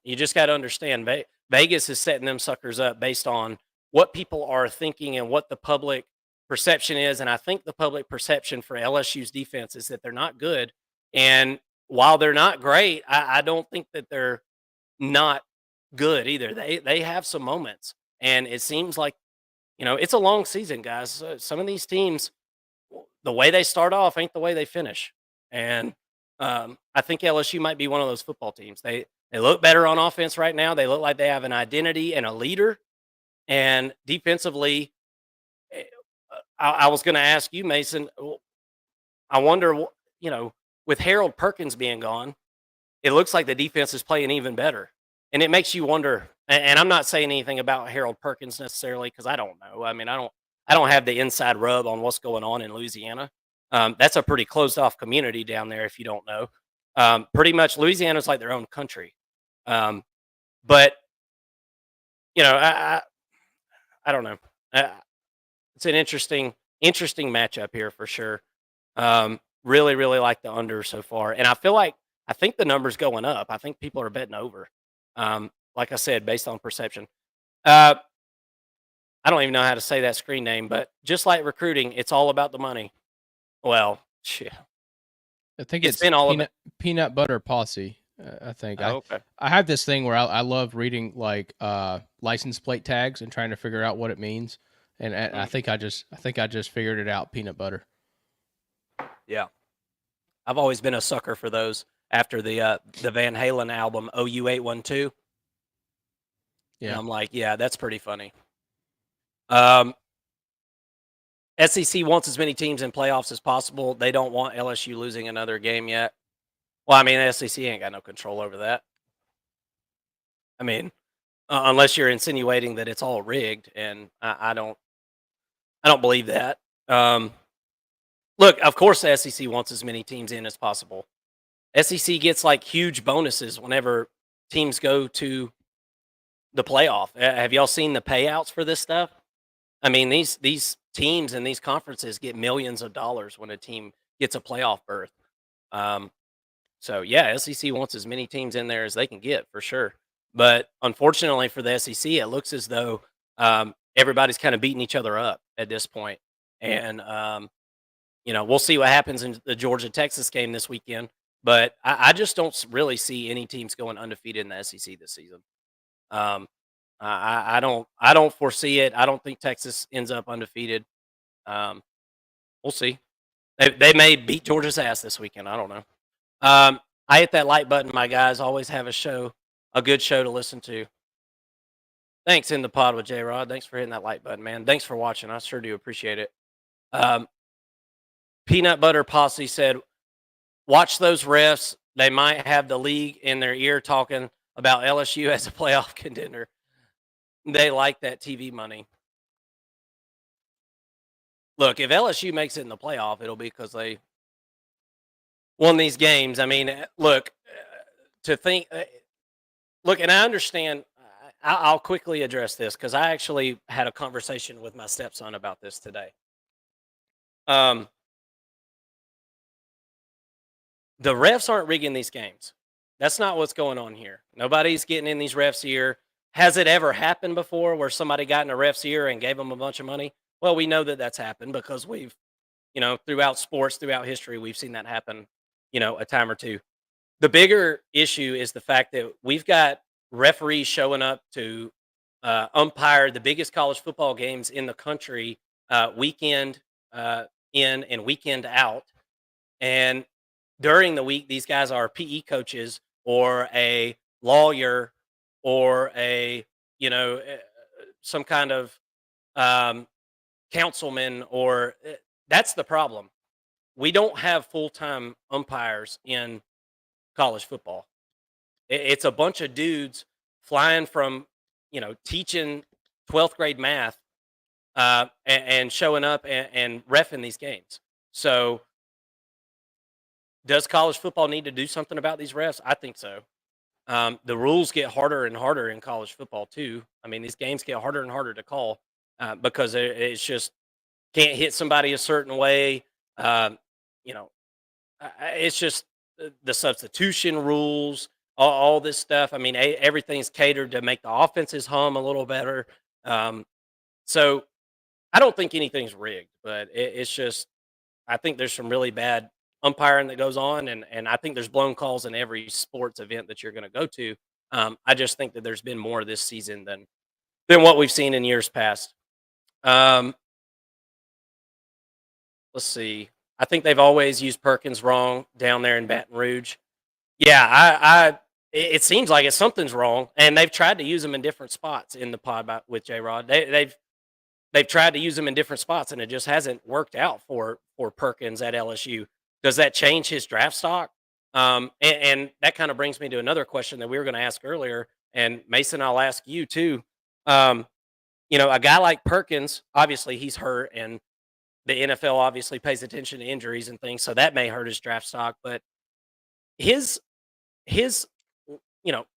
you just got to understand Vegas is setting them suckers up based on what people are thinking and what the public perception is. And I think the public perception for LSU's defense is that they're not good. And while they're not great, I don't think that they're not good either. They have some moments, and it seems like it's a long season, guys. Some of these teams, the way they start off ain't the way they finish, and I think LSU might be one of those football teams. They look better on offense right now. They look like they have an identity and a leader, and defensively, I was going to ask you, Mason. I wonder, with Harold Perkins being gone, it looks like the defense is playing even better. And it makes you wonder, and I'm not saying anything about Harold Perkins necessarily because I don't know. I mean, I don't have the inside rub on what's going on in Louisiana. That's a pretty closed off community down there, if you don't know. Pretty much Louisiana's like their own country. But I don't know. It's an interesting matchup here for sure. Really, really like the under so far, and I think the number's going up. I think people are betting over. Like I said, based on perception. I don't even know how to say that screen name, but just like recruiting, it's all about the money. Well, shit. I think It's it's been all about peanut butter posse. I think okay. I have this thing where I love reading like license plate tags and trying to figure out what it means, and I think I just figured it out. Peanut butter. Yeah, I've always been a sucker for those. After the Van Halen album OU812, Yeah, and I'm like, yeah, that's pretty funny. SEC wants as many teams in playoffs as possible. They don't want LSU losing another game yet. Well, I mean, the SEC ain't got no control over that. I mean, unless you're insinuating that it's all rigged, and I don't believe that. Look, of course, the SEC wants as many teams in as possible. SEC gets like huge bonuses whenever teams go to the playoff. Have y'all seen the payouts for this stuff? I mean, these teams and these conferences get millions of dollars when a team gets a playoff berth. So yeah, SEC wants as many teams in there as they can get for sure. But unfortunately for the SEC, it looks as though everybody's kind of beating each other up at this point. And we'll see what happens in the Georgia-Texas game this weekend. But I just don't really see any teams going undefeated in the SEC this season. I don't foresee it. I don't think Texas ends up undefeated. We'll see. They may beat Georgia's ass this weekend. I don't know. I hit that like button, my guys. Always have a good show to listen to. Thanks in the pod with J-Rod. Thanks for hitting that like button, man. Thanks for watching. I sure do appreciate it. Peanut Butter Posse said, watch those refs. They might have the league in their ear talking about LSU as a playoff contender. They like that TV money. Look, if LSU makes it in the playoff, it'll be because they won these games. I mean, look, and I understand. I'll quickly address this because I actually had a conversation with my stepson about this today. The refs aren't rigging these games. That's not what's going on here. Nobody's getting in these refs' ear. Has it ever happened before where somebody got in a ref's ear and gave them a bunch of money? Well, we know that that's happened because we've, throughout sports, throughout history, we've seen that happen, a time or two. The bigger issue is the fact that we've got referees showing up to umpire the biggest college football games in the country weekend in and weekend out. And during the week, these guys are PE coaches or a lawyer or a some kind of um, councilman or that's the problem. We don't have full-time umpires in college football. It's a bunch of dudes flying from, teaching 12th grade math and showing up and reffing these games. So, does college football need to do something about these refs? I think so. The rules get harder and harder in college football too. I mean, these games get harder and harder to call because it's just can't hit somebody a certain way. Um, you know, it's just the substitution rules, all this stuff. I mean, everything's catered to make the offenses hum a little better. So I don't think anything's rigged, but it's just I think there's some really bad umpiring that goes on, and I think there's blown calls in every sports event that you're going to go to. I just think that there's been more this season than what we've seen in years past. Um, let's see. I think they've always used Perkins wrong down there in Baton Rouge. Yeah, it seems like something's wrong, and they've tried to use him in different spots in the pod with J Rod. They've tried to use him in different spots, and it just hasn't worked out for Perkins at LSU. Does that change his draft stock? And that kind of brings me to another question that we were going to ask earlier, and Mason, I'll ask you too. Um, a guy like Perkins, obviously he's hurt, and the NFL obviously pays attention to injuries and things, so that may hurt his draft stock. But his his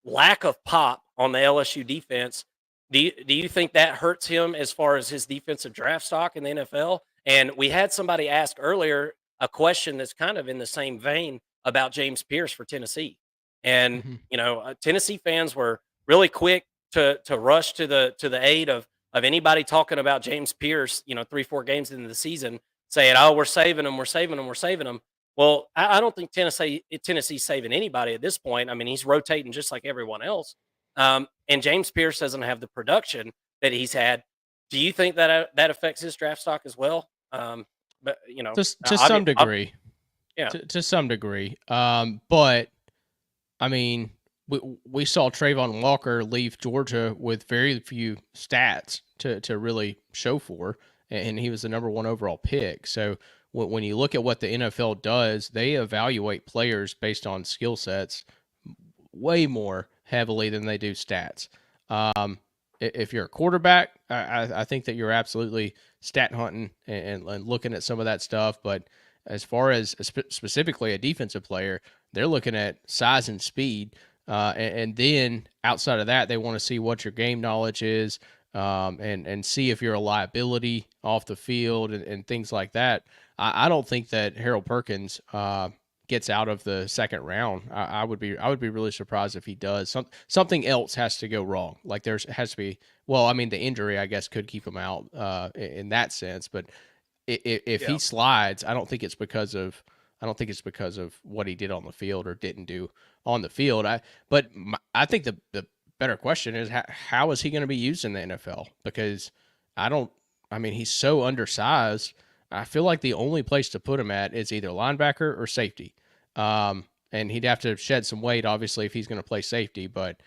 lack of pop on the LSU defense, do you think that hurts him as far as his defensive draft stock in the NFL? And we had somebody ask earlier a question that's kind of in the same vein about James Pierce for Tennessee. And Mhm. Tennessee fans were really quick to rush to the aid of anybody talking about James Pierce, 3-4 games into the season, saying, "Oh, we're saving him, we're saving him, we're saving him." Well, I don't think Tennessee's saving anybody at this point. I mean, he's rotating just like everyone else. And James Pierce doesn't have the production that he's had. Do you think that affects his draft stock as well? But To some degree, yeah, to some degree. But I mean, we saw Trayvon Walker leave Georgia with very few stats to really show for, and he was the number one overall pick. So when you look at what the NFL does, they evaluate players based on skill sets way more heavily than they do stats. If you're a quarterback, I think that you're absolutely stat hunting and looking at some of that stuff. But as far as specifically a defensive player, they're looking at size and speed. And then outside of that, they want to see what your game knowledge is and see if you're a liability off the field and things like that. I don't think that Harold Perkins gets out of the second round. I would be really surprised if he does. Something else has to go wrong. Like has to be. Well, I mean, the injury I guess could keep him out in that sense. But if he slides, I don't think it's because of what he did on the field or didn't do on the field. I think the better question is how is he going to be used in the NFL? Because he's so undersized. I feel like the only place to put him at is either linebacker or safety. And he'd have to shed some weight, obviously, if he's going to play safety. But,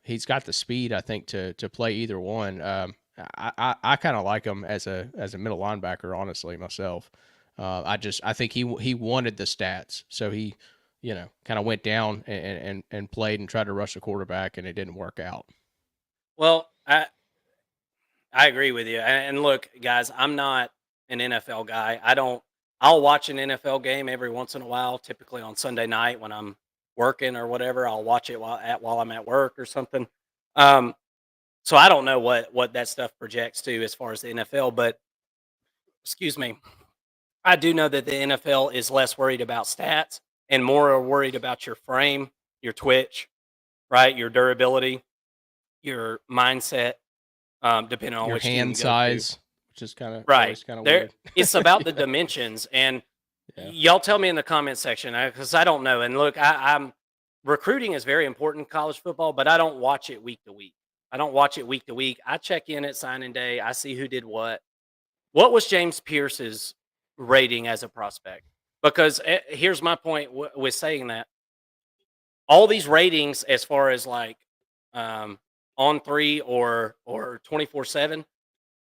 he's got the speed, I think, to play either one. I kind of like him as a middle linebacker, honestly, myself. I think he wanted the stats. So he, kind of went down and played and tried to rush the quarterback, and it didn't work out. Well, I agree with you. And look, guys, I'm not an NFL guy. I'll watch an NFL game every once in a while, typically on Sunday night when I'm working or whatever. I'll watch it while I'm at work or something. So I don't know what that stuff projects to as far as the NFL, but excuse me. I do know that the NFL is less worried about stats and more are worried about your frame, your twitch, right? Your durability, your mindset, depending on Your which team hand you go size, to. which is kind of Right. always kind of weird. It's about the Yeah. dimensions. And Yeah. y'all tell me in the comment section because I don't know. And look, I'm recruiting is very important in college football, but I don't watch it week to week. I don't watch it week to week. I check in at signing day. I see who did what. What was James Pierce's rating as a prospect? Because here's my point with saying that all these ratings, as far as like on 3 or 24/7,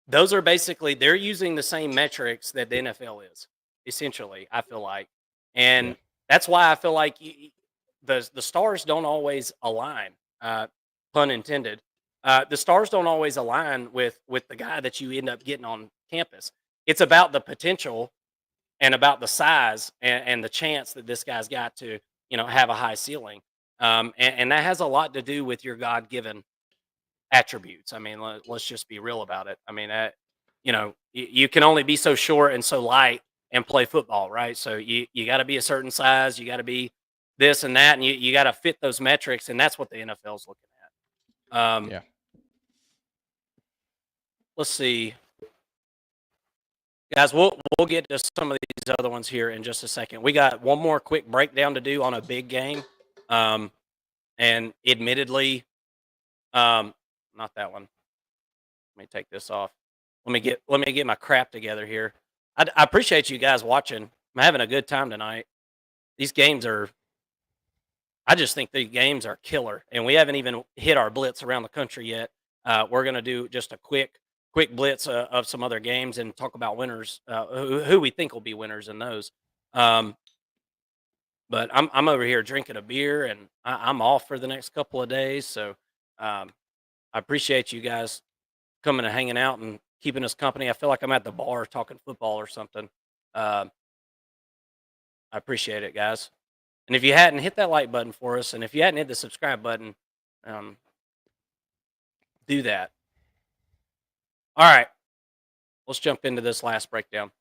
those are basically they're using the same metrics that the NFL is, essentially, I feel like. Yeah. And that's why I feel like the stars don't always align, pun intended. The stars don't always align with the guy that you end up getting on campus. It's about the potential and about the size and the chance that this guy's got to, have a high ceiling. And that has a lot to do with your God given attributes. I mean, let's just be real about it. I mean, you can only be so short and so light and play football, right? So you got to be a certain size, you got to be this and that, and you got to fit those metrics, and that's what the NFL's looking at. Yeah. Let's see, guys. We'll get to some of these other ones here in just a second. We got one more quick breakdown to do on a big game, and admittedly, not that one. Let me take this off. Let me get my crap together here. I appreciate you guys watching. I'm having a good time tonight. These games are. I just think the games are killer, and we haven't even hit our blitz around the country yet. We're gonna do just a quick blitz of some other games and talk about winners, who we think will be winners in those. Um, but I'm over here drinking a beer, and I'm off for the next couple of days. So I appreciate you guys coming and hanging out and keeping us company. I feel like I'm at the bar talking football or something. I appreciate it, guys. And if you hadn't, hit that like button for us. And if you hadn't hit the subscribe button, do that. All right. Let's jump into this last breakdown.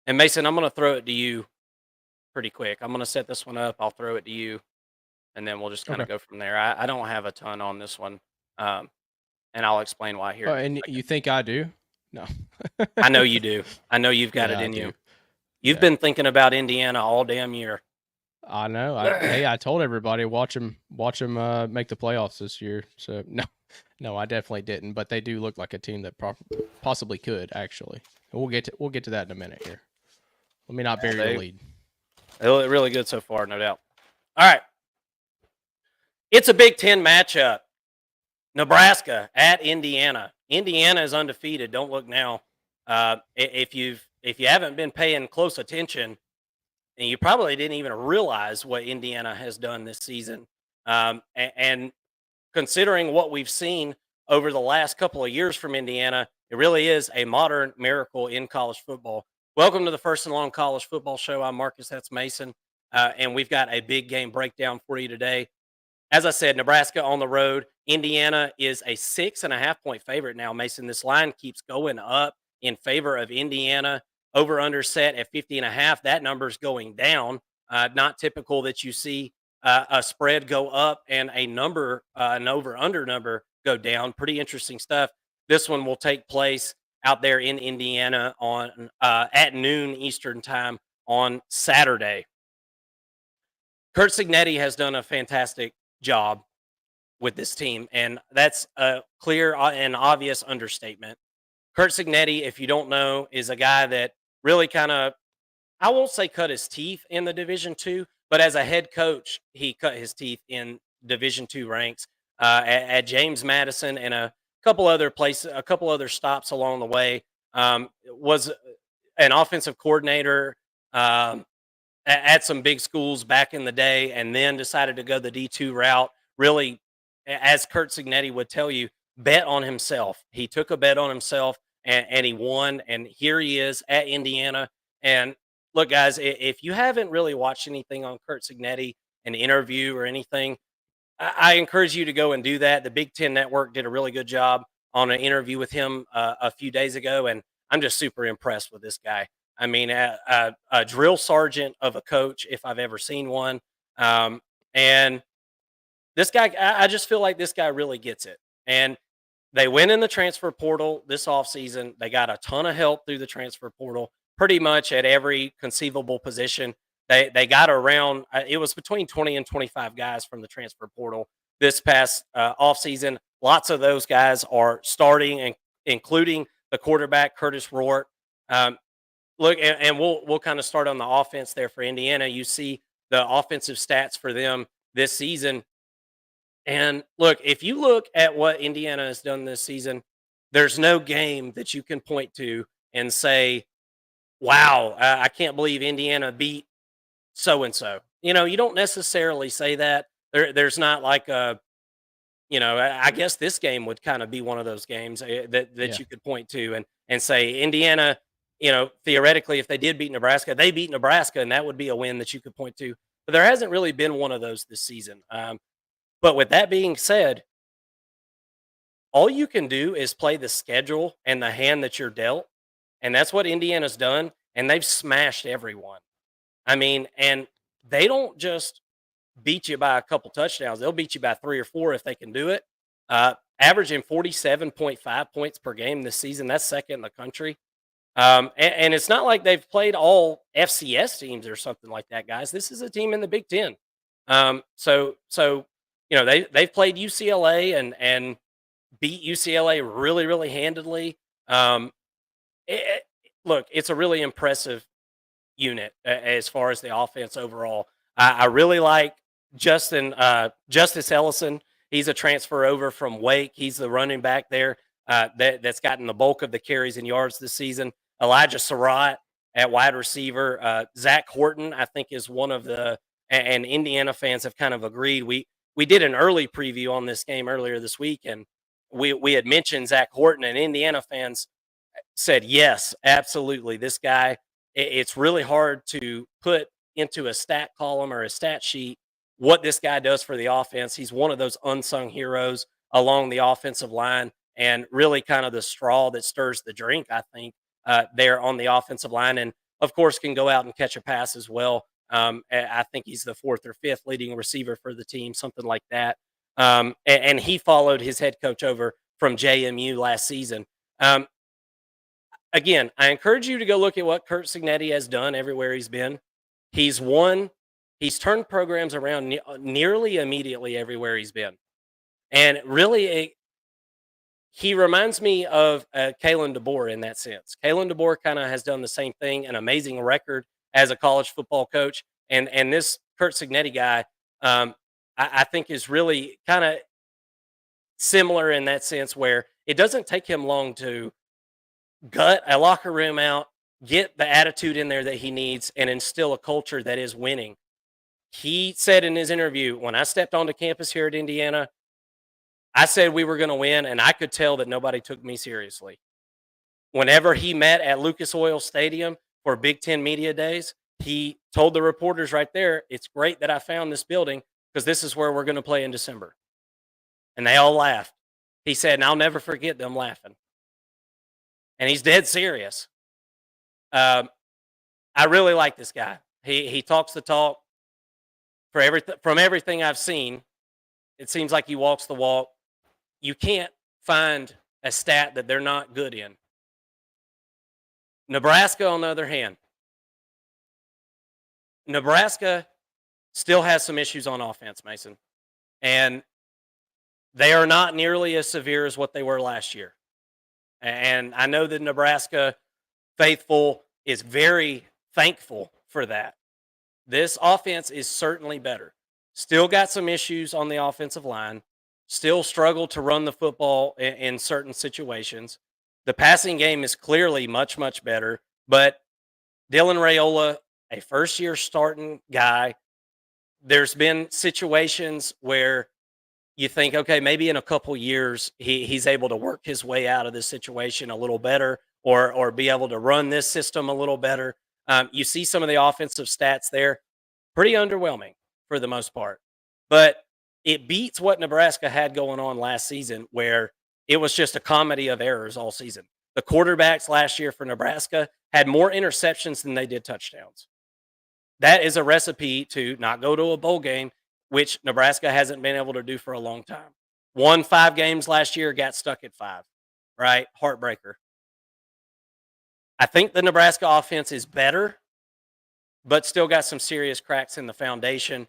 And Mason, I'm going to throw it to you pretty quick. I'm going to set this one up. I'll throw it to you. And then we'll just kind of go from there. I don't have a ton on this one. And I'll explain why here. And you think I do? No. I know you do. I know you've got it in you. You've been thinking about Indiana all damn year. I know. I told everybody watch them make the playoffs this year. So no, I definitely didn't. But they do look like a team that possibly could actually. We'll get to that in a minute here. Let me not bury the lead. They look really good so far, no doubt. All right, it's a Big Ten matchup. Nebraska at Indiana. Indiana is undefeated. Don't look now. If you haven't been paying close attention, and you probably didn't even realize what Indiana has done this season. And considering what we've seen over the last couple of years from Indiana, it really is a modern miracle in college football. Welcome to the First and Long College Football Show. I'm Marcus. That's Mason. And we've got a big game breakdown for you today. As I said, Nebraska on the road. Indiana is a 6.5-point favorite now, Mason. This line keeps going up in favor of Indiana. Over under set at 50.5. That number's going down. Not typical that you see a spread go up and an over under number go down. Pretty interesting stuff. This one will take place out there in Indiana on at noon Eastern time on Saturday. Curt Cignetti has done a fantastic job with this team, and that's a clear and obvious understatement. Curt Cignetti, if you don't know, is a guy that really kind of, I won't say cut his teeth in the Division II, but as a head coach, he cut his teeth in Division II ranks at James Madison and a couple other places, a couple other stops along the way. Was an offensive coordinator at some big schools back in the day, and then decided to go the D2 route. Really, as Curt Cignetti would tell you, bet on himself. He took a bet on himself. And he won, and here he is at Indiana. And look, guys, if you haven't really watched anything on Curt Cignetti, an interview or anything, I encourage you to go and do that. The Big Ten Network did a really good job on an interview with him a few days ago, and I'm just super impressed with this guy. I mean, a drill sergeant of a coach, if I've ever seen one. And this guy, I just feel like this guy really gets it. And they went in the transfer portal this offseason. They got a ton of help through the transfer portal, pretty much at every conceivable position. They got around, it was between 20 and 25 guys from the transfer portal this past offseason. Lots of those guys are starting, and including the quarterback, Curtis Rourke. Look, and we'll kind of start on the offense there for Indiana. You see the offensive stats for them this season. And look, if you look at what Indiana has done this season, there's no game that you can point to and say, wow, I can't believe Indiana beat so and so. You don't necessarily say that. There's not like a, I guess this game would kind of be one of those games that Yeah. you could point to and say Indiana. Theoretically, if they did beat Nebraska, they beat Nebraska, and that would be a win that you could point to. But there hasn't really been one of those this season. But with that being said, all you can do is play the schedule and the hand that you're dealt, and that's what Indiana's done. And they've smashed everyone. I mean, and they don't just beat you by a couple touchdowns. They'll beat you by 3 or 4 if they can do it. Averaging 47.5 points per game this season. That's second in the country. And it's not like they've played all FCS teams or something like that, guys. This is a team in the Big Ten. So they've played UCLA and beat UCLA really, really handedly. Look, it's a really impressive unit as far as the offense overall. I really like Justice Ellison. He's a transfer over from Wake. He's the running back there that's gotten the bulk of the carries and yards this season. Elijah Surratt at wide receiver. Zach Horton, I think, is one of the and Indiana fans have kind of agreed. We did an early preview on this game earlier this week, and we had mentioned Zach Horton, and Indiana fans said yes, absolutely. This guy, it's really hard to put into a stat column or a stat sheet what this guy does for the offense. He's one of those unsung heroes along the offensive line, and really kind of the straw that stirs the drink, I think, there on the offensive line. And of course, can go out and catch a pass as well. I think he's the 4th or 5th leading receiver for the team, something like that. And he followed his head coach over from JMU last season. Again, I encourage you to go look at what Curt Cignetti has done everywhere he's been. He's turned programs around nearly immediately everywhere he's been. And really, he reminds me of Kalen DeBoer in that sense. Kalen DeBoer kind of has done the same thing, an amazing record as a college football coach. And this Curt Cignetti guy, I think is really kind of similar in that sense, where it doesn't take him long to gut a locker room out, get the attitude in there that he needs, and instill a culture that is winning. He said in his interview, when I stepped onto campus here at Indiana, I said we were going to win, and I could tell that nobody took me seriously. Whenever he met at Lucas Oil Stadium for Big Ten Media Days, he told the reporters right there, it's great that I found this building because this is where we're going to play in December. And they all laughed. He said, and I'll never forget them laughing. And he's dead serious. I really like this guy. He talks the talk. From everything I've seen, it seems like he walks the walk. You can't find a stat that they're not good in. Nebraska, on the other hand, Nebraska still has some issues on offense, Mason. And they are not nearly as severe as what they were last year. And I know that Nebraska faithful is very thankful for that. This offense is certainly better. Still got some issues on the offensive line. Still struggle to run the football in certain situations. The passing game is clearly much, much better. But Dylan Raiola, a first-year starting guy, there's been situations where you think, okay, maybe in a couple years he's able to work his way out of this situation a little better, or be able to run this system a little better. You see some of the offensive stats there, pretty underwhelming for the most part. But it beats what Nebraska had going on last season, where it was just a comedy of errors all season. The quarterbacks last year for Nebraska had more interceptions than they did touchdowns. That is a recipe to not go to a bowl game, which Nebraska hasn't been able to do for a long time. Won 5 games last year, got stuck at 5, right? Heartbreaker. I think the Nebraska offense is better, but still got some serious cracks in the foundation.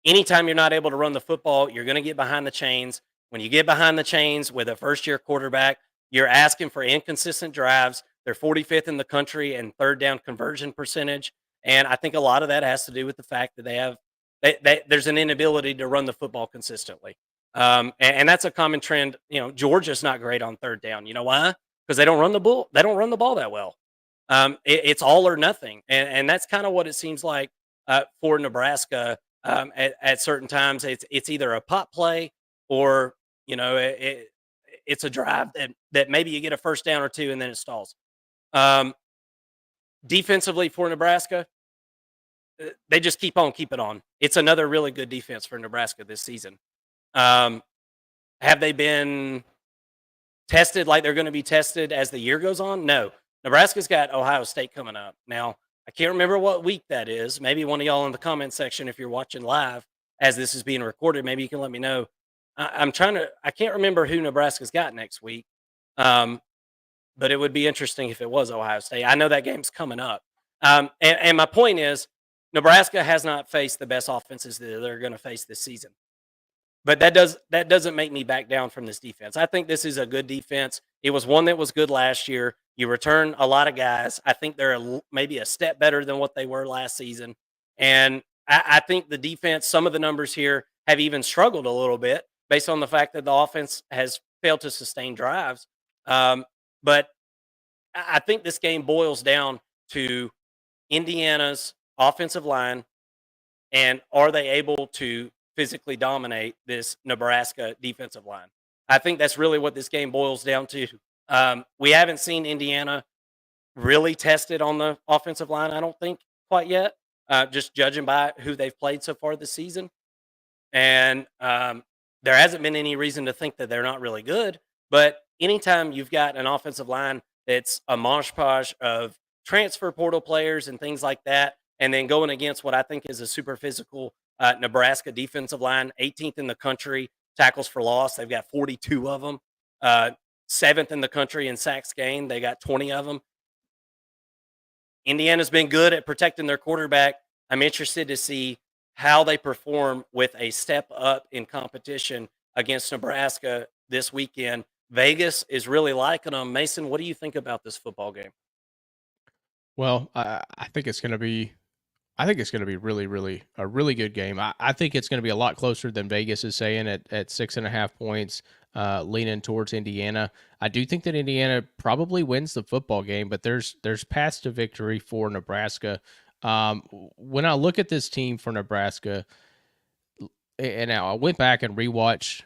Anytime you're not able to run the football, you're going to get behind the chains. When you get behind the chains with a first-year quarterback, you're asking for inconsistent drives. They're 45th in the country in third down conversion percentage. And I think a lot of that has to do with the fact that they have there's an inability to run the football consistently. And that's a common trend. Georgia's not great on third down. You know why? Because they don't run the ball. They don't run the ball that well. It's all or nothing, and that's kind of what it seems like for Nebraska. At certain times, it's either a pop play or it's a drive that maybe you get a first down or two and then it stalls. Um, Defensively for Nebraska, they just keep on keeping on. It's another really good defense for Nebraska this season. Um, have they been tested like they're going to be tested as the year goes on? No. Nebraska's got Ohio State coming up. Now, I can't remember what week that is. Maybe one of y'all in the comment section, if you're watching live as this is being recorded, maybe you can let me know. I can't remember who Nebraska's got next week. But it would be interesting if it was Ohio State. I know that game's coming up. And my point is, Nebraska has not faced the best offenses that they're going to face this season. But that doesn't make me back down from this defense. I think this is a good defense. It was one that was good last year. You return a lot of guys. I think they're maybe a step better than what they were last season. And I think the defense, some of the numbers here have even struggled a little bit based on the fact that the offense has failed to sustain drives. But I think this game boils down to Indiana's offensive line, and are they able to physically dominate this Nebraska defensive line? I think that's really what this game boils down to. We haven't seen Indiana really tested on the offensive line, I don't think, quite yet, just judging by who they've played so far this season. And there hasn't been any reason to think that they're not really good. But anytime you've got an offensive line that's a mosh posh of transfer portal players and things like that, and then going against what I think is a super physical Nebraska defensive line, 18th in the country, tackles for loss. They've got 42 of them. 7th in the country in sacks gained. They got 20 of them. Indiana's been good at protecting their quarterback. I'm interested to see how they perform with a step up in competition against Nebraska this weekend. Vegas is really liking them. Mason, what do you think about this football game? Well, I think it's going to be. I think it's going to be really a really good game. I think it's going to be a lot closer than Vegas is saying at 6.5 points, leaning towards Indiana. I do think that Indiana probably wins the football game, but there's paths to victory for Nebraska. When I look at this team for Nebraska, and now I went back and rewatched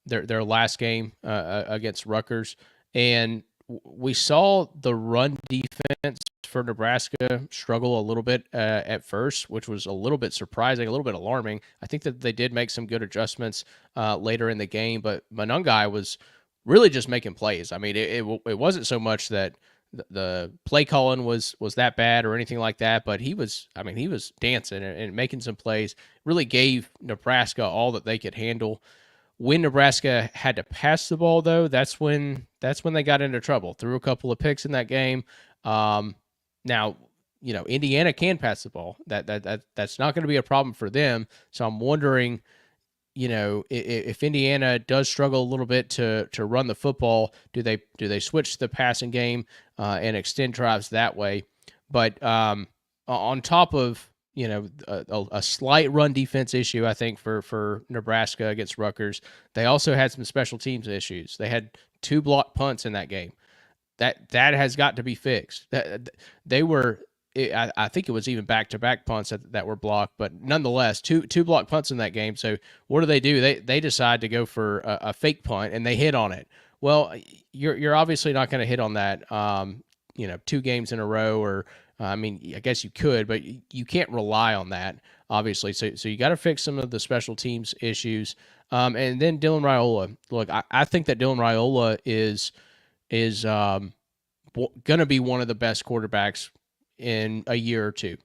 their last game against Rutgers, and we saw the run defense for Nebraska struggle a little bit at first, which was a little bit surprising, a little bit alarming. I think that they did make some good adjustments later in the game, but Monangai was really just making plays. I mean, it wasn't so much that the play calling was that bad or anything like that, but he was dancing and making some plays, really gave Nebraska all that they could handle. When Nebraska had to pass the ball, though, that's when they got into trouble. Threw a couple of picks in that game. Now, Indiana can pass the ball. That's not going to be a problem for them. So I'm wondering, if Indiana does struggle a little bit to run the football, do they switch the passing game and extend drives that way? But on top of a slight run defense issue, I think, for Nebraska against Rutgers, they also had some special teams issues. They had 2 blocked punts in that game. That has got to be fixed. I think it was even back-to-back punts that were blocked, but nonetheless, two blocked punts in that game. So what do? They decide to go for a fake punt, and they hit on it. Well, you're obviously not going to hit on that, 2 games in a row, or I guess you could, but you can't rely on that, obviously. So you got to fix some of the special teams issues. And then Dylan Raiola. Look, I think that Dylan Raiola is going to be one of the best quarterbacks in a year or two.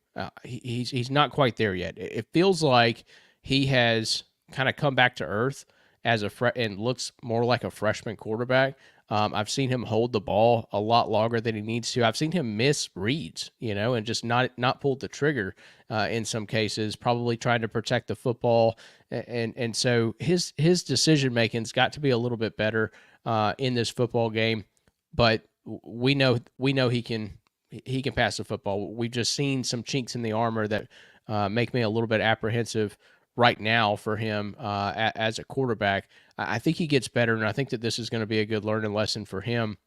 He's not quite there yet. It feels like he has kind of come back to earth as and looks more like a freshman quarterback. I've seen him hold the ball a lot longer than he needs to. I've seen him miss reads, and just not pull the trigger in some cases, probably trying to protect the football. And so his decision making's got to be a little bit better in this football game. But we know he can pass the football. We've just seen some chinks in the armor that make me a little bit apprehensive right now for him as a quarterback. I think he gets better, and I think that this is going to be a good learning lesson for him.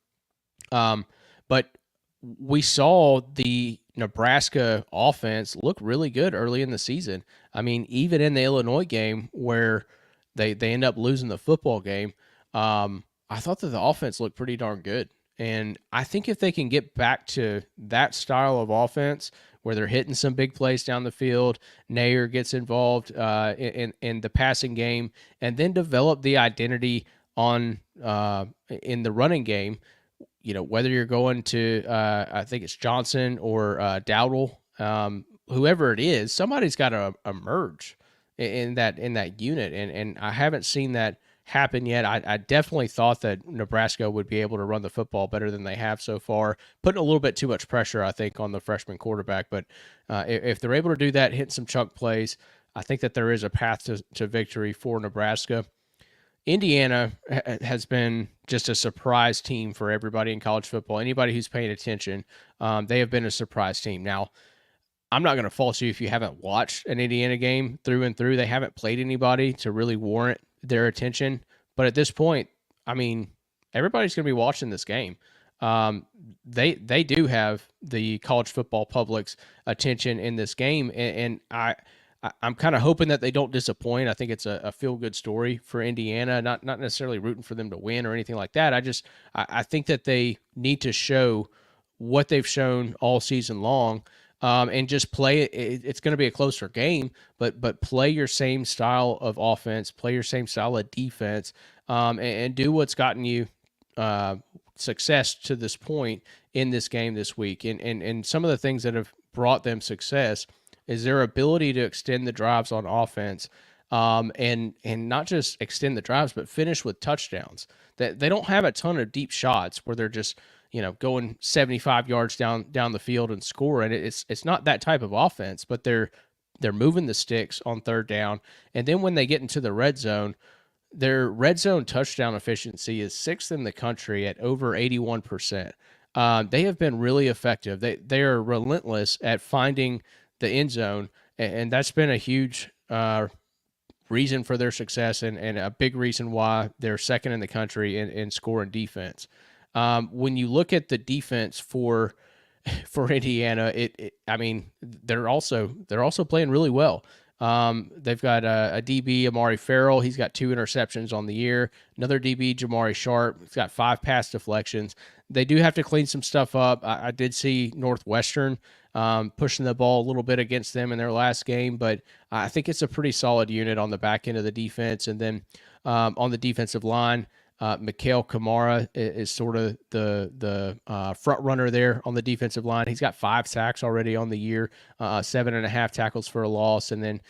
But we saw the Nebraska offense look really good early in the season. I mean, even in the Illinois game where they end up losing the football game, I thought that the offense looked pretty darn good. And I think if they can get back to that style of offense where they're hitting some big plays down the field, Nair gets involved in the passing game, and then develop the identity on in the running game, whether you're going to, I think it's Johnson or Dowdle, whoever it is, somebody's got to emerge in that unit, and I haven't seen that happen yet. I definitely thought that Nebraska would be able to run the football better than they have so far, putting a little bit too much pressure, I think, on the freshman quarterback. But if they're able to do that, hit some chunk plays, I think that there is a path to victory for Nebraska. Indiana has been just a surprise team for everybody in college football. Anybody who's paying attention, they have been a surprise team. Now, I'm not going to fault you if you haven't watched an Indiana game through and through. They haven't played anybody to really warrant their attention. But at this point, I mean, everybody's going to be watching this game. They do have the college football public's attention in this game, and I'm kind of hoping that they don't disappoint. I think it's a feel-good story for Indiana, not necessarily rooting for them to win or anything like that. I think that they need to show what they've shown all season long, and just play it. It's going to be a closer game, but play your same style of offense, play your same style of defense, and do what's gotten you success to this point in this game this week. And some of the things that have brought them success is their ability to extend the drives on offense, and not just extend the drives, but finish with touchdowns. That they don't have a ton of deep shots where they're just going 75 yards down the field and score. And it's not that type of offense, but they're moving the sticks on third down. And then when they get into the red zone, their red zone touchdown efficiency is sixth in the country at over 81%. They have been really effective. They are relentless at finding the end zone, and that's been a huge reason for their success, and a big reason why they're second in the country in scoring defense. When you look at the defense for Indiana, I mean, they're also playing really well. They've got a DB, Amari Farrell. He's got 2 interceptions on the year. Another DB, Jamari Sharp. He's got 5 pass deflections. They do have to clean some stuff up. I did see Northwestern pushing the ball a little bit against them in their last game, but I think it's a pretty solid unit on the back end of the defense. And then on the defensive line, Mikhail Kamara is sort of the front runner there on the defensive line. He's got 5 sacks already on the year, 7.5 tackles for a loss, and then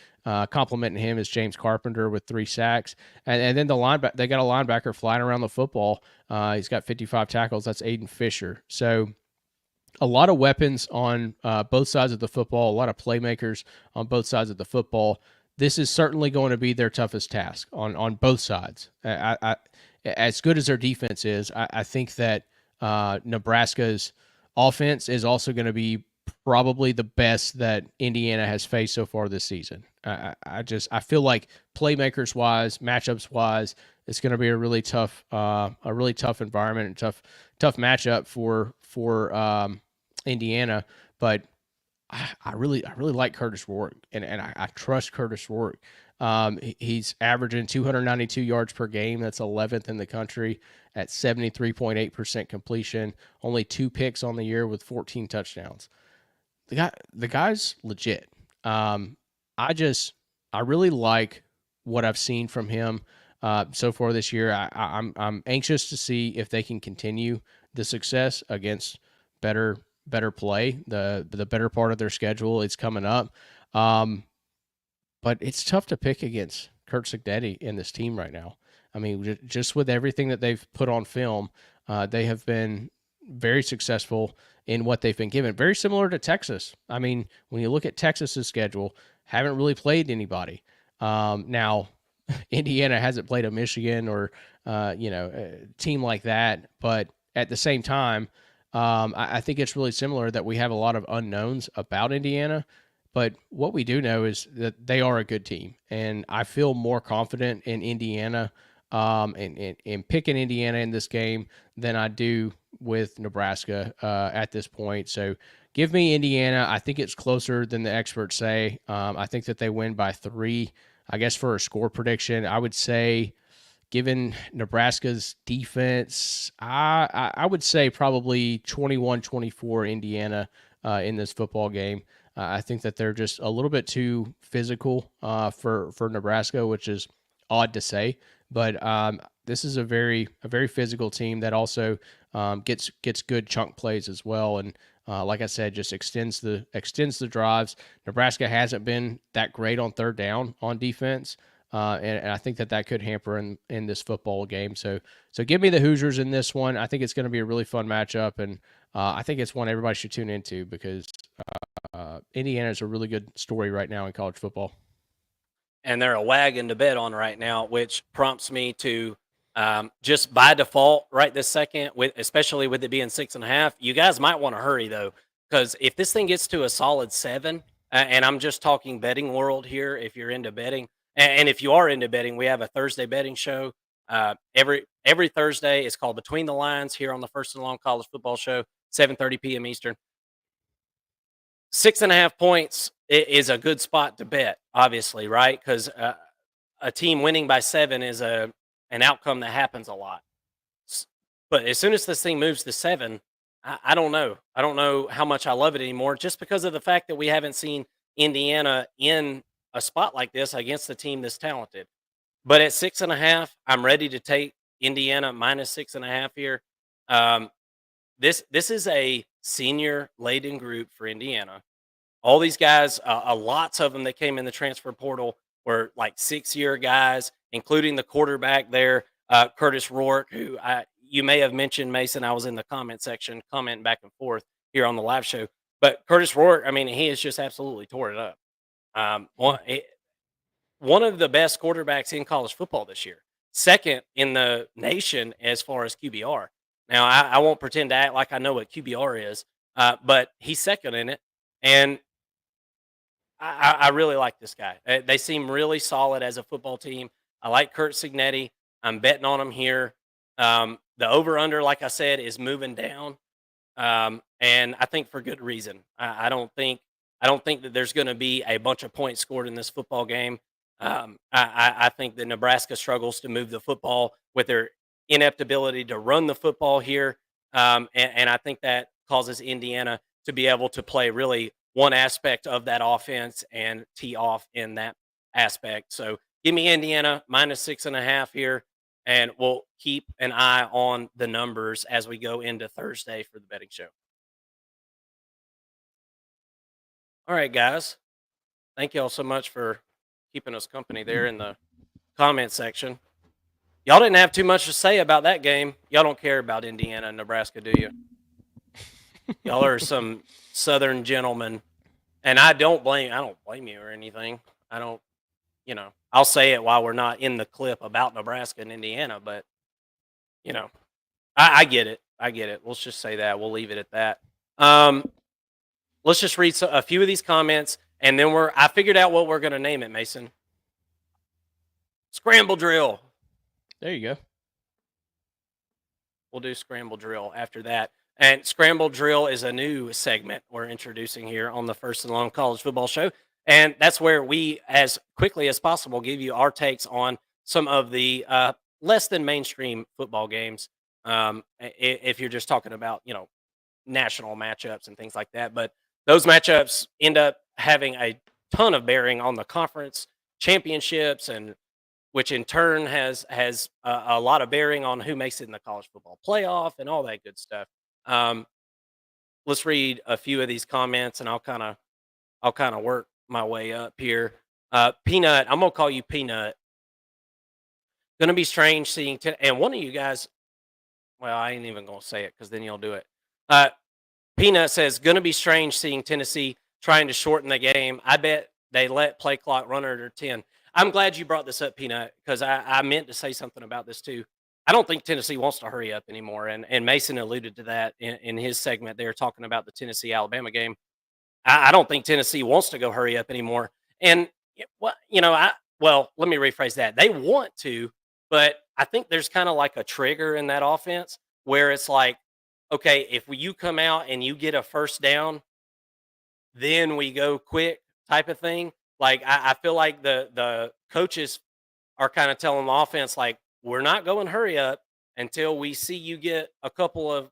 complimenting him is James Carpenter with 3 sacks. And then they got a linebacker flying around the football. He's got 55 tackles. That's Aiden Fisher. So a lot of weapons on both sides of the football, a lot of playmakers on both sides of the football. This is certainly going to be their toughest task on both sides. As good as their defense is, I think that Nebraska's offense is also going to be probably the best that Indiana has faced so far this season. I feel like playmakers wise, matchups wise, it's going to be a really tough environment and tough matchup for Indiana. But I really like Curtis Rourke, and I trust Curtis Rourke. He's averaging 292 yards per game. That's 11th in the country at 73.8% completion. Only 2 picks on the year with 14 touchdowns. The guy's legit. I really like what I've seen from him so far this year. I'm anxious to see if they can continue the success against better play. The better part of their schedule is coming up. But it's tough to pick against Kurt Cignetti in this team right now. I mean, just with everything that they've put on film, they have been very successful in what they've been given. Very similar to Texas. I mean, when you look at Texas's schedule, haven't really played anybody. Now, Indiana hasn't played a Michigan or a team like that. But at the same time, I think it's really similar that we have a lot of unknowns about Indiana. But what we do know is that they are a good team, and I feel more confident in Indiana in picking Indiana in this game than I do with Nebraska at this point. So give me Indiana. I think it's closer than the experts say. I think that they win by 3. I guess for a score prediction, I would say, given Nebraska's defense, I would say probably 21-24 Indiana in this football game. I think that they're just a little bit too physical for Nebraska, which is odd to say. But this is a very physical team that also gets good chunk plays as well, and like I said, just extends the drives. Nebraska hasn't been that great on third down on defense, and I think that could hamper in this football game. So give me the Hoosiers in this one. I think it's going to be a really fun matchup, and I think it's one everybody should tune into because Indiana is a really good story right now in college football. And they're a wagon to bet on right now, which prompts me to just by default right this second, especially with it being 6.5. You guys might want to hurry though, because if this thing gets to a solid 7, and I'm just talking betting world here, if you're into betting, and if you are into betting, we have a Thursday betting show every Thursday. It's called Between the Lines here on the First and Long College Football Show, 7:30 p.m. Eastern. 6.5 points is a good spot to bet, obviously, right? Because a team winning by 7 is an outcome that happens a lot. But as soon as this thing moves to 7, I don't know. I don't know how much I love it anymore, just because of the fact that we haven't seen Indiana in a spot like this against a team this talented. But at 6.5, I'm ready to take Indiana minus 6.5 here. This is a senior laden group for Indiana. All these guys, lots of them that came in the transfer portal were like 6-year guys, including the quarterback there, Curtis Rourke, who you may have mentioned, Mason. I was in the comment section commenting back and forth here on the live show. But Curtis Rourke, I mean, he has just absolutely tore it up. One of the best quarterbacks in college football this year, second in the nation as far as QBR. Now, I won't pretend to act like I know what QBR is, but he's second in it. And I really like this guy. They seem really solid as a football team. I like Kurt Signetti. I'm betting on him here. The over-under, like I said, is moving down, and I think for good reason. I don't think that there's going to be a bunch of points scored in this football game. I think that Nebraska struggles to move the football with their inept ability to run the football here, and I think that causes Indiana to be able to play really one aspect of that offense and tee off in that aspect. So give me Indiana minus 6.5 here, and we'll keep an eye on the numbers as we go into Thursday for the betting show. All right, guys. Thank you all so much for keeping us company there in the comment section. Y'all didn't have too much to say about that game. Y'all don't care about Indiana and Nebraska, do you? Y'all are some Southern gentlemen, and I don't blame you or anything. I don't, I'll say it while we're not in the clip about Nebraska and Indiana, but I get it. I get it. Let's just say that. We'll leave it at that. Let's just read a few of these comments, and then I figured out what we're going to name it, Mason. Scramble drill. There you go. We'll do scramble drill after that. And Scramble Drill is a new segment we're introducing here on the First and Long College Football Show. And that's where we, as quickly as possible, give you our takes on some of the less than mainstream football games. If you're just talking about, national matchups and things like that. But those matchups end up having a ton of bearing on the conference championships, and which in turn has a lot of bearing on who makes it in the college football playoff and all that good stuff. Let's read a few of these comments, and I'll kind of work my way up here. Peanut, I'm gonna call you Peanut. Gonna be strange seeing and one of you guys. Well, I ain't even gonna say it because then you'll do it. Peanut says, gonna be strange seeing Tennessee trying to shorten the game. I bet they let play clock run under 10. I'm glad you brought this up, Peanut, because I meant to say something about this too. I don't think Tennessee wants to hurry up anymore. And Mason alluded to that in his segment there, talking about the Tennessee-Alabama game. I don't think Tennessee wants to go hurry up anymore. And well, let me rephrase that. They want to, but I think there's kind of like a trigger in that offense where it's like, okay, if you come out and you get a first down, then we go quick type of thing. Like I feel like the coaches are kind of telling the offense like, we're not going hurry up until we see you get a couple of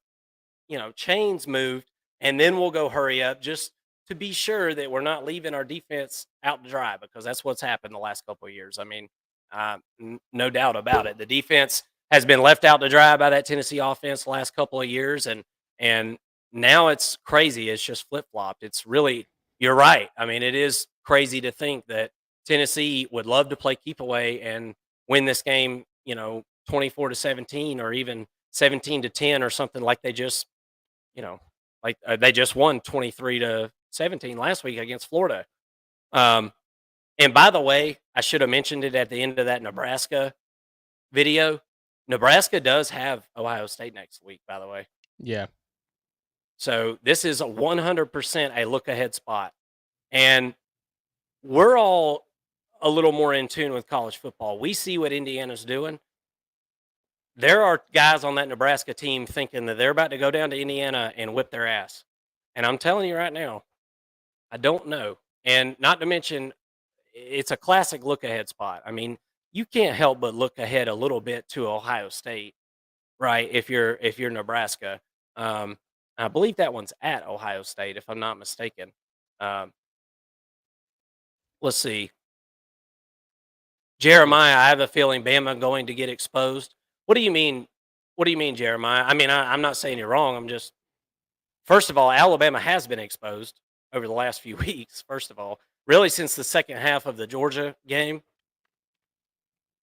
chains moved, and then we'll go hurry up just to be sure that we're not leaving our defense out to dry, because that's what's happened the last couple of years. I mean, no doubt about it. The defense has been left out to dry by that Tennessee offense the last couple of years, and now it's crazy. It's just flip flopped. It's really, you're right. I mean, it is crazy to think that Tennessee would love to play keep away and win this game, 24-17 or even 17-10 or something, like they just they just won 23-17 last week against Florida. And by the way, I should have mentioned it at the end of that Nebraska video. Nebraska does have Ohio State next week, by the way. Yeah. So this is a 100% a look ahead spot. And we're all a little more in tune with college football. We see what Indiana's doing. There are guys on that Nebraska team thinking that they're about to go down to Indiana and whip their ass. And I'm telling you right now, I don't know. And not to mention, it's a classic look ahead spot. I mean, you can't help but look ahead a little bit to Ohio State, right? If you're Nebraska. I believe that one's at Ohio State, if I'm not mistaken. Um, let's see. Jeremiah, I have a feeling Bama going to get exposed. What do you mean? What do you mean, Jeremiah? I mean, I'm not saying you're wrong. I'm just, first of all, Alabama has been exposed over the last few weeks. First of all, really since the second half of the Georgia game.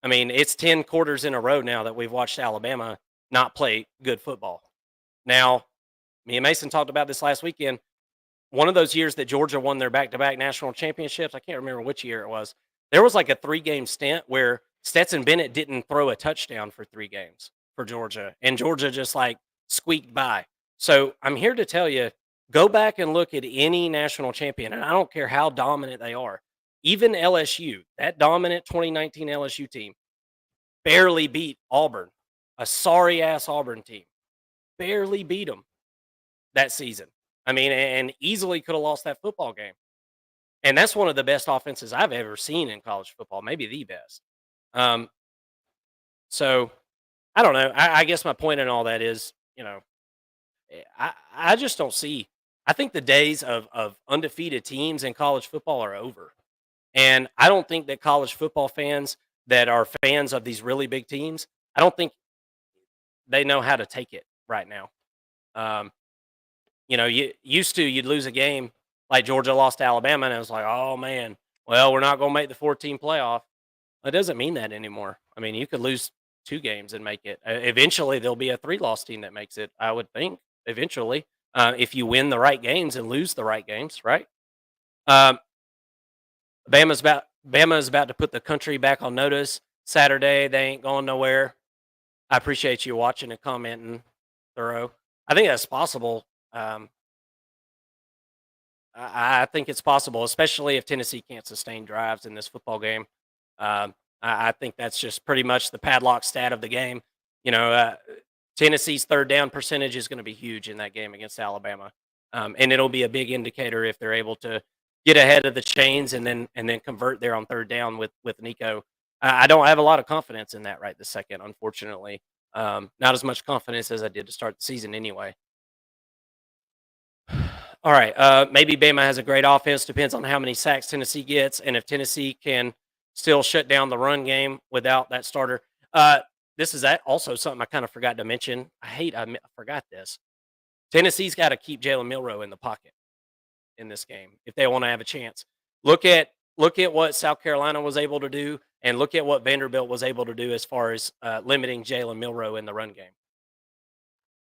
I mean, it's 10 quarters in a row now that we've watched Alabama not play good football. Now, me and Mason talked about this last weekend. One of those years that Georgia won their back-to-back national championships, I can't remember which year it was. There was like a 3-game stint where Stetson Bennett didn't throw a touchdown for 3 games for Georgia, and Georgia just like squeaked by. So I'm here to tell you, go back and look at any national champion, and I don't care how dominant they are. Even LSU, that dominant 2019 LSU team, barely beat Auburn, a sorry-ass Auburn team. Barely beat them that season. I mean, and easily could have lost that football game. And that's one of the best offenses I've ever seen in college football, maybe the best. So I don't know. I guess my point in all that is, I just don't see. I think the days of undefeated teams in college football are over. And I don't think that college football fans that are fans of these really big teams, I don't think they know how to take it right now. You'd lose a game like Georgia lost to Alabama, and it was like, oh man, well, we're not going to make the 14 playoff. It doesn't mean that anymore. I mean, you could lose 2 games and make it. Eventually, there'll be a 3-loss team that makes it, I would think, eventually, if you win the right games and lose the right games, right? Bama's about to put the country back on notice. Saturday, they ain't going nowhere. I appreciate you watching and commenting, Thorough. I think that's possible. I think it's possible, especially if Tennessee can't sustain drives in this football game. I think that's just pretty much the padlock stat of the game. Tennessee's third down percentage is going to be huge in that game against Alabama, and it'll be a big indicator if they're able to get ahead of the chains and then convert there on third down with Nico. I don't have a lot of confidence in that right this second, unfortunately. Not as much confidence as I did to start the season anyway. All right, maybe Bama has a great offense. Depends on how many sacks Tennessee gets, and if Tennessee can still shut down the run game without that starter. This is also something I kind of forgot to mention. I forgot this. Tennessee's got to keep Jalen Milroe in the pocket in this game if they want to have a chance. Look at what South Carolina was able to do, and look at what Vanderbilt was able to do as far as limiting Jalen Milroe in the run game.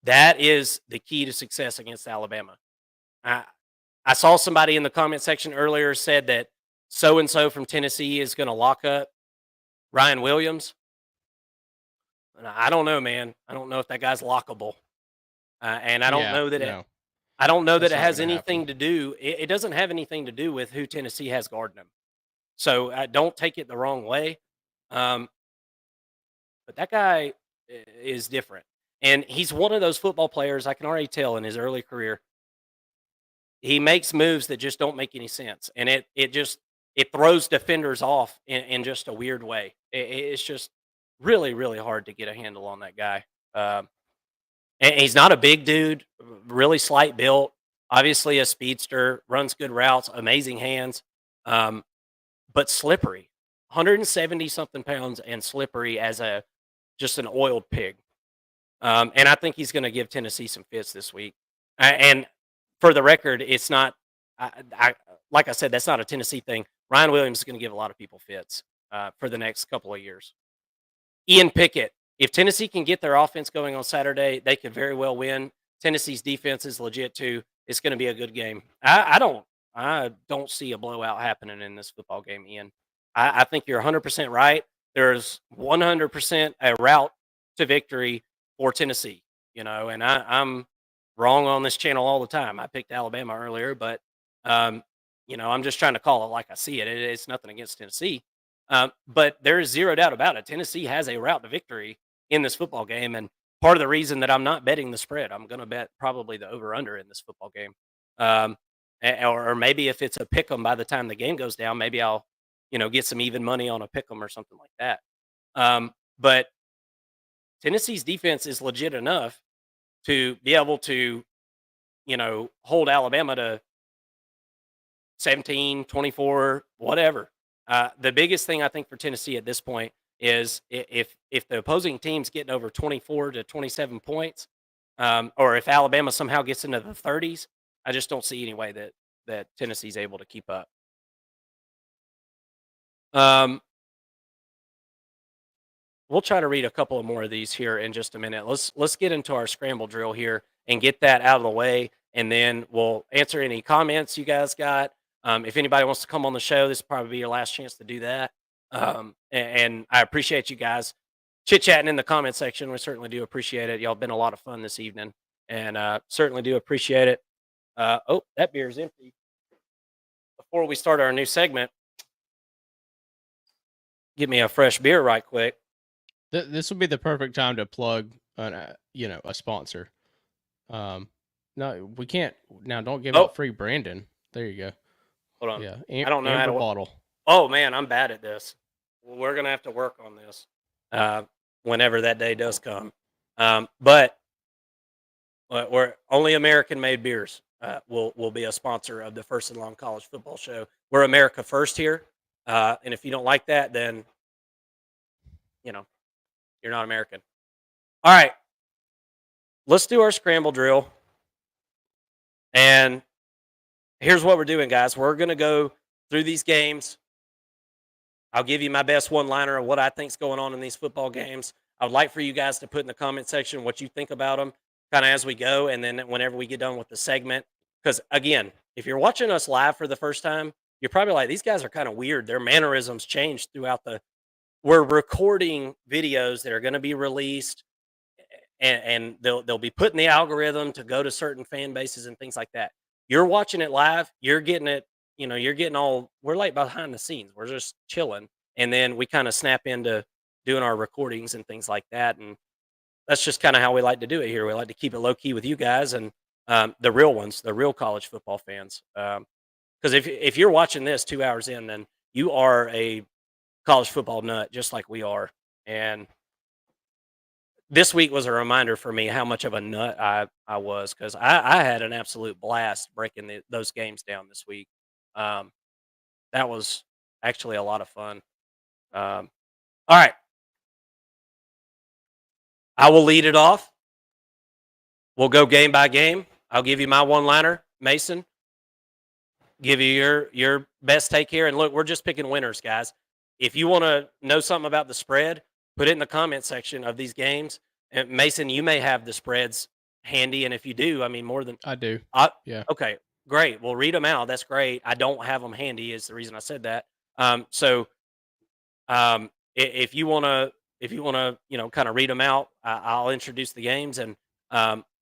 That is the key to success against Alabama. I saw somebody in the comment section earlier said that so-and-so from Tennessee is going to lock up Ryan Williams. And I don't know, man. I don't know if that guy's lockable. And I don't know that I don't know that That's it not has going to anything happen. to do. It doesn't have anything to do with who Tennessee has guarding them. So don't take it the wrong way. Um, but that guy is different, and he's one of those football players I can already tell in his early career. He makes moves that just don't make any sense, and it throws defenders off in just a weird way. It's just really really hard to get a handle on that guy. Um, and he's not a big dude, really slight built, obviously a speedster, runs good routes, amazing hands, um, but slippery. 170 something pounds and slippery as a just an oiled pig. And I think he's going to give Tennessee some fits this week. And for the record, it's not. Like I said, that's not a Tennessee thing. Ryan Williams is going to give a lot of people fits for the next couple of years. Ian Pickett. If Tennessee can get their offense going on Saturday, they could very well win. Tennessee's defense is legit too. It's going to be a good game. I don't see a blowout happening in this football game, Ian. I think you're 100% right. There's 100% a route to victory for Tennessee. And I'm wrong on this channel all the time. I picked Alabama earlier, but I'm just trying to call it like I see it. It's nothing against Tennessee. But there is zero doubt about it. Tennessee has a route to victory in this football game. And part of the reason that I'm not betting the spread, I'm going to bet probably the over under in this football game. Or maybe if it's a pick 'em by the time the game goes down, maybe I'll, get some even money on a pick 'em or something like that. But Tennessee's defense is legit enough to be able to, hold Alabama to 17, 24, whatever. The biggest thing I think for Tennessee at this point is if the opposing team's getting over 24 to 27 points, or if Alabama somehow gets into the 30s, I just don't see any way that Tennessee's able to keep up. We'll try to read a couple of more of these here in just a minute. Let's get into our scramble drill here and get that out of the way, and then we'll answer any comments you guys got. If anybody wants to come on the show, this will probably be your last chance to do that. And I appreciate you guys chit-chatting in the comment section. We certainly do appreciate it. Y'all been a lot of fun this evening, and certainly do appreciate it. That beer is empty. Before we start our new segment, give me a fresh beer right quick. This would be the perfect time to plug a sponsor. No, we can't now. Don't give out free Brandon. There you go. Hold on. Yeah, I don't know how to bottle. Oh man, I'm bad at this. Well, we're gonna have to work on this whenever that day does come. But we're only American-made beers. Will be a sponsor of the First and Long College Football Show. We're America first here, and if you don't like that, then you're not American. All right, let's do our scramble drill. And here's what we're doing, guys. We're going to go through these games. I'll give you my best one-liner of what I think's going on in these football games. I would like for you guys to put in the comment section what you think about them kind of as we go, and then whenever we get done with the segment. Because, again, if you're watching us live for the first time, you're probably like, these guys are kind of weird. Their mannerisms changed throughout we're recording videos that are going to be released, and they'll be put in the algorithm to go to certain fan bases and things like that. You're watching it live, you're getting it, you're getting we're like behind the scenes. We're just chilling. And then we kind of snap into doing our recordings and things like that. And that's just kind of how we like to do it here. We like to keep it low key with you guys and the real ones, the real college football fans. Because if you're watching this 2 hours in, then you are a college football nut, just like we are. And this week was a reminder for me how much of a nut I was, because I had an absolute blast breaking those games down this week. That was actually a lot of fun. All right. I will lead it off. We'll go game by game. I'll give you my one-liner, Mason. Give you your best take here. And look, we're just picking winners, guys. If you want to know something about the spread, put it in the comment section of these games. And Mason, you may have the spreads handy, and if you do, I mean, more than I do. Yeah. Okay, great. Well, read them out. That's great. I don't have them handy. Is the reason I said that. If you want to, kind of read them out, I'll introduce the games, and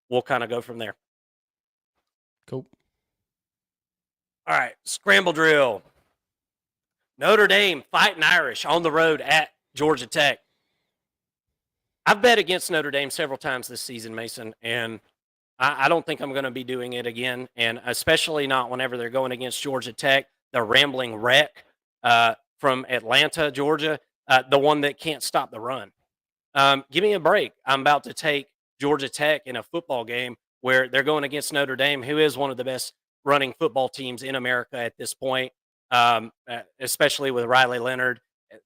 we'll kind of go from there. Cool. All right, scramble drill. Notre Dame fighting Irish on the road at Georgia Tech. I've bet against Notre Dame several times this season, Mason, and I don't think I'm going to be doing it again, and especially not whenever they're going against Georgia Tech, the rambling wreck from Atlanta, Georgia, the one that can't stop the run. Give me a break. I'm about to take Georgia Tech in a football game where they're going against Notre Dame, who is one of the best running football teams in America at this point, especially with Riley Leonard.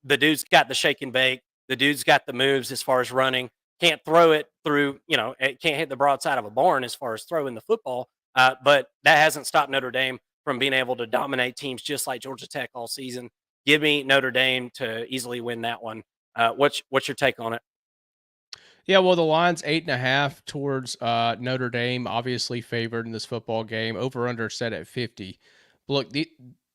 The dude's got the shake and bake. The dude's got the moves as far as running. Can't throw it through, it can't hit the broadside of a barn as far as throwing the football. But that hasn't stopped Notre Dame from being able to dominate teams just like Georgia Tech all season. Give me Notre Dame to easily win that one. What's your take on it? Yeah, well, the line's 8.5 towards Notre Dame, obviously favored in this football game. Over under set at 50. But look,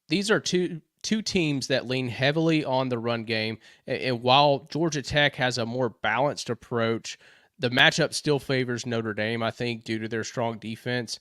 these are two teams that lean heavily on the run game, and while Georgia Tech has a more balanced approach, the matchup still favors Notre Dame, I think, due to their strong defense.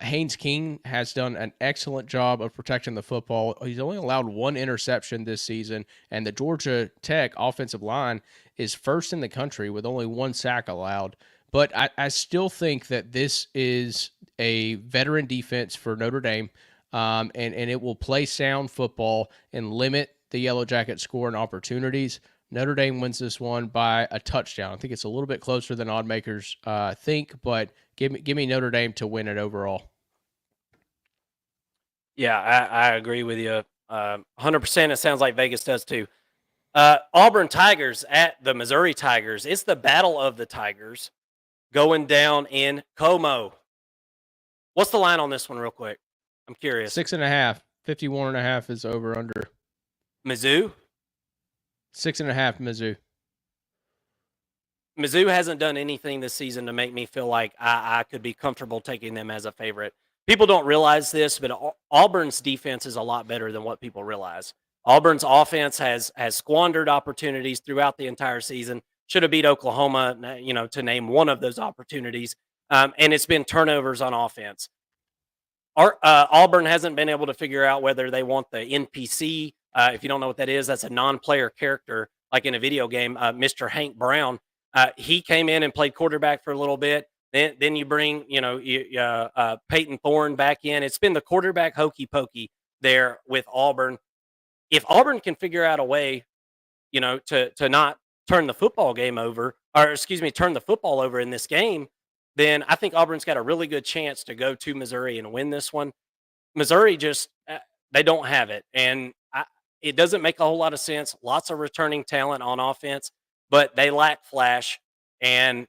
Haynes King has done an excellent job of protecting the football. He's only allowed one interception this season, and the Georgia Tech offensive line is first in the country with only one sack allowed. But I still think that this is a veteran defense for Notre Dame, and it will play sound football and limit the Yellow Jacket scoring opportunities. Notre Dame wins this one by a touchdown. I think it's a little bit closer than odd makers think, but give me Notre Dame to win it overall. Yeah, I agree with you 100%. It sounds like Vegas does too. Auburn Tigers at the Missouri Tigers. It's the battle of the Tigers going down in Como. What's the line on this one, real quick? I'm curious. 6.5. 51.5 is over under. Mizzou? 6.5 Mizzou. Mizzou hasn't done anything this season to make me feel like I could be comfortable taking them as a favorite. People don't realize this, but Auburn's defense is a lot better than what people realize. Auburn's offense has squandered opportunities throughout the entire season. Should have beat Oklahoma, to name one of those opportunities. And it's been turnovers on offense. Auburn hasn't been able to figure out whether they want the NPC. If you don't know what that is, that's a non-player character, like in a video game. Mr. Hank Brown, he came in and played quarterback for a little bit. Then you bring, Peyton Thorne back in. It's been the quarterback hokey pokey there with Auburn. If Auburn can figure out a way, to not turn the football game over, turn the football over in this game, then I think Auburn's got a really good chance to go to Missouri and win this one. Missouri just they don't have it, and it doesn't make a whole lot of sense. Lots of returning talent on offense, but they lack flash, and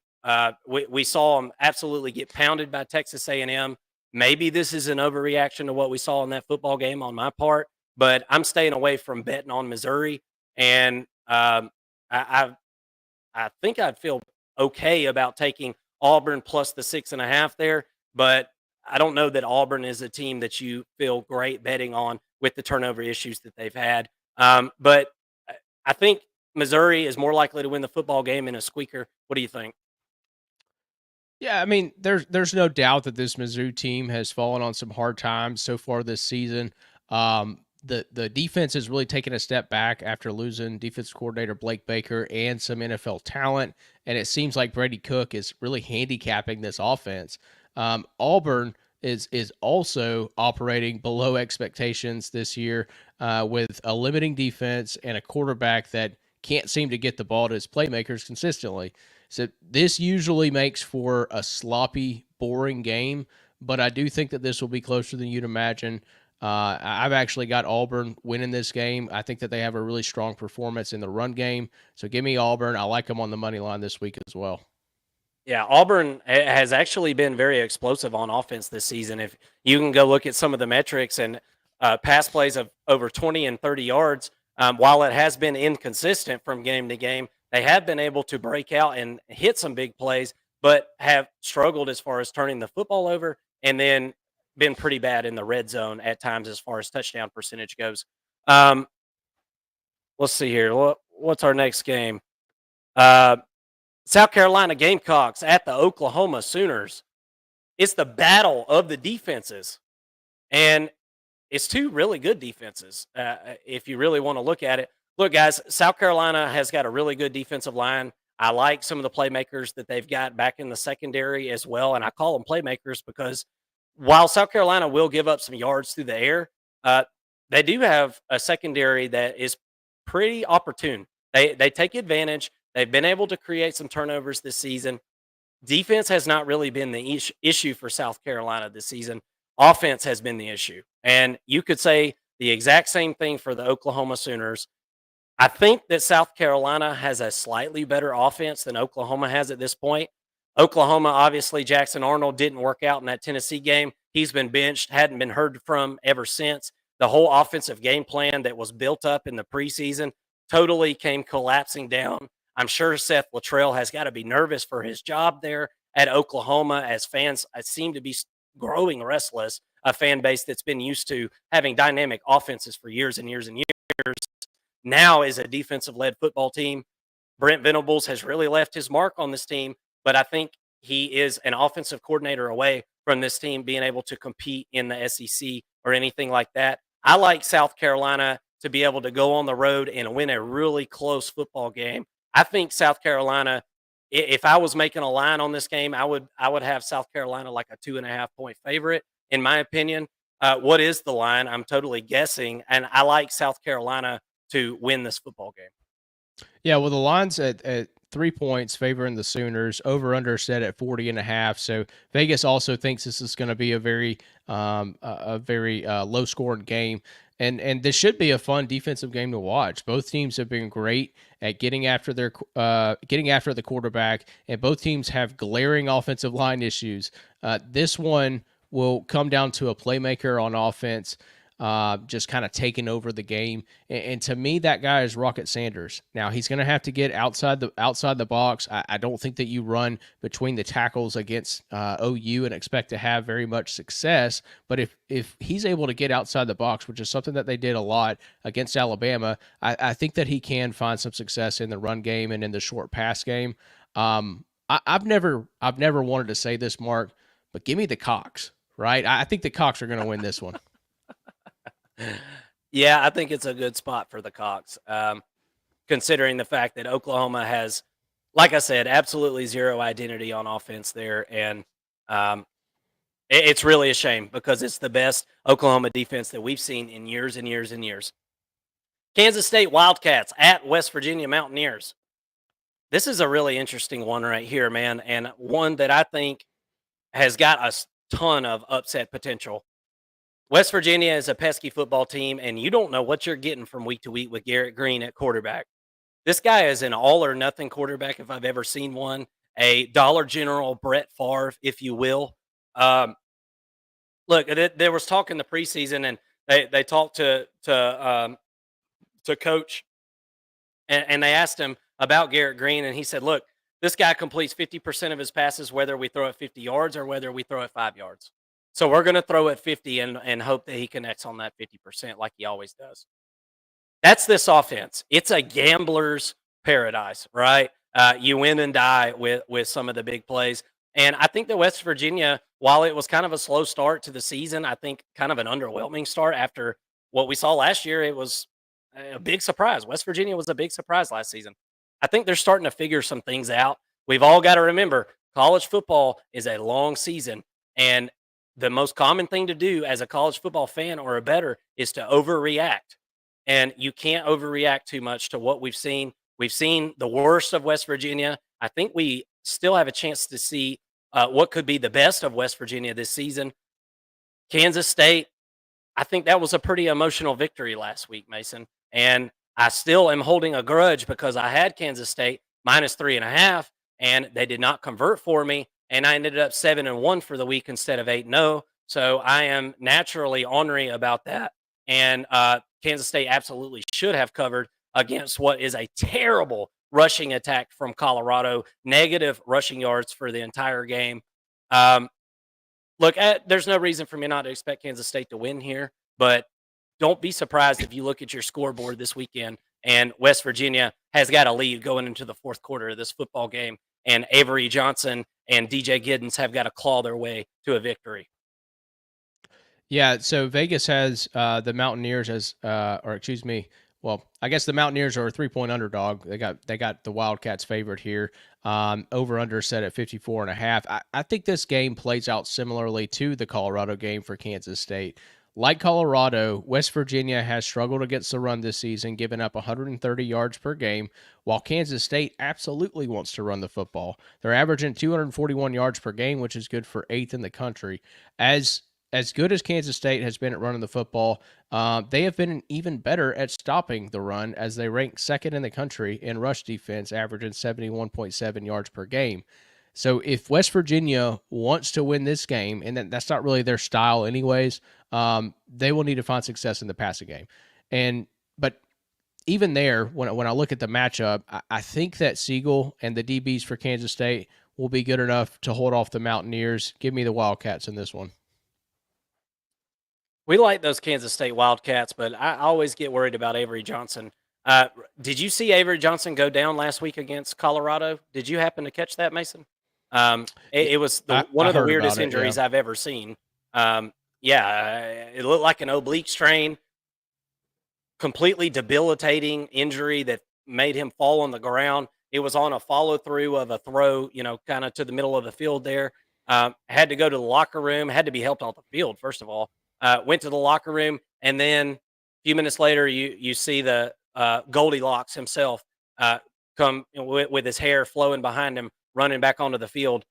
we saw them absolutely get pounded by Texas A&M. Maybe this is an overreaction to what we saw in that football game on my part, but I'm staying away from betting on Missouri, and I think I'd feel okay about taking Auburn plus the 6.5 there, but I don't know that Auburn is a team that you feel great betting on with the turnover issues that they've had. But I think Missouri is more likely to win the football game in a squeaker. What do you think? Yeah, I mean, there's no doubt that this Mizzou team has fallen on some hard times so far this season. The defense has really taken a step back after losing defensive coordinator Blake Baker and some NFL talent, and it seems like Brady Cook is really handicapping this offense. Auburn is also operating below expectations this year with a limiting defense and a quarterback that can't seem to get the ball to his playmakers consistently. So this usually makes for a sloppy, boring game, but I do think that this will be closer than you'd imagine. I've actually got Auburn winning this game. I think that they have a really strong performance in the run game. So give me Auburn. I like them on the money line this week as well. Yeah, Auburn has actually been very explosive on offense this season. If you can go look at some of the metrics and pass plays of over 20 and 30 yards, while it has been inconsistent from game to game, they have been able to break out and hit some big plays, but have struggled as far as turning the football over, and then been pretty bad in the red zone at times as far as touchdown percentage goes. Um, let's see here. What's our next game? South Carolina Gamecocks at the Oklahoma Sooners. It's the battle of the defenses. And it's two really good defenses, if you really want to look at it. Look, guys, South Carolina has got a really good defensive line. I like some of the playmakers that they've got back in the secondary as well. And I call them playmakers because while South Carolina will give up some yards through the air, uh, they do have a secondary that is pretty opportune. They take advantage. They've been able to create some turnovers this season. Defense has not really been the issue for South Carolina this season. Offense has been the issue. And you could say the exact same thing for the Oklahoma Sooners. I think that South Carolina has a slightly better offense than Oklahoma has at this point. Oklahoma, obviously, Jackson Arnold didn't work out in that Tennessee game. He's been benched, hadn't been heard from ever since. The whole offensive game plan that was built up in the preseason totally came collapsing down. I'm sure Seth Luttrell has got to be nervous for his job there at Oklahoma as fans seem to be growing restless, a fan base that's been used to having dynamic offenses for years and years and years. Now is a defensive-led football team. Brent Venables has really left his mark on this team, but I think he is an offensive coordinator away from this team being able to compete in the SEC or anything like that. I like South Carolina to be able to go on the road and win a really close football game. I think South Carolina, if I was making a line on this game, I would have South Carolina like a 2.5 point favorite, in my opinion. What is the line? I'm totally guessing, and I like South Carolina to win this football game. Yeah, well, the line's at 3 points favoring the Sooners. Over under set at 40.5. So Vegas also thinks this is going to be a very low scoring game. And this should be a fun defensive game to watch. Both teams have been great at getting after the quarterback, and both teams have glaring offensive line issues. This one will come down to a playmaker on offense, just kind of taking over the game. And to me, that guy is Rocket Sanders. Now he's going to have to get outside the box. I don't think that you run between the tackles against OU and expect to have very much success. But if he's able to get outside the box, which is something that they did a lot against Alabama, I think that he can find some success in the run game and in the short pass game. I've never wanted to say this, Mark, but give me the Cocks. Right? I think the Cocks are going to win this one. Yeah, I think it's a good spot for the Cocks, considering the fact that Oklahoma has, like I said, absolutely zero identity on offense there. And it's really a shame because it's the best Oklahoma defense that we've seen in years and years and years. Kansas State Wildcats at West Virginia Mountaineers. This is a really interesting one right here, man, and one that I think has got a ton of upset potential. West Virginia is a pesky football team, and you don't know what you're getting from week to week with Garrett Green at quarterback. This guy is an all-or-nothing quarterback if I've ever seen one, a Dollar General Brett Favre, if you will. Look, there was talk in the preseason, and they talked to Coach, and they asked him about Garrett Green, and he said, look, this guy completes 50% of his passes, whether we throw it 50 yards or whether we throw it 5 yards. So we're going to throw it 50 and hope that he connects on that 50% like he always does. That's this offense. It's a gambler's paradise, right? You win and die with some of the big plays. And I think that West Virginia, while it was kind of a slow start to the season, I think kind of an underwhelming start after what we saw last year, it was a big surprise. West Virginia was a big surprise last season. I think they're starting to figure some things out. We've all got to remember college football is a long season, and the most common thing to do as a college football fan or a bettor is to overreact. And you can't overreact too much to what we've seen. We've seen the worst of West Virginia. I think we still have a chance to see what could be the best of West Virginia this season. Kansas State, I think that was a pretty emotional victory last week, Mason. And I still am holding a grudge because I had Kansas State minus 3.5, and they did not convert for me. And I ended up 7-1 for the week instead of 8-0. So I am naturally ornery about that. And Kansas State absolutely should have covered against what is a terrible rushing attack from Colorado, negative rushing yards for the entire game. Look, there's no reason for me not to expect Kansas State to win here, but don't be surprised if you look at your scoreboard this weekend and West Virginia has got a lead going into the fourth quarter of this football game. and Avery Johnson and DJ Giddens have got to claw their way to a victory. Yeah, so Vegas has the Mountaineers as, well, I guess the Mountaineers are a 3-point underdog. They got the Wildcats favored here. Over under set at 54.5. I think this game plays out similarly to the Colorado game for Kansas State. Like Colorado, West Virginia has struggled against the run this season, giving up 130 yards per game, while Kansas State absolutely wants to run the football. They're averaging 241 yards per game, which is good for 8th in the country. As good as Kansas State has been at running the football, they have been even better at stopping the run, as they rank 2nd in the country in rush defense, averaging 71.7 yards per game. So if West Virginia wants to win this game, and that's not really their style anyways, they will need to find success in the passing game. But even there, when I look at the matchup, I think that Siegel and the DBs for Kansas State will be good enough to hold off the Mountaineers. Give me the Wildcats in this one. We like those Kansas State Wildcats, but I always get worried about Avery Johnson. Did you see Avery Johnson go down last week against Colorado? Did you happen to catch that, Mason? It was one of the weirdest injuries I've ever seen. It looked like an oblique strain, completely debilitating injury that made him fall on the ground. It was on a follow through of a throw, kind of to the middle of the field there. Had to go to the locker room, had to be helped off the field, first of all. Went to the locker room, and then a few minutes later, you see the Goldilocks himself come with his hair flowing behind him, running back onto the field.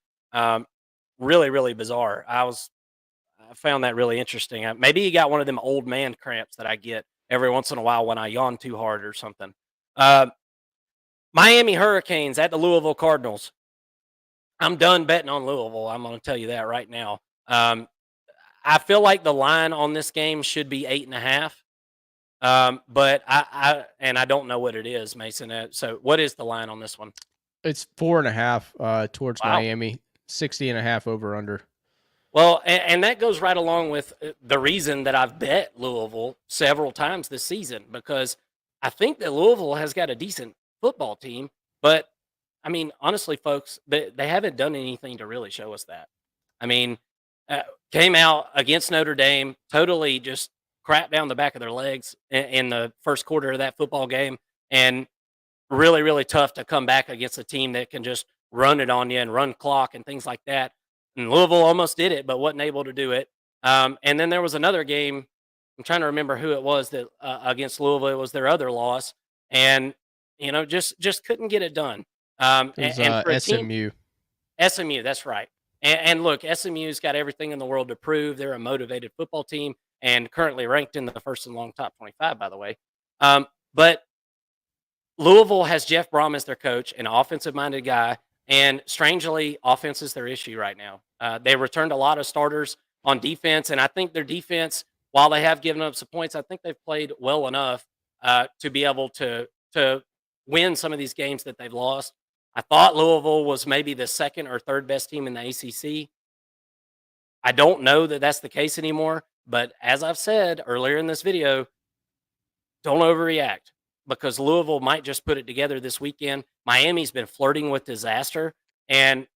Really, really bizarre. I found that really interesting. Maybe he got one of them old man cramps that I get every once in a while when I yawn too hard or something. Miami Hurricanes at the Louisville Cardinals. I'm done betting on Louisville. I'm going to tell you that right now. I feel like the line on this game should be 8.5. But I don't know what it is, Mason. So what is the line on this one? It's 4.5 towards Miami, 60.5 over under. Well, and that goes right along with the reason that I've bet Louisville several times this season, because I think that Louisville has got a decent football team, but I mean, honestly, folks, they haven't done anything to really show us that. I mean, came out against Notre Dame, totally just crap down the back of their legs in the first quarter of that football game, and really, really tough to come back against a team that can just run it on you and run clock and things like that. And Louisville almost did it, but wasn't able to do it. And then there was another game. I'm trying to remember who it was that against Louisville. It was their other loss, and just couldn't get it done. It was for SMU. SMU, that's right. And look, SMU's got everything in the world to prove. They're a motivated football team and currently ranked in the first and long top 25, by the way. But Louisville has Jeff Brom as their coach, an offensive-minded guy, and strangely, offense is their issue right now. They returned a lot of starters on defense, and I think their defense, while they have given up some points, I think they've played well enough to be able to win some of these games that they've lost. I thought Louisville was maybe the second or third best team in the ACC. I don't know that that's the case anymore, but as I've said earlier in this video, don't overreact, because Louisville might just put it together this weekend. Miami's been flirting with disaster, and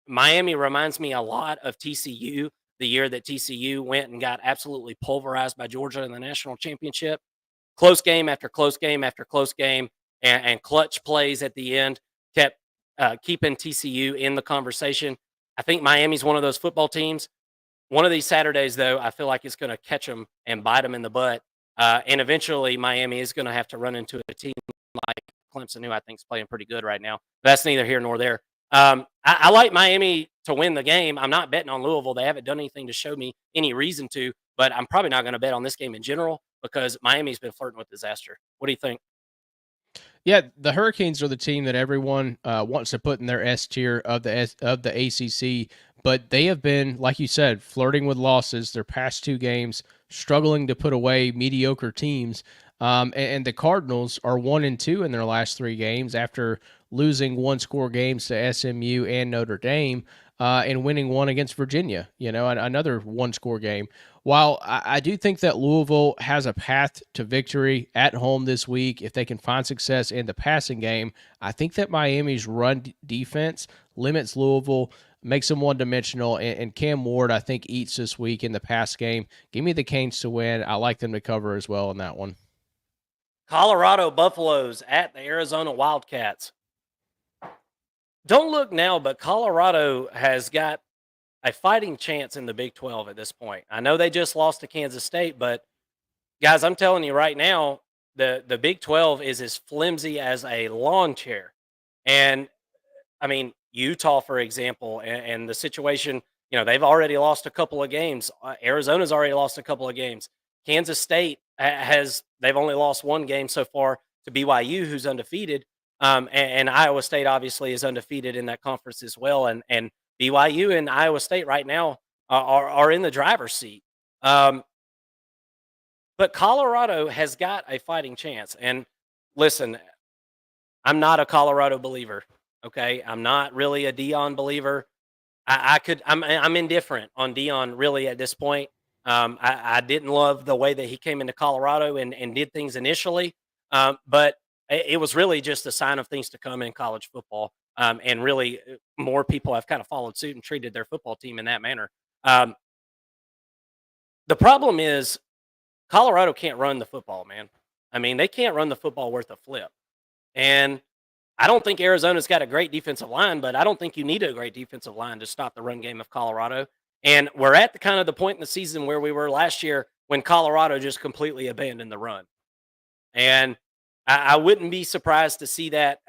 Miami reminds me a lot of TCU, the year that TCU went and got absolutely pulverized by Georgia in the national championship. Close game after close game after close game, and clutch plays at the end kept keeping TCU in the conversation. I think Miami's one of those football teams. One of these Saturdays, though, I feel like it's going to catch them and bite them in the butt. And eventually, Miami is going to have to run into a team like Clemson, who I think is playing pretty good right now. But that's neither here nor there. I like Miami to win the game. I'm not betting on Louisville. They haven't done anything to show me any reason to, but I'm probably not going to bet on this game in general because Miami's been flirting with disaster. What do you think? Yeah, the Hurricanes are the team that everyone wants to put in their S tier of the ACC, but they have been, like you said, flirting with losses their past two games, struggling to put away mediocre teams. And the Cardinals are 1-2 in their last three games after losing one-score games to SMU and Notre Dame, and winning one against Virginia. Another one-score game. While I do think that Louisville has a path to victory at home this week, if they can find success in the passing game, I think that Miami's run defense limits Louisville, makes them one-dimensional, and Cam Ward, I think, eats this week in the pass game. Give me the Canes to win. I like them to cover as well in that one. Colorado Buffaloes at the Arizona Wildcats. Don't look now, but Colorado has got a fighting chance in the Big 12 at this point. I know they just lost to Kansas State, but guys, I'm telling you right now, the Big 12 is as flimsy as a lawn chair. And I mean, Utah, for example, and the situation, they've already lost a couple of games. Arizona's already lost a couple of games. Kansas State they've only lost one game so far to BYU, who's undefeated. And Iowa State obviously is undefeated in that conference as well. And BYU and Iowa State right now are in the driver's seat. But Colorado has got a fighting chance. And listen, I'm not a Colorado believer. Okay, I'm not really a Dion believer. I'm indifferent on Dion really at this point. I didn't love the way that he came into Colorado and did things initially, but it was really just a sign of things to come in college football. And really, more people have kind of followed suit and treated their football team in that manner. The problem is Colorado can't run the football, man. I mean, they can't run the football worth a flip. And I don't think Arizona's got a great defensive line, but I don't think you need a great defensive line to stop the run game of Colorado. And we're at the kind of the point in the season where we were last year when Colorado just completely abandoned the run. And I wouldn't be surprised to see that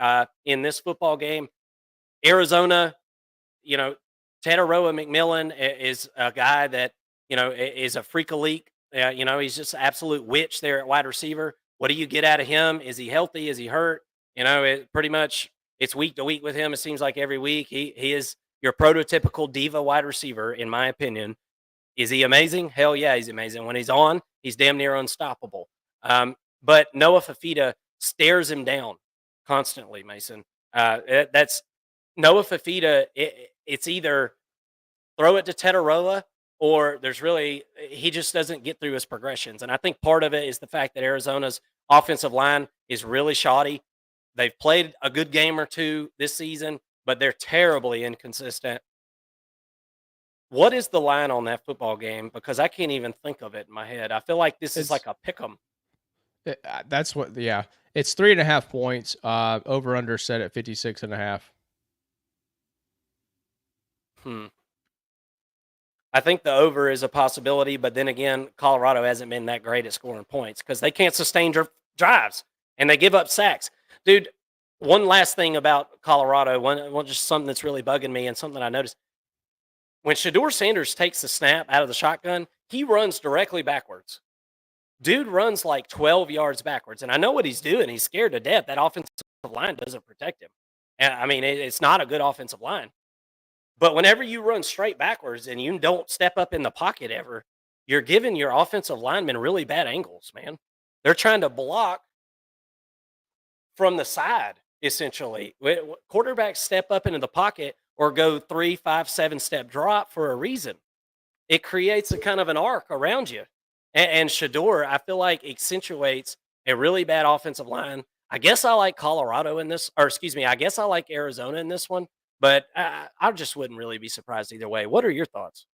in this football game. Arizona, Tataroa McMillan is a guy that, is a freak of leak. He's just an absolute witch there at wide receiver. What do you get out of him? Is he healthy? Is he hurt? Pretty much it's week to week with him. It seems like every week he is your prototypical diva wide receiver, in my opinion. Is he amazing? Hell yeah, he's amazing. When he's on, he's damn near unstoppable. But Noah Fafita stares him down constantly, Mason. That's Noah Fafita. It's either throw it to Tetaroa or he just doesn't get through his progressions. And I think part of it is the fact that Arizona's offensive line is really shoddy. They've played a good game or two this season, but they're terribly inconsistent. What is the line on that football game? Because I can't even think of it in my head. I feel like this is like a pick 'em. That's what, yeah. It's 3.5 points. Over under set at 56.5. I think the over is a possibility, but then again, Colorado hasn't been that great at scoring points because they can't sustain drives and they give up sacks. Dude, one last thing about Colorado, one just something that's really bugging me and something I noticed. When Shedeur Sanders takes the snap out of the shotgun, he runs directly backwards. Dude runs like 12 yards backwards, and I know what he's doing. He's scared to death. That offensive line doesn't protect him. And I mean, it's not a good offensive line. But whenever you run straight backwards and you don't step up in the pocket ever, you're giving your offensive linemen really bad angles, man. They're trying to block from the side, essentially. Quarterbacks step up into the pocket or go 3, 5, 7-step drop for a reason. It creates a kind of an arc around you. And Shedeur, I feel like, accentuates a really bad offensive line. I guess I like Colorado in this, or excuse me, I guess I like Arizona in this one, but I just wouldn't really be surprised either way. What are your thoughts?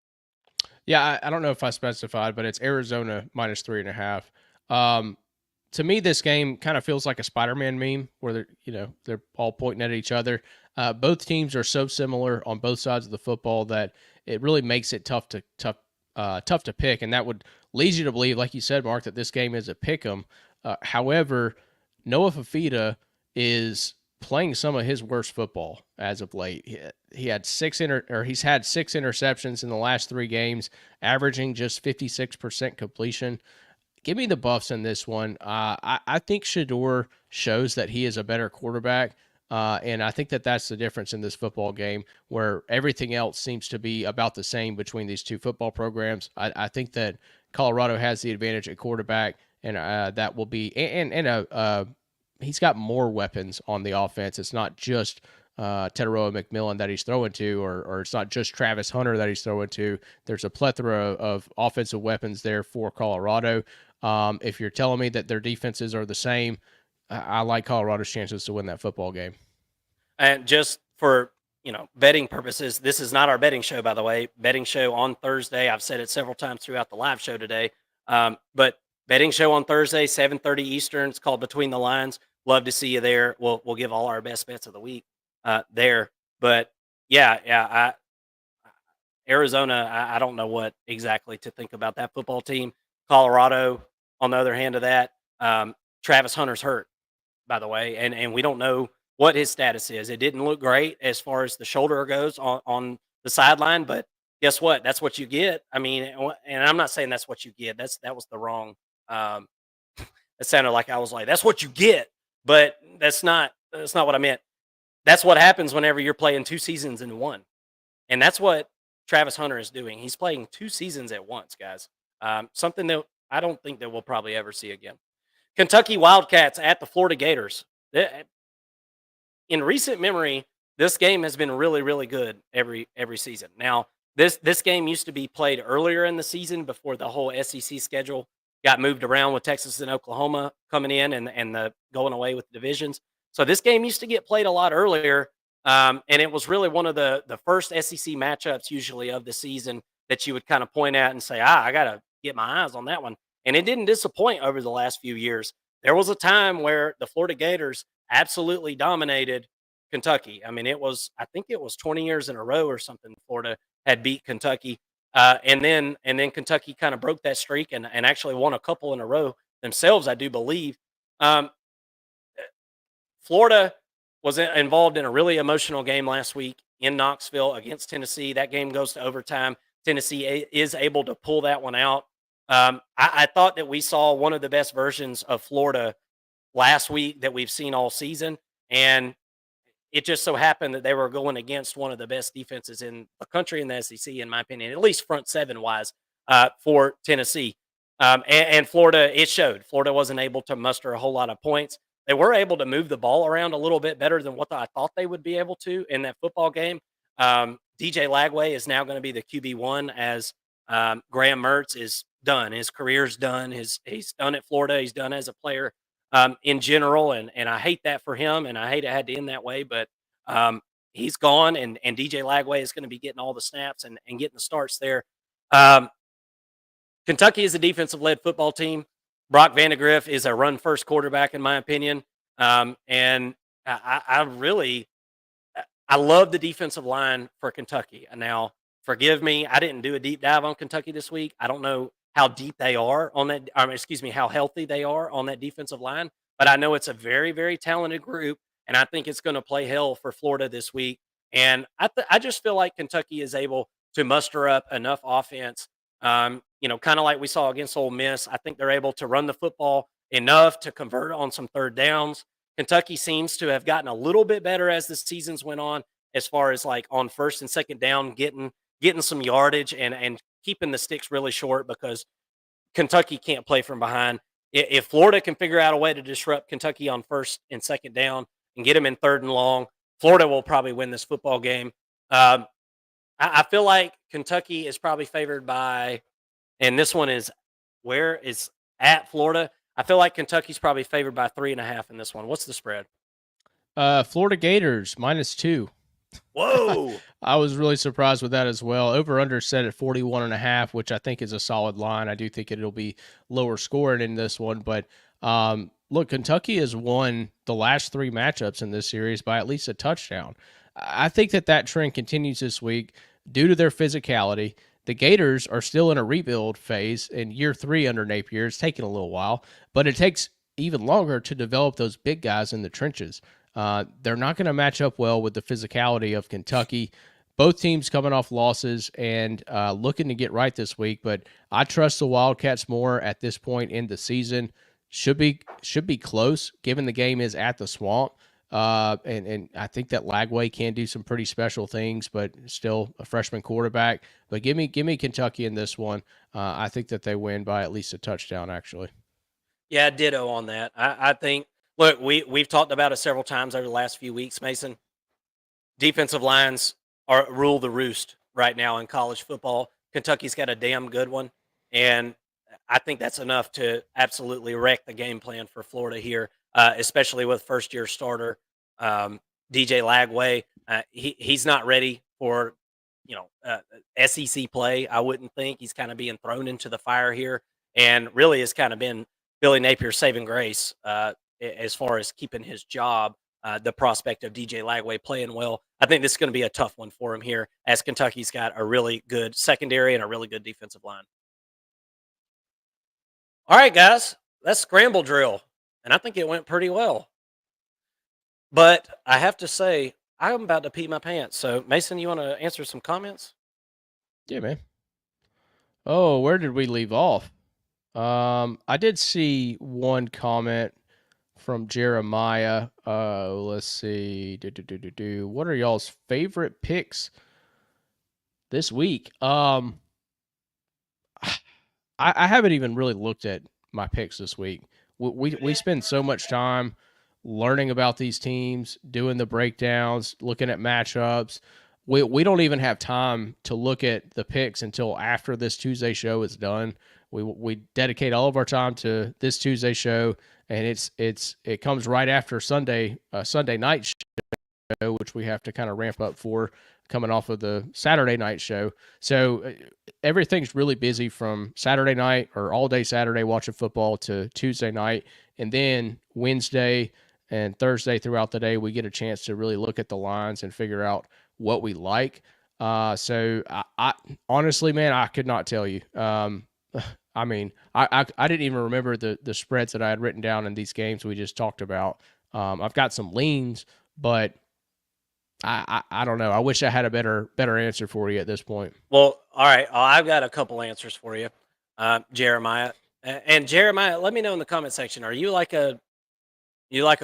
Yeah, I don't know if I specified, but it's Arizona minus 3.5. To me, this game kind of feels like a Spider-Man meme where they're all pointing at each other. Both teams are so similar on both sides of the football that it really makes it tough to pick, and that would lead you to believe, like you said, Mark, that this game is a pick 'em. However, Noah Fafita is playing some of his worst football as of late. He's had 6 interceptions in the last 3 games, averaging just 56% completion. Give me the Buffs in this one. I think Shedeur shows that he is a better quarterback, and I think that that's the difference in this football game, where everything else seems to be about the same between these two football programs. I think that Colorado has the advantage at quarterback, and that will be and he's got more weapons on the offense. It's not just Teteroa McMillan that he's throwing to, or it's not just Travis Hunter that he's throwing to. There's a plethora of offensive weapons there for Colorado. If you're telling me that their defenses are the same, I like Colorado's chances to win that football game. And just for betting purposes, this is not our betting show, by the way. Betting show on Thursday. I've said it several times throughout the live show today. But betting show on Thursday, 7:30 Eastern. It's called Between the Lines. Love to see you there. We'll give all our best bets of the week there. But yeah, Arizona. I don't know what exactly to think about that football team. Colorado, on the other hand of that, Travis Hunter's hurt, by the way, and we don't know what his status is. It didn't look great as far as the shoulder goes on the sideline, but guess what? That's what you get. I mean, and I'm not saying that's what you get. That was the wrong. It sounded like I was like, that's what you get, but that's not what I meant. That's what happens whenever you're playing 2 seasons in one, and that's what Travis Hunter is doing. He's playing 2 seasons at once, guys. Something that I don't think that we'll probably ever see again. Kentucky Wildcats at the Florida Gators. In recent memory, this game has been really, really good every season. Now, this game used to be played earlier in the season before the whole SEC schedule got moved around with Texas and Oklahoma coming in and the going away with the divisions. So this game used to get played a lot earlier, and it was really one of the first SEC matchups usually of the season that you would kind of point at and say, I got to get my eyes on that one. And it didn't disappoint over the last few years. There was a time where the Florida Gators absolutely dominated Kentucky. I mean, I think it was 20 years in a row or something. Florida had beat Kentucky, and then Kentucky kind of broke that streak and actually won a couple in a row themselves, I do believe. Florida was involved in a really emotional game last week in Knoxville against Tennessee. That game goes to overtime. Tennessee is able to pull that one out. I thought that we saw one of the best versions of Florida last week that we've seen all season, and it just so happened that they were going against one of the best defenses in the country in the SEC, in my opinion, at least front seven wise, for Tennessee. And Florida, it showed. Florida wasn't able to muster a whole lot of points. They were able to move the ball around a little bit better than what I thought they would be able to in that football game. DJ Lagway is now going to be the QB1 as Graham Mertz is done. His career's done. He's done at Florida. He's done as a player in general, and I hate that for him, and I hate it had to end that way, but he's gone, and DJ Lagway is going to be getting all the snaps and getting the starts there. Kentucky is a defensive-led football team. Brock Vandegrift is a run-first quarterback, in my opinion, and I love the defensive line for Kentucky. Now, forgive me, I didn't do a deep dive on Kentucky this week. I don't know how deep they are on that, how healthy they are on that defensive line. But I know it's a very, very talented group, and I think it's going to play hell for Florida this week. And I just feel like Kentucky is able to muster up enough offense, kind of like we saw against Ole Miss. I think they're able to run the football enough to convert on some third downs. Kentucky seems to have gotten a little bit better as the seasons went on, as far as like on first and second down, getting some yardage and keeping the sticks really short, because Kentucky can't play from behind. If Florida can figure out a way to disrupt Kentucky on first and second down and get them in third and long, Florida will probably win this football game. I feel like Kentucky is probably favored by, and this one is at Florida. I feel like Kentucky's probably favored by 3.5 in this one. What's the spread? Florida Gators -2. Whoa. I was really surprised with that as well. Over under set at 41.5, which I think is a solid line. I do think it'll be lower scoring in this one, but look, Kentucky has won the last 3 matchups in this series by at least a touchdown. I think that trend continues this week due to their physicality. The Gators are still in a rebuild phase in year 3 under Napier. It's taking a little while, but it takes even longer to develop those big guys in the trenches. They're not going to match up well with the physicality of Kentucky. Both teams coming off losses and looking to get right this week, but I trust the Wildcats more at this point in the season. Should be close, given the game is at the Swamp. And I think that Lagway can do some pretty special things, but still a freshman quarterback. But give me Kentucky in this one. I think that they win by at least a touchdown, actually. Yeah, ditto on that. I think, look, we've talked about it several times over the last few weeks, Mason. defensive lines rule the roost right now in college football. Kentucky's got a damn good one, and I think that's enough to absolutely wreck the game plan for Florida here, especially with first-year starter DJ Lagway. He's not ready for SEC play. I wouldn't think he's kind of being thrown into the fire here, and really has kind of been Billy Napier's saving grace as far as keeping his job. The prospect of DJ Lagway playing well. I think this is going to be a tough one for him here, as Kentucky's got a really good secondary and a really good defensive line. All right, guys, that's scramble drill, and I think it went pretty well. But I have to say, I'm about to pee my pants. So, Mason, you want to answer some comments? Yeah, man. Oh, where did we leave off? I did see one comment from Jeremiah. Let's see. What are y'all's favorite picks this week? I haven't even really looked at my picks this week. We spend so much time learning about these teams, doing the breakdowns, looking at matchups. We don't even have time to look at the picks until after this Tuesday show is done. We dedicate all of our time to this Tuesday show, and it comes right after Sunday night show, which we have to kind of ramp up for coming off of the Saturday night show. So everything's really busy from Saturday night or all day Saturday watching football to Tuesday night, and then Wednesday and Thursday throughout the day we get a chance to really look at the lines and figure out what we like. So I honestly, man, I could not tell you. I mean, I didn't even remember the spreads that I had written down in these games we just talked about. I've got some leans, but I don't know. I wish I had a better answer for you at this point. Well, all right. I've got a couple answers for you, Jeremiah. And Jeremiah, let me know in the comment section. Are you like a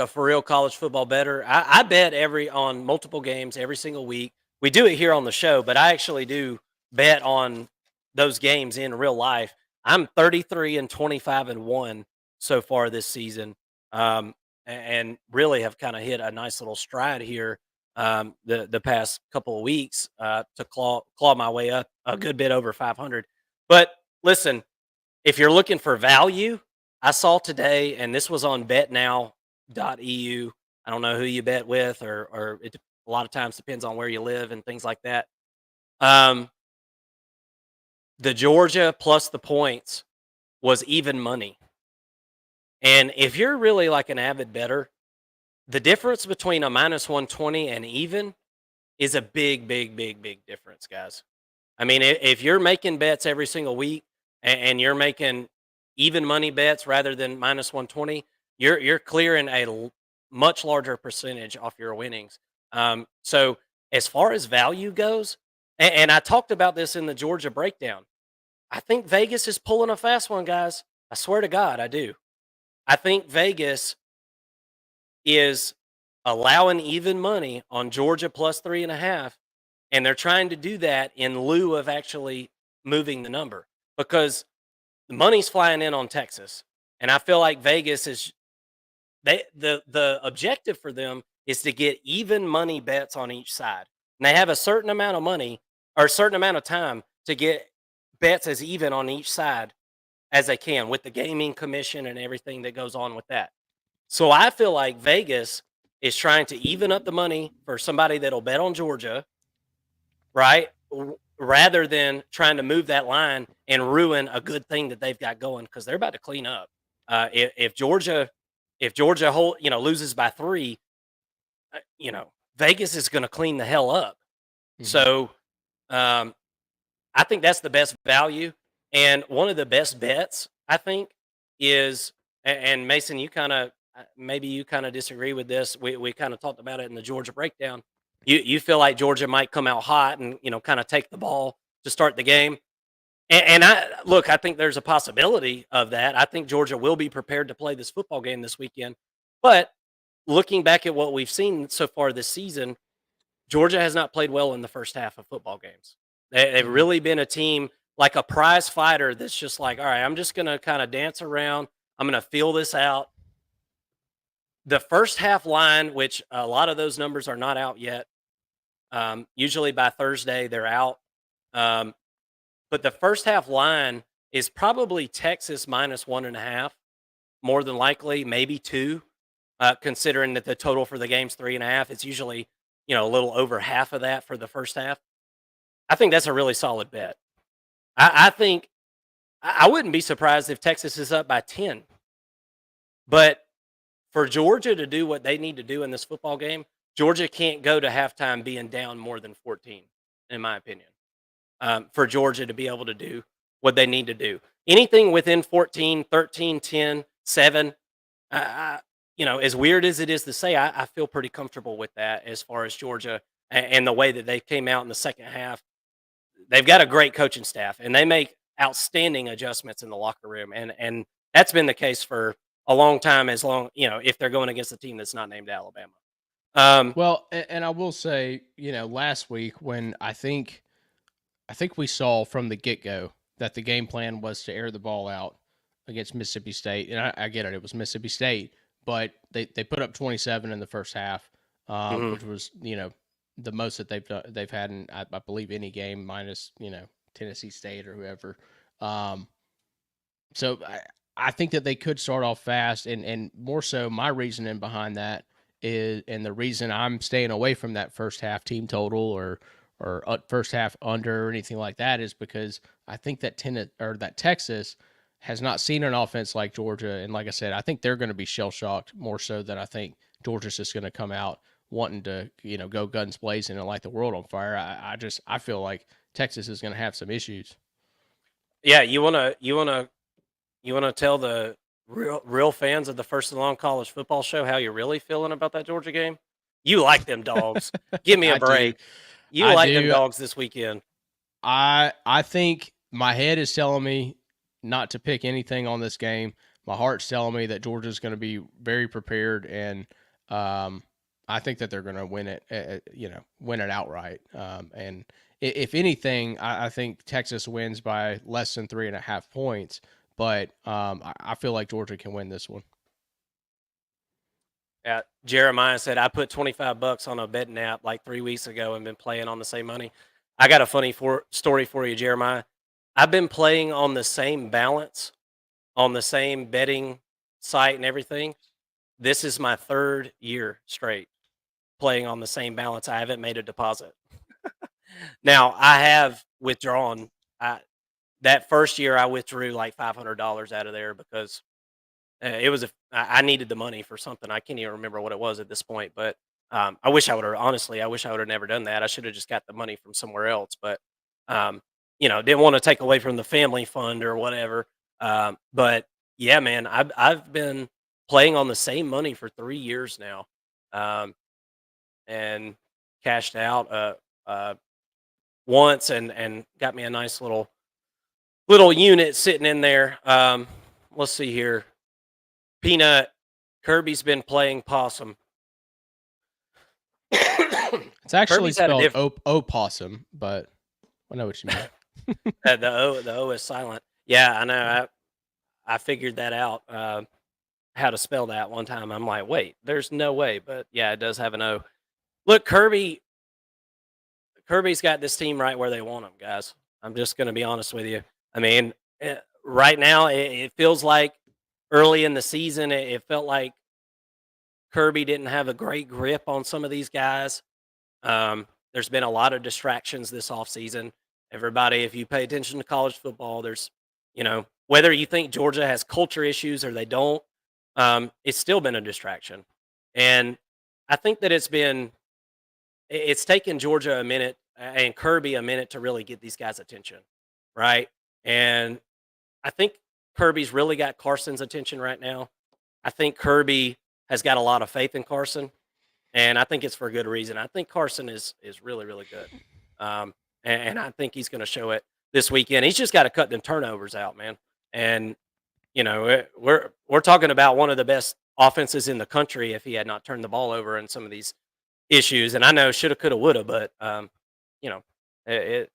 for real college football bettor? I bet on multiple games every single week. We do it here on the show, but I actually do bet on those games in real life. I'm 33 and 25 and 1 so far this season, and really have kind of hit a nice little stride here the past couple of weeks to claw my way up a good bit over 500. But listen, if you're looking for value, I saw today, and this was on betnow.eu. I don't know who you bet with, or it a lot of times depends on where you live and things like that. The Georgia plus the points was even money. And if you're really like an avid bettor, the difference between a minus 120 and even is a big difference, guys. I mean, if you're making bets every single week and you're making even money bets rather than minus 120, you're clearing a much larger percentage off your winnings. So as far as value goes, and I talked about this in the Georgia breakdown, I think Vegas is pulling a fast one, guys. I swear to God, I do. I think Vegas is allowing even money on Georgia plus 3.5, and they're trying to do that in lieu of actually moving the number because the money's flying in on Texas, and I feel like Vegas is the objective for them is to get even money bets on each side, and they have a certain amount of money or a certain amount of time to get bets as even on each side as they can with the gaming commission and everything that goes on with that. So I feel like Vegas is trying to even up the money for somebody that'll bet on Georgia, right? Rather than trying to move that line and ruin a good thing that they've got going because they're about to clean up. If Georgia loses by 3, Vegas is going to clean the hell up. Mm-hmm. So I think that's the best value. And one of the best bets, I think, is, and Mason, you kind of disagree with this. We kind of talked about it in the Georgia breakdown. You feel like Georgia might come out hot and kind of take the ball to start the game. And I think there's a possibility of that. I think Georgia will be prepared to play this football game this weekend. But looking back at what we've seen so far this season, Georgia has not played well in the first half of football games. They've really been a team like a prize fighter that's just like, all right, I'm just going to kind of dance around. I'm going to feel this out. The first half line, which a lot of those numbers are not out yet, Usually by Thursday, they're out. Um, but the first half line is probably Texas minus 1.5, more than likely, maybe 2, considering that the total for the game's 3.5. It's usually, a little over half of that for the first half. I think that's a really solid bet. I think I wouldn't be surprised if Texas is up by 10. But for Georgia to do what they need to do in this football game, Georgia can't go to halftime being down more than 14, in my opinion. For Georgia to be able to do what they need to do. Anything within 14, 13, 10, 7, as weird as it is to say, I feel pretty comfortable with that as far as Georgia and the way that they came out in the second half. They've got a great coaching staff, and they make outstanding adjustments in the locker room, and that's been the case for a long time. As long if they're going against a team that's not named Alabama. Well, and I will say, last week when I think we saw from the get-go that the game plan was to air the ball out against Mississippi State, and I get it, it was Mississippi State, but they put up 27 in the first half, which was the most that they've had in I believe any game minus Tennessee State or whoever. So I think that they could start off fast, and more so my reasoning behind that is, and the reason I'm staying away from that first half team total or first half under or anything like that is because I think that Texas has not seen an offense like Georgia, and like I said, I think they're going to be shell shocked more so than I think Georgia's just going to come out wanting to go guns blazing and light the world on fire. I feel like Texas is going to have some issues. Yeah, you wanna tell the real fans of the First and Long College Football Show how you're really feeling about that Georgia game? You like them dogs. Give me a break. You like them dogs this weekend. I think my head is telling me not to pick anything on this game. My heart's telling me that Georgia's going to be very prepared, and I think that they're going to win it. Win it outright. And if anything, I think Texas wins by less than 3.5 points. But I feel like Georgia can win this one. Yeah, Jeremiah said, I put $25 on a betting app like 3 weeks ago and been playing on the same money. I got a funny story for you, Jeremiah. I've been playing on the same balance, on the same betting site and everything. This is my 3rd year straight playing on the same balance. I haven't made a deposit. Now, I have withdrawn. That first year, I withdrew like $500 out of there because it was I needed the money for something. I can't even remember what it was at this point, but I wish I would have never done that. I should have just got the money from somewhere else, but didn't want to take away from the family fund or whatever. But yeah, man, I've been playing on the same money for 3 years now, and cashed out once and got me a nice little unit sitting in there. Let's see here. Peanut, Kirby's been playing possum. It's actually spelled opossum, but I know what you mean. The O is silent. Yeah, I know. I figured that out, how to spell that one time. I'm like, wait, there's no way. But yeah, it does have an O. Look, Kirby's got this team right where they want them, guys. I'm just going to be honest with you. I mean, right now, it feels like early in the season, it felt like Kirby didn't have a great grip on some of these guys. There's been a lot of distractions this offseason. Everybody, if you pay attention to college football, there's, whether you think Georgia has culture issues or they don't, it's still been a distraction. And I think that it's taken Georgia a minute and Kirby a minute to really get these guys' attention, right? And I think Kirby's really got Carson's attention right now. I think Kirby has got a lot of faith in Carson, and I think it's for a good reason. I think Carson is really, really good, and I think he's going to show it this weekend. He's just got to cut them turnovers out, man. And we're talking about one of the best offenses in the country if he had not turned the ball over in some of these issues. And I know shoulda, coulda, woulda, but it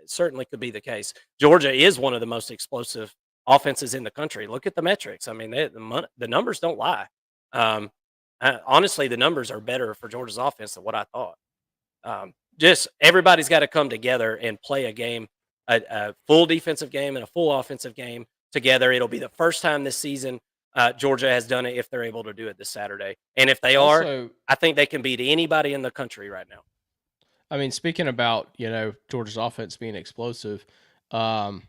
certainly could be the case. Georgia is one of the most explosive offenses in the country. Look at the metrics. I mean, the numbers don't lie. Honestly, the numbers are better for Georgia's offense than what I thought. just everybody's got to come together and play a game, a full defensive game and a full offensive game together. It'll be the first time this season Georgia has done it if they're able to do it this Saturday. And if they are, Also, I think they can beat anybody in the country right now. I mean, speaking about, Georgia's offense being explosive, um,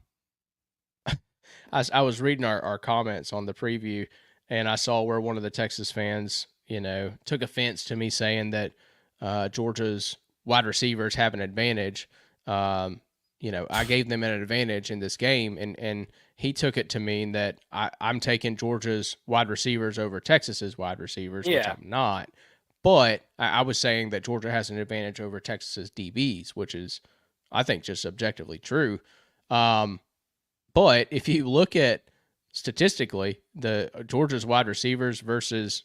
I was reading our comments on the preview, and I saw where one of the Texas fans, took offense to me saying that Georgia's wide receivers have an advantage. I gave them an advantage in this game, and he took it to mean that I'm taking Georgia's wide receivers over Texas's wide receivers, which Yeah. I'm not. But I was saying that Georgia has an advantage over Texas's DBs, which is, I think, just objectively true. But if you look at statistically the Georgia's wide receivers versus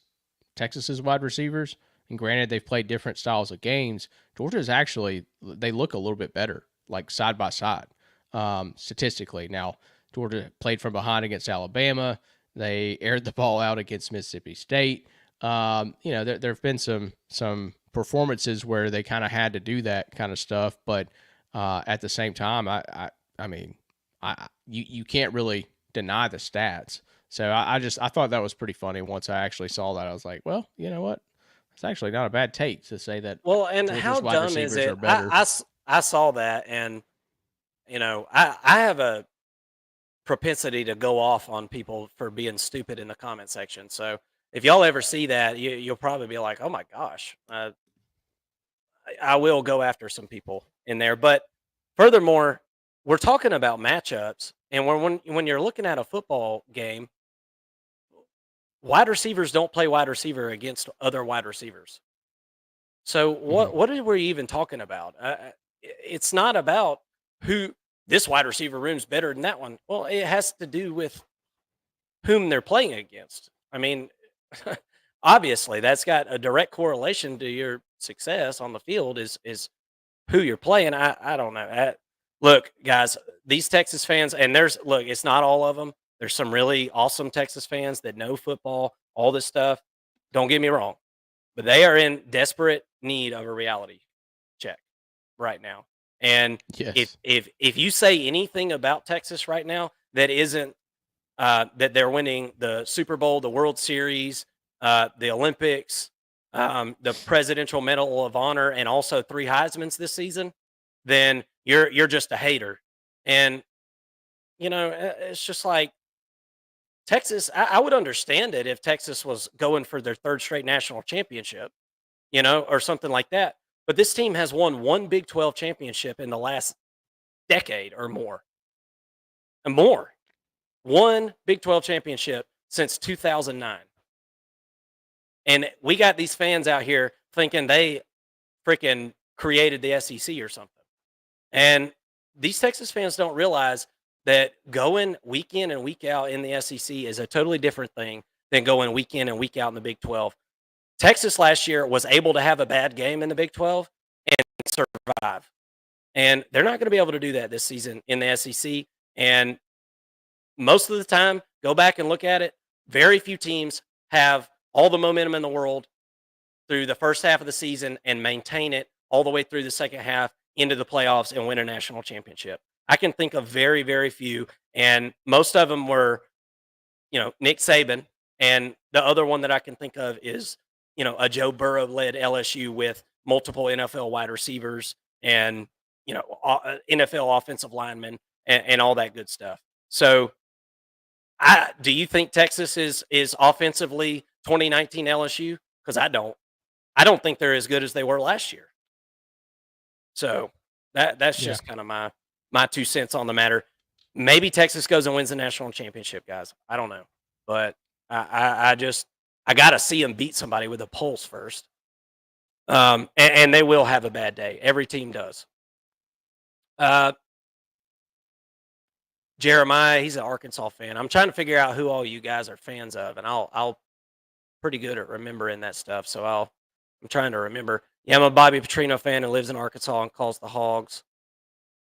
Texas's wide receivers, and granted they've played different styles of games, Georgia's actually, they look a little bit better, like side by side, statistically. Now, Georgia played from behind against Alabama. They aired the ball out against Mississippi State. There have been some performances where they kind of had to do that kind of stuff, but at the same time, you can't really deny the stats. So I thought that was pretty funny. Once I actually saw that, I was like, well, you know what? It's actually not a bad take to say that. Well, and Georgia's how wide dumb is receivers it? are better. I saw that, and I have a propensity to go off on people for being stupid in the comment section. So if y'all ever see that, you'll probably be like, "Oh my gosh," I will go after some people in there. But furthermore, we're talking about matchups, and when you're looking at a football game, wide receivers don't play wide receiver against other wide receivers. So Mhm. what are we even talking about? It's not about who this wide receiver room's better than that one. Well, it has to do with whom they're playing against. I mean, obviously, that's got a direct correlation to your success on the field. Is who you're playing. I don't know. Look, guys, these Texas fans, and it's not all of them. There's some really awesome Texas fans that know football, all this stuff. Don't get me wrong, but they are in desperate need of a reality check right now. And Yes. if you say anything about Texas right now that isn't that they're winning the Super Bowl, the World Series, the Olympics, the Presidential Medal of Honor, and also 3 Heisman's this season, then you're just a hater. And it's just like Texas. I would understand it if Texas was going for their 3rd straight national championship, or something like that. But this team has won one Big 12 championship in the last decade or more. And more. One Big 12 championship since 2009. And we got these fans out here thinking they freaking created the SEC or something. And these Texas fans don't realize that going week in and week out in the SEC is a totally different thing than going week in and week out in the Big 12. Texas last year was able to have a bad game in the Big 12 and survive. And they're not going to be able to do that this season in the SEC. And most of the time, go back and look at it, very few teams have all the momentum in the world through the first half of the season and maintain it all the way through the second half into the playoffs and win a national championship. I can think of very, very few. And most of them were, Nick Saban. And the other one that I can think of is, a Joe Burrow led LSU with multiple NFL wide receivers and, NFL offensive linemen and all that good stuff. So, do you think Texas is offensively 2019 LSU? Because I don't. I don't think they're as good as they were last year. So that's Yeah. just kind of my 2 cents on the matter. Maybe Texas goes and wins the national championship, guys. I don't know, but I got to see them beat somebody with a pulse first. And they will have a bad day. Every team does. Jeremiah, he's an Arkansas fan. I'm trying to figure out who all you guys are fans of, and I'll pretty good at remembering that stuff. So I'm trying to remember. Yeah, I'm a Bobby Petrino fan who lives in Arkansas and calls the Hogs.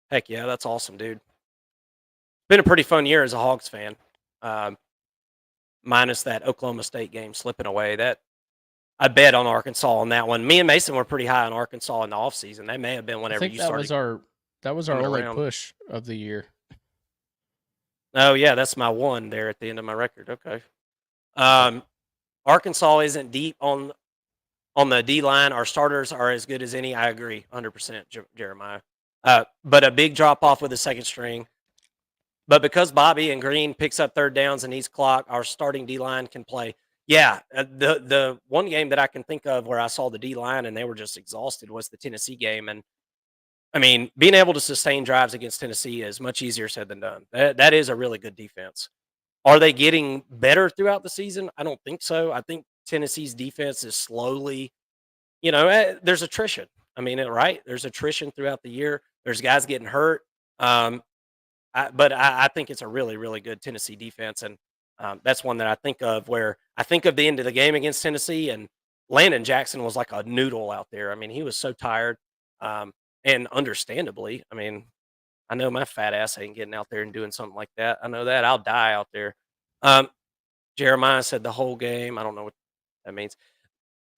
Heck yeah, that's awesome, dude. Been a pretty fun year as a Hogs fan. Minus that Oklahoma State game slipping away. I bet on Arkansas on that one. Me and Mason were pretty high on Arkansas in the offseason. They may have been I whenever think you that started. was our coming only around. push of the year. Oh yeah, that's my one there at the end of my record. Okay. Arkansas isn't deep on the D line. Our starters are as good as any. I agree, 100%, Jeremiah. But a big drop off with the second string. But because Bobby and Green picks up third downs and needs clock, our starting D line can play. Yeah, the one game that I can think of where I saw the D line and they were just exhausted was the Tennessee game. And I mean, being able to sustain drives against Tennessee is much easier said than done. That is a really good defense. Are they getting better throughout the season? I don't think so. I think Tennessee's defense is slowly, there's attrition. I mean, right? There's attrition throughout the year. There's guys getting hurt. But I think it's a really, really good Tennessee defense. And that's one that I think of where I think of the end of the game against Tennessee, and Landon Jackson was like a noodle out there. I mean, he was so tired. And understandably, I mean, I know my fat ass ain't getting out there and doing something like that. I know that. I'll die out there. Jeremiah said the whole game. I don't know what that means.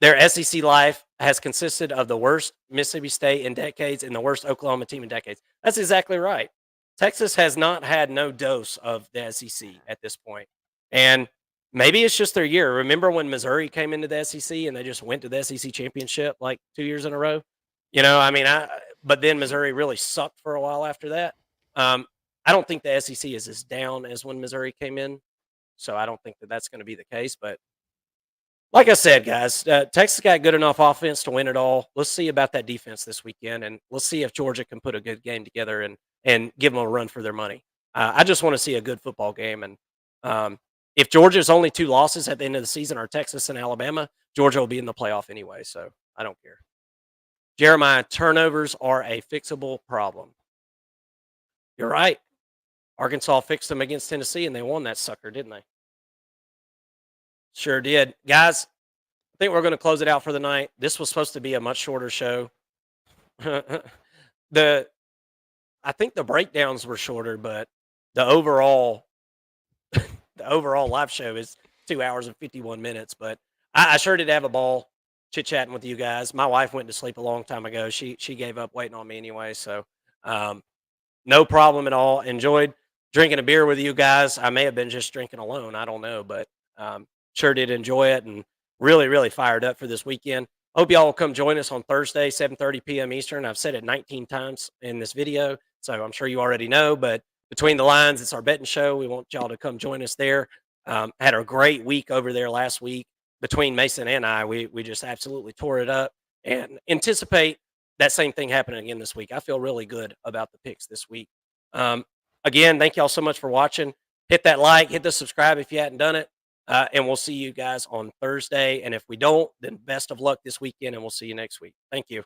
Their SEC life has consisted of the worst Mississippi State in decades and the worst Oklahoma team in decades. That's exactly right. Texas has not had no dose of the SEC at this point. And maybe it's just their year. Remember when Missouri came into the SEC and they just went to the SEC championship like 2 years in a row? But then Missouri really sucked for a while after that. I don't think the SEC is as down as when Missouri came in. So I don't think that that's going to be the case. But like I said, guys, Texas got good enough offense to win it all. Let's see about that defense this weekend, and let's see if Georgia can put a good game together and give them a run for their money. I just want to see a good football game. And if Georgia's only 2 losses at the end of the season are Texas and Alabama, Georgia will be in the playoff anyway, so I don't care. Jeremiah, turnovers are a fixable problem. You're right. Arkansas fixed them against Tennessee, and they won that sucker, didn't they? Sure did. Guys, I think we're going to close it out for the night. This was supposed to be a much shorter show. I think the breakdowns were shorter, but the overall live show is 2 hours and 51 minutes. But I sure did have a ball chit-chatting with you guys. My wife went to sleep a long time ago. She gave up waiting on me anyway, so no problem at all. Enjoyed drinking a beer with you guys. I may have been just drinking alone. I don't know, but sure did enjoy it and really, really fired up for this weekend. Hope y'all will come join us on Thursday, 7:30 p.m. Eastern. I've said it 19 times in this video, so I'm sure you already know, but Between the Lines, it's our betting show. We want y'all to come join us there. Had a great week over there last week. Between Mason and I, we just absolutely tore it up and anticipate that same thing happening again this week. I feel really good about the picks this week. Again, thank y'all so much for watching. Hit that like, hit the subscribe if you hadn't done it. And we'll see you guys on Thursday. And if we don't, then best of luck this weekend, and we'll see you next week. Thank you.